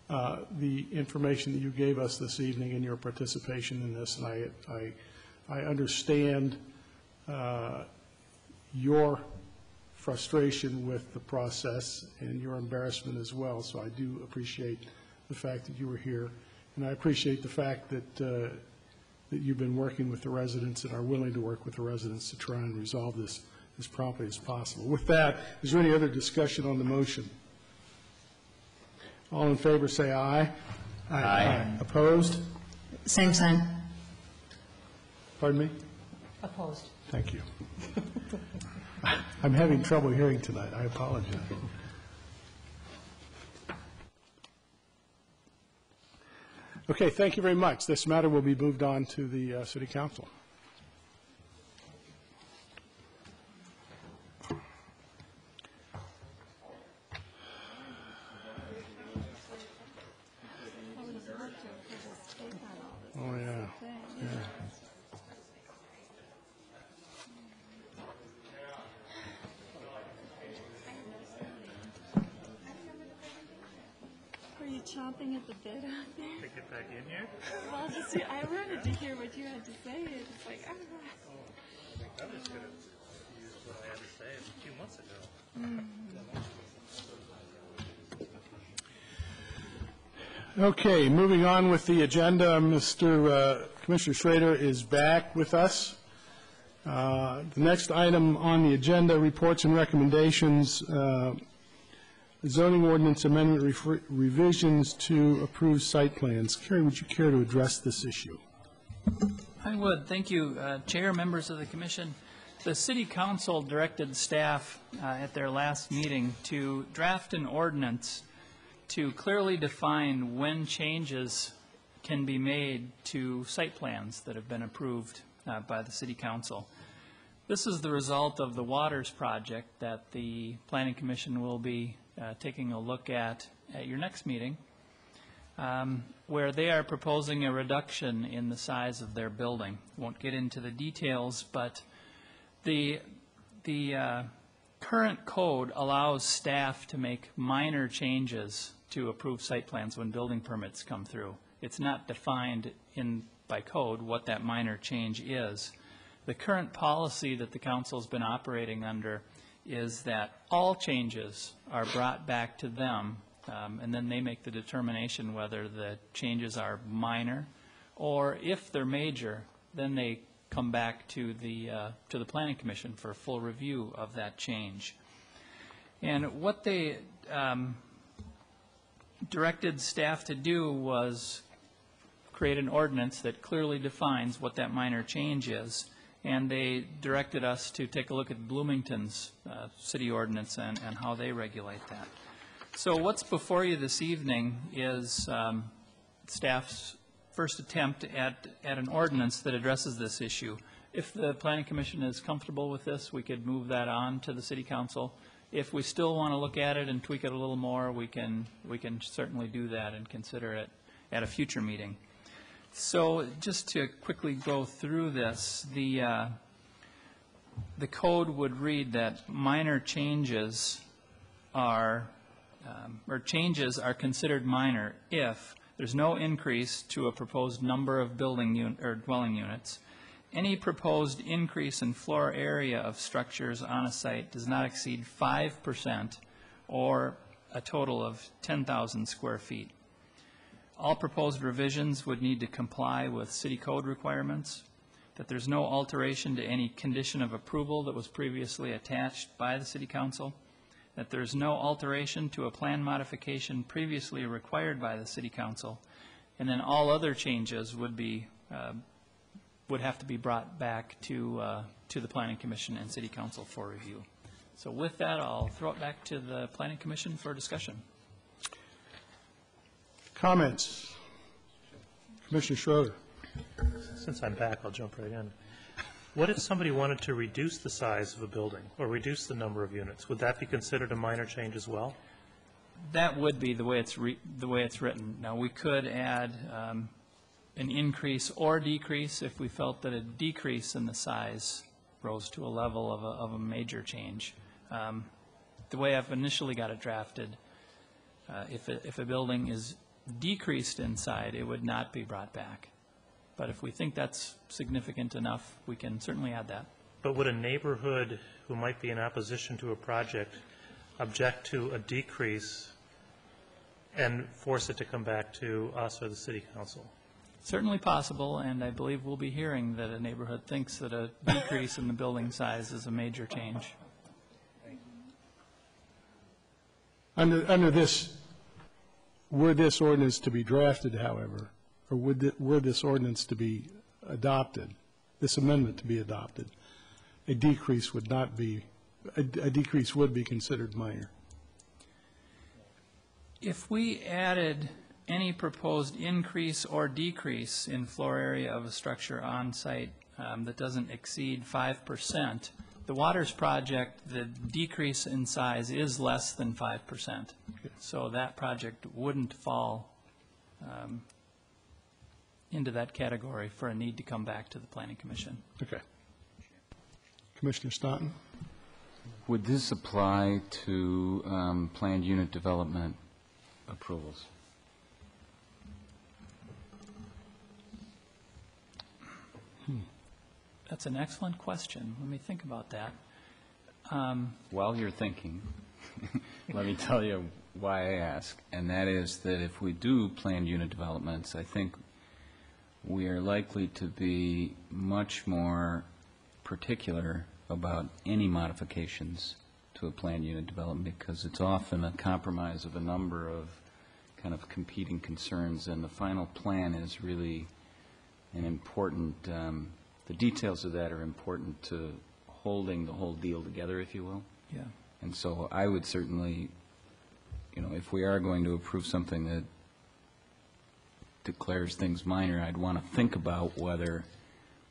the information that you gave us this evening and your participation in this, and I understand your frustration with the process and your embarrassment as well, so I do appreciate the fact that you were here, and I appreciate the fact that that you've been working with the residents and are willing to work with the residents to try and resolve this as promptly as possible. With that, is there any other discussion on the motion? All in favor, say aye. Aye. Opposed? Same sign. Pardon me? Opposed. Thank you. I'm having trouble hearing tonight. I apologize. Okay, thank you very much. This matter will be moved on to the City Council. Oh, yeah. Were you chomping at the bit out there? To get back in here? Well, just I wanted to hear what you had to say. It's like, I was going to use what I had to say a few months ago. Okay, moving on with the agenda, Commissioner Schrader is back with us. The next item on the agenda, reports and recommendations, zoning ordinance amendment revisions to approved site plans. Carrie, would you care to address this issue? I would. Thank you, Chair, members of the Commission. The City Council directed staff at their last meeting to draft an ordinance to clearly define when changes can be made to site plans that have been approved by the City Council. This is the result of the Waters project that the Planning Commission will be taking a look at your next meeting, where they are proposing a reduction in the size of their building. Won't get into the details, but the current code allows staff to make minor changes to approved site plans when building permits come through. It's not defined by code what that minor change is. The current policy that the council's been operating under is that all changes are brought back to them, and then they make the determination whether the changes are minor, or if they're major, then they come back to the Planning Commission for a full review of that change. And what they directed staff to do was create an ordinance that clearly defines what that minor change is, and they directed us to take a look at Bloomington's city ordinance and how they regulate that. So what's before you this evening is staff's first attempt at an ordinance that addresses this issue. If the Planning Commission is comfortable with this, we could move that on to the City Council. If we still want to look at it and tweak it a little more, we can certainly do that and consider it at a future meeting. So just to quickly go through this, the code would read that minor changes are, or changes are considered minor if there's no increase to a proposed number of building or dwelling units. Any proposed increase in floor area of structures on a site does not exceed 5% or a total of 10,000 square feet. All proposed revisions would need to comply with city code requirements, that there's no alteration to any condition of approval that was previously attached by the City Council, that there's no alteration to a plan modification previously required by the City Council, and then all other changes would have to be brought back to the Planning Commission and City Council for review. So with that, I'll throw it back to the Planning Commission for discussion. Comments? Commissioner Schroeder. Since I'm back, I'll jump right in. What if somebody wanted to reduce the size of a building or reduce the number of units? Would that be considered a minor change as well? That would be the way it's written. Now, we could add an increase or decrease if we felt that a decrease in the size rose to a level of a major change. The way I've initially got it drafted, if a building is decreased inside, it would not be brought back. But if we think that's significant enough, we can certainly add that. But would a neighborhood who might be in opposition to a project object to a decrease and force it to come back to us or the city council? Certainly possible, and I believe we'll be hearing that a neighborhood thinks that a decrease in the building size is a major change. Under this, were this ordinance to be drafted, however, or were this ordinance to be adopted, this amendment to be adopted, a decrease would not be, a decrease would be considered minor. If we added any proposed increase or decrease in floor area of a structure on site that doesn't exceed 5%, the Waters project, the decrease in size is less than 5%. So that project wouldn't fall into that category for a need to come back to the Planning Commission. Okay. Commissioner Staunton? Would this apply to planned unit development approvals? That's an excellent question. Let me think about that. While you're thinking, let me tell you why I ask, and that is that if we do planned unit developments, I think we are likely to be much more particular about any modifications to a planned unit development, because it's often a compromise of a number of kind of competing concerns, and the final plan is really an important, the details of that are important to holding the whole deal together, if you will. Yeah. And so I would certainly, if we are going to approve something that declares things minor, I'd want to think about whether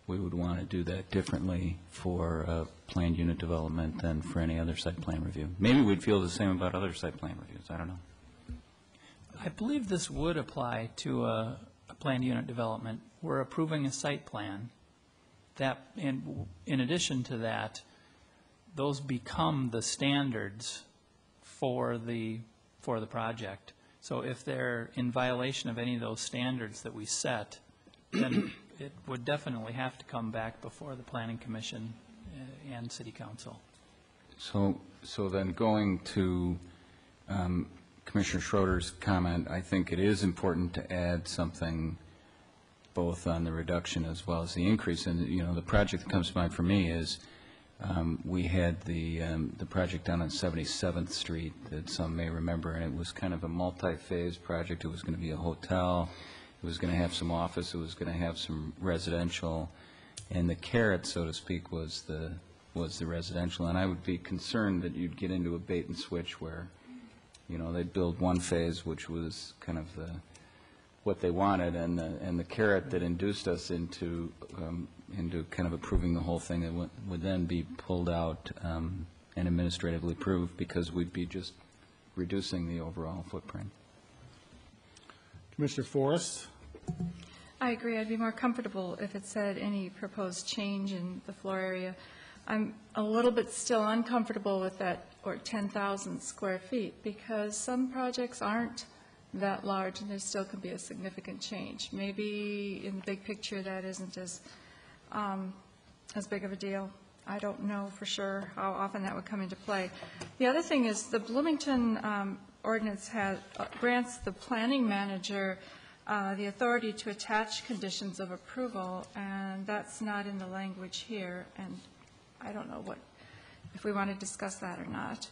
we would want to do that differently for planned unit development than for any other site plan review. Maybe we'd feel the same about other site plan reviews. I don't know. I believe this would apply to a planned unit development. We're approving a site plan. That, in addition to that, those become the standards for the project. So if they're in violation of any of those standards that we set, then it would definitely have to come back before the Planning Commission and City Council. So then going to Commissioner Schroeder's comment, I think it is important to add something both on the reduction as well as the increase. And the project that comes to mind for me is we had the project down on 77th Street that some may remember, and it was kind of a multi-phase project. It was going to be a hotel, it was going to have some office, it was going to have some residential, and the carrot, so to speak, was the residential. And I would be concerned that you'd get into a bait and switch where they'd build one phase, which was kind of what they wanted, and the carrot that induced us into kind of approving the whole thing that would then be pulled out and administratively approved, because we'd be just reducing the overall footprint. Commissioner Forrest? I agree. I'd be more comfortable if it said any proposed change in the floor area. I'm a little bit still uncomfortable with that, or 10,000 square feet, because some projects aren't that large and there still can be a significant change. Maybe in the big picture that isn't as big of a deal. I don't know for sure how often that would come into play. The other thing is the Bloomington ordinance grants the planning manager the authority to attach conditions of approval, and that's not in the language here, and I don't know if we want to discuss that or not.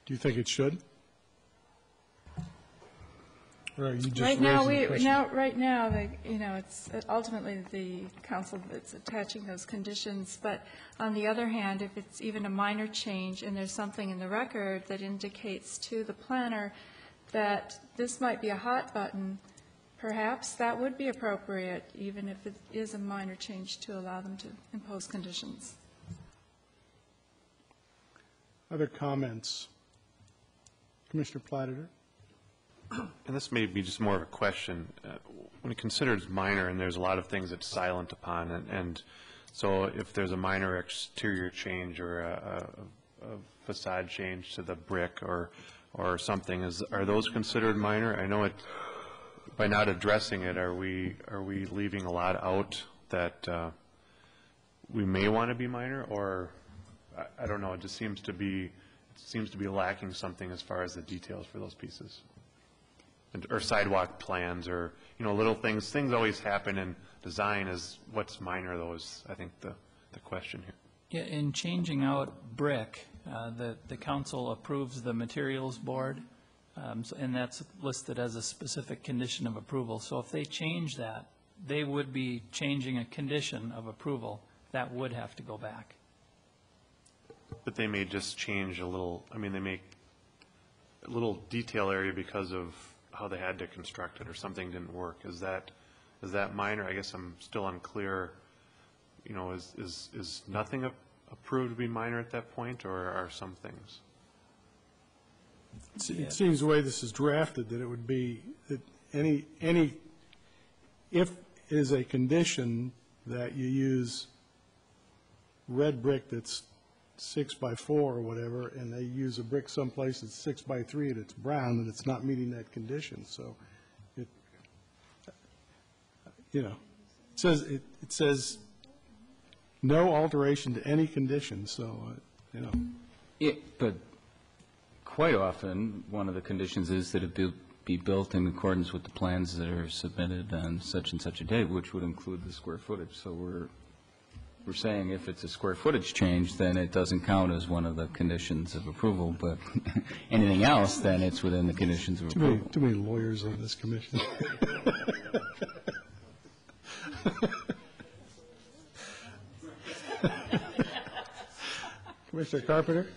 Do you think it should? Or are you just right now, it's ultimately the council that's attaching those conditions. But on the other hand, if it's even a minor change and there's something in the record that indicates to the planner that this might be a hot button, perhaps that would be appropriate, even if it is a minor change, to allow them to impose conditions. Other comments? Commissioner Platter? And this may be just more of a question. When it considers minor, and there's a lot of things it's silent upon, and so if there's a minor exterior change or a facade change to the brick or something, are those considered minor? I know it, by not addressing it, are we leaving a lot out that we may want to be minor, or I don't know, it just seems to be lacking something as far as the details for those pieces. Or sidewalk plans, or, you know, little things always happen in design. Is what's minor, though, is I think the question here. Yeah, in changing out brick, the council approves the materials board, and that's listed as a specific condition of approval. So if they change that, they would be changing a condition of approval. That would have to go back. But they may just change a little, I mean, they make a little detail area because of how they had to construct it, or something didn't work. Is that minor? I guess I'm still unclear. You know, is nothing approved to be minor at that point, or are some things? It seems the way this is drafted that it would be that if it is a condition that you use red brick that's 6 by 4 or whatever, and they use a brick someplace that's 6 by 3 and it's brown, and it's not meeting that condition. So it, you know, it says no alteration to any condition. So you know. But quite often, one of the conditions is that it be built in accordance with the plans that are submitted on such and such a date, which would include the square footage. So we're saying if it's a square footage change, then it doesn't count as one of the conditions of approval, but anything else, then it's within the conditions of approval. Too many lawyers on this commission. Commissioner Carpenter?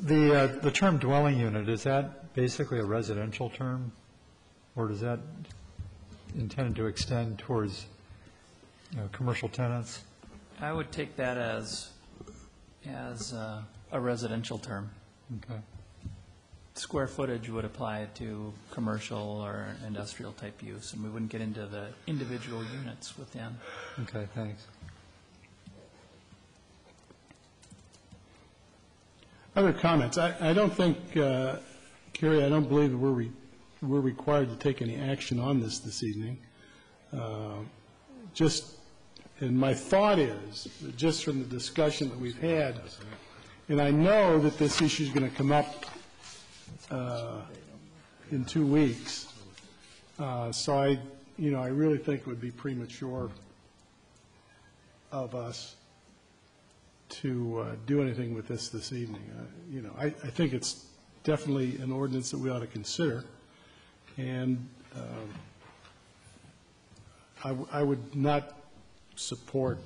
The term dwelling unit, is that basically a residential term, or is that intended to extend towards commercial tenants? I would take that as a residential term. Okay. Square footage would apply to commercial or industrial type use, and we wouldn't get into the individual units within. Okay, thanks. Other comments? I don't think, Carrie, I don't believe that we're required to take any action on this evening. And my thought is, that just from the discussion that we've had, and I know that this issue is going to come up in 2 weeks, so I really think it would be premature of us to do anything with this evening. I think it's definitely an ordinance that we ought to consider, and I would not support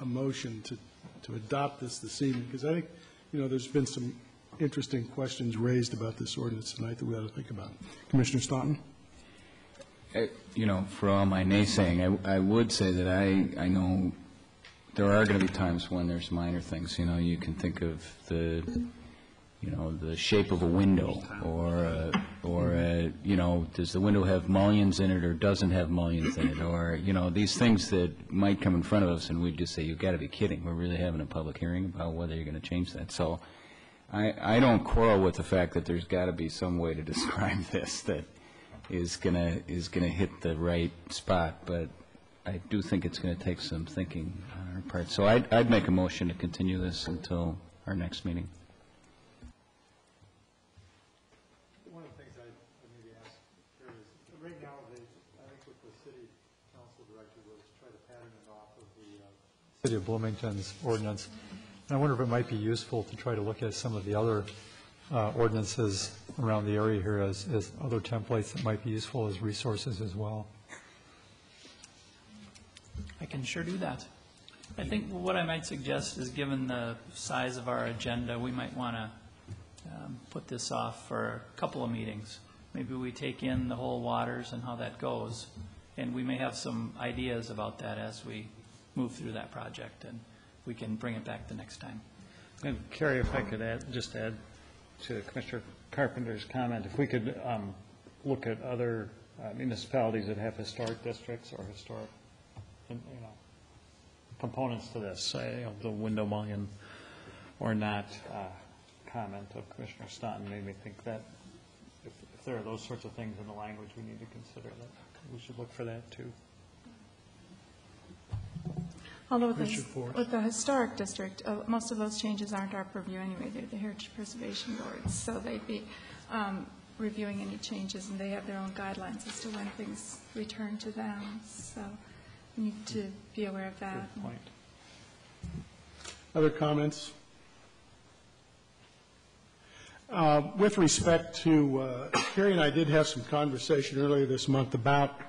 a motion to adopt this evening, because I think, there's been some interesting questions raised about this ordinance tonight that we ought to think about. Commissioner Staunton? For all my naysaying, I would say that I know there are going to be times when there's minor things. You can think of the shape of a window, or does the window have mullions in it or doesn't have mullions in it, or, these things that might come in front of us and we'd just say, you've got to be kidding. We're really having a public hearing about whether you're going to change that. So I don't quarrel with the fact that there's got to be some way to describe this that is going to hit the right spot, but I do think it's going to take some thinking on our part. So I'd make a motion to continue this until our next meeting. One of the things I maybe ask here is, right now, I think what the city council directed was try to pattern it off of the City of Bloomington's ordinance. And I wonder if it might be useful to try to look at some of the other ordinances around the area here as other templates that might be useful as resources as well. I can sure do that. I think what I might suggest is, given the size of our agenda, we might want to put this off for a couple of meetings. Maybe we take in the whole waters and how that goes, and we may have some ideas about that as we move through that project, and we can bring it back the next time. And Carrie, if I could add to Commissioner Carpenter's comment, if we could look at other municipalities that have historic districts or historic components to this, the window mullion or not comment of Commissioner Staunton made me think that if there are those sorts of things in the language we need to consider, that we should look for that too. Although Richard Forrest. with the historic district, most of those changes aren't our purview anyway. They're the Heritage Preservation Board, so they'd be reviewing any changes, and they have their own guidelines as to when things return to them. So you need to be aware of that. Good point. Other comments? With respect to, Carrie and I did have some conversation earlier this month about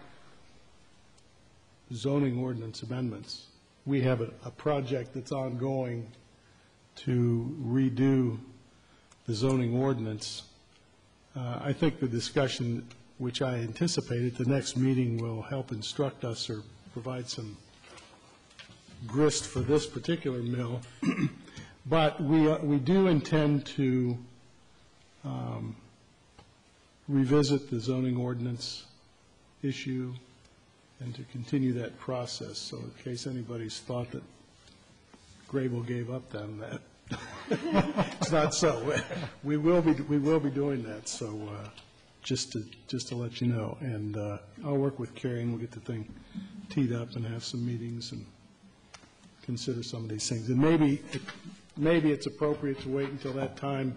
zoning ordinance amendments. We have a project that's ongoing to redo the zoning ordinance. I think the discussion, which I anticipate at the next meeting, will help instruct us or provide some grist for this particular mill. But we do intend to revisit the zoning ordinance issue and to continue that process. So in case anybody's thought that Grable gave up on that, it's not so. We will be doing that. So just to let you know, and I'll work with Carrie and we'll get the thing teed up and have some meetings and consider some of these things. And maybe it's appropriate to wait until that time.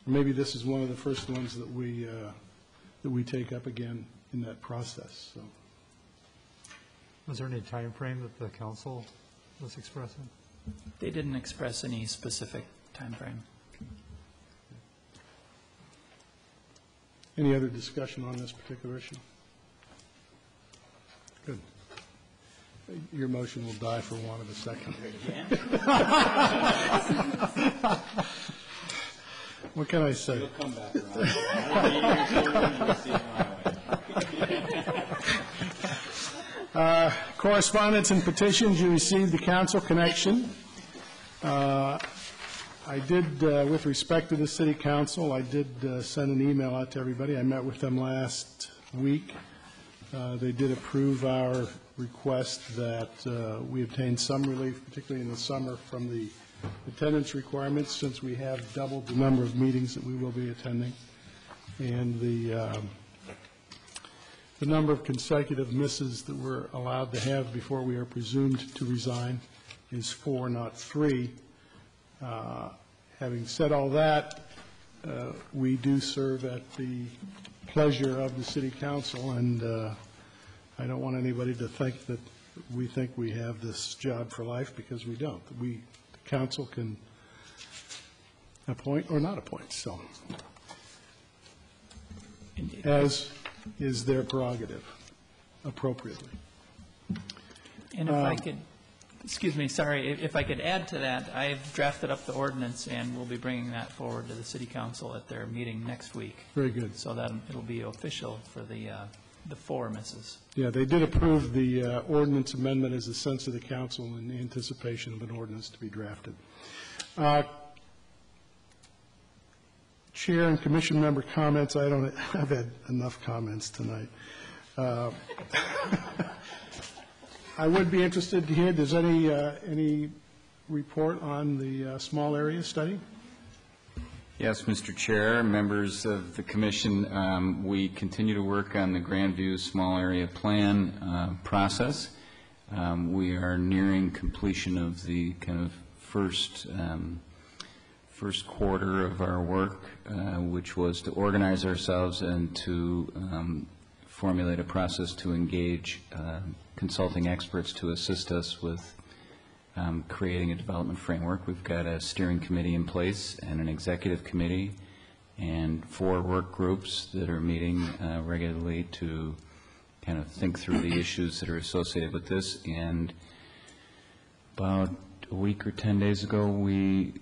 Maybe this is one of the first ones that we take up again in that process. So. Was there any time frame that the council was expressing? They didn't express any specific time frame. Any other discussion on this particular issue? Good. Your motion will die for want of a second. What can I say? You'll come back around. Correspondence and petitions, you received the council connection. I did, with respect to the city council, I did send an email out to everybody. I met with them last week. They did approve our request that we obtain some relief, particularly in the summer, from the attendance requirements, since we have doubled the number of meetings that we will be attending. And the number of consecutive misses that we're allowed to have before we are presumed to resign is 4, not 3. Having said all that, we do serve at the pleasure of the city council, and I don't want anybody to think that we think we have this job for life, because we don't. The council can appoint or not appoint, so as is their prerogative, appropriately. And if I could, excuse me, sorry, if I could add to that, I've drafted up the ordinance, and we'll be bringing that forward to the city council at their meeting next week. Very good. So that it'll be official for the 4 misses. Yeah, they did approve the ordinance amendment as a sense of the council in anticipation of an ordinance to be drafted. Chair and commission member comments. I've had enough comments tonight. I would be interested to hear, does any report on the small area study? Yes, Mr. Chair, members of the commission, we continue to work on the Grandview Small Area Plan process. We are nearing completion of the kind of first quarter of our work, which was to organize ourselves and to formulate a process to engage consulting experts to assist us with creating a development framework. We've got a steering committee in place and an executive committee and 4 work groups that are meeting regularly to kind of think through the issues that are associated with this. And about a week or 10 days ago,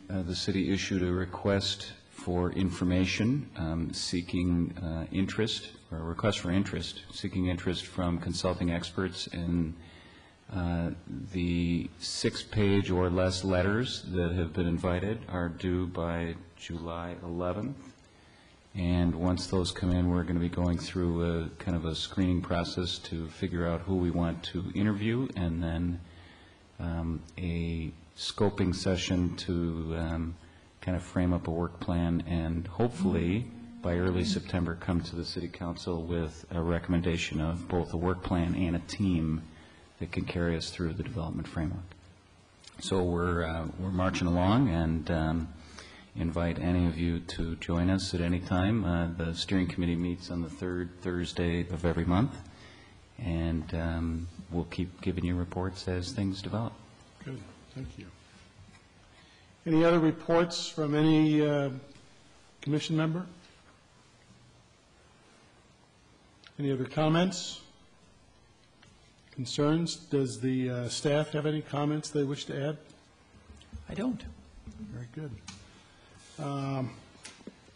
the city issued a request for information seeking interest, or a request for interest, seeking interest from consulting experts in the 6-page or less letters that have been invited are due by July 11th. And once those come in, we're going to be going through a kind of a screening process to figure out who we want to interview, and then a scoping session to kind of frame up a work plan, and hopefully by early September come to the City Council with a recommendation of both a work plan and a team that can carry us through the development framework. So we're marching along, and invite any of you to join us at any time. The steering committee meets on the third Thursday of every month, and we'll keep giving you reports as things develop. Good, thank you. Any other reports from any commission member? Any other comments? Concerns? Does the staff have any comments they wish to add? I don't. Very good. All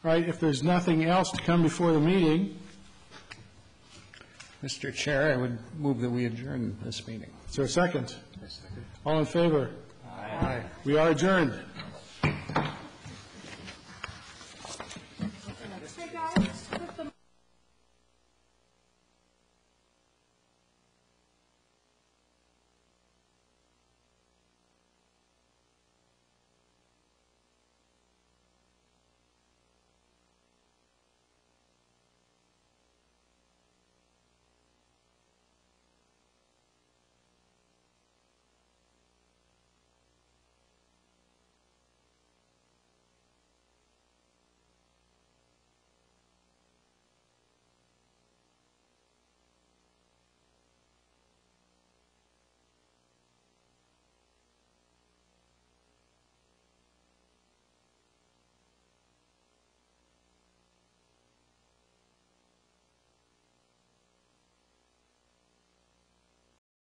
right, if there's nothing else to come before the meeting. Mr. Chair, I would move that we adjourn this meeting. Is there a second? All in favor? Aye. We are adjourned.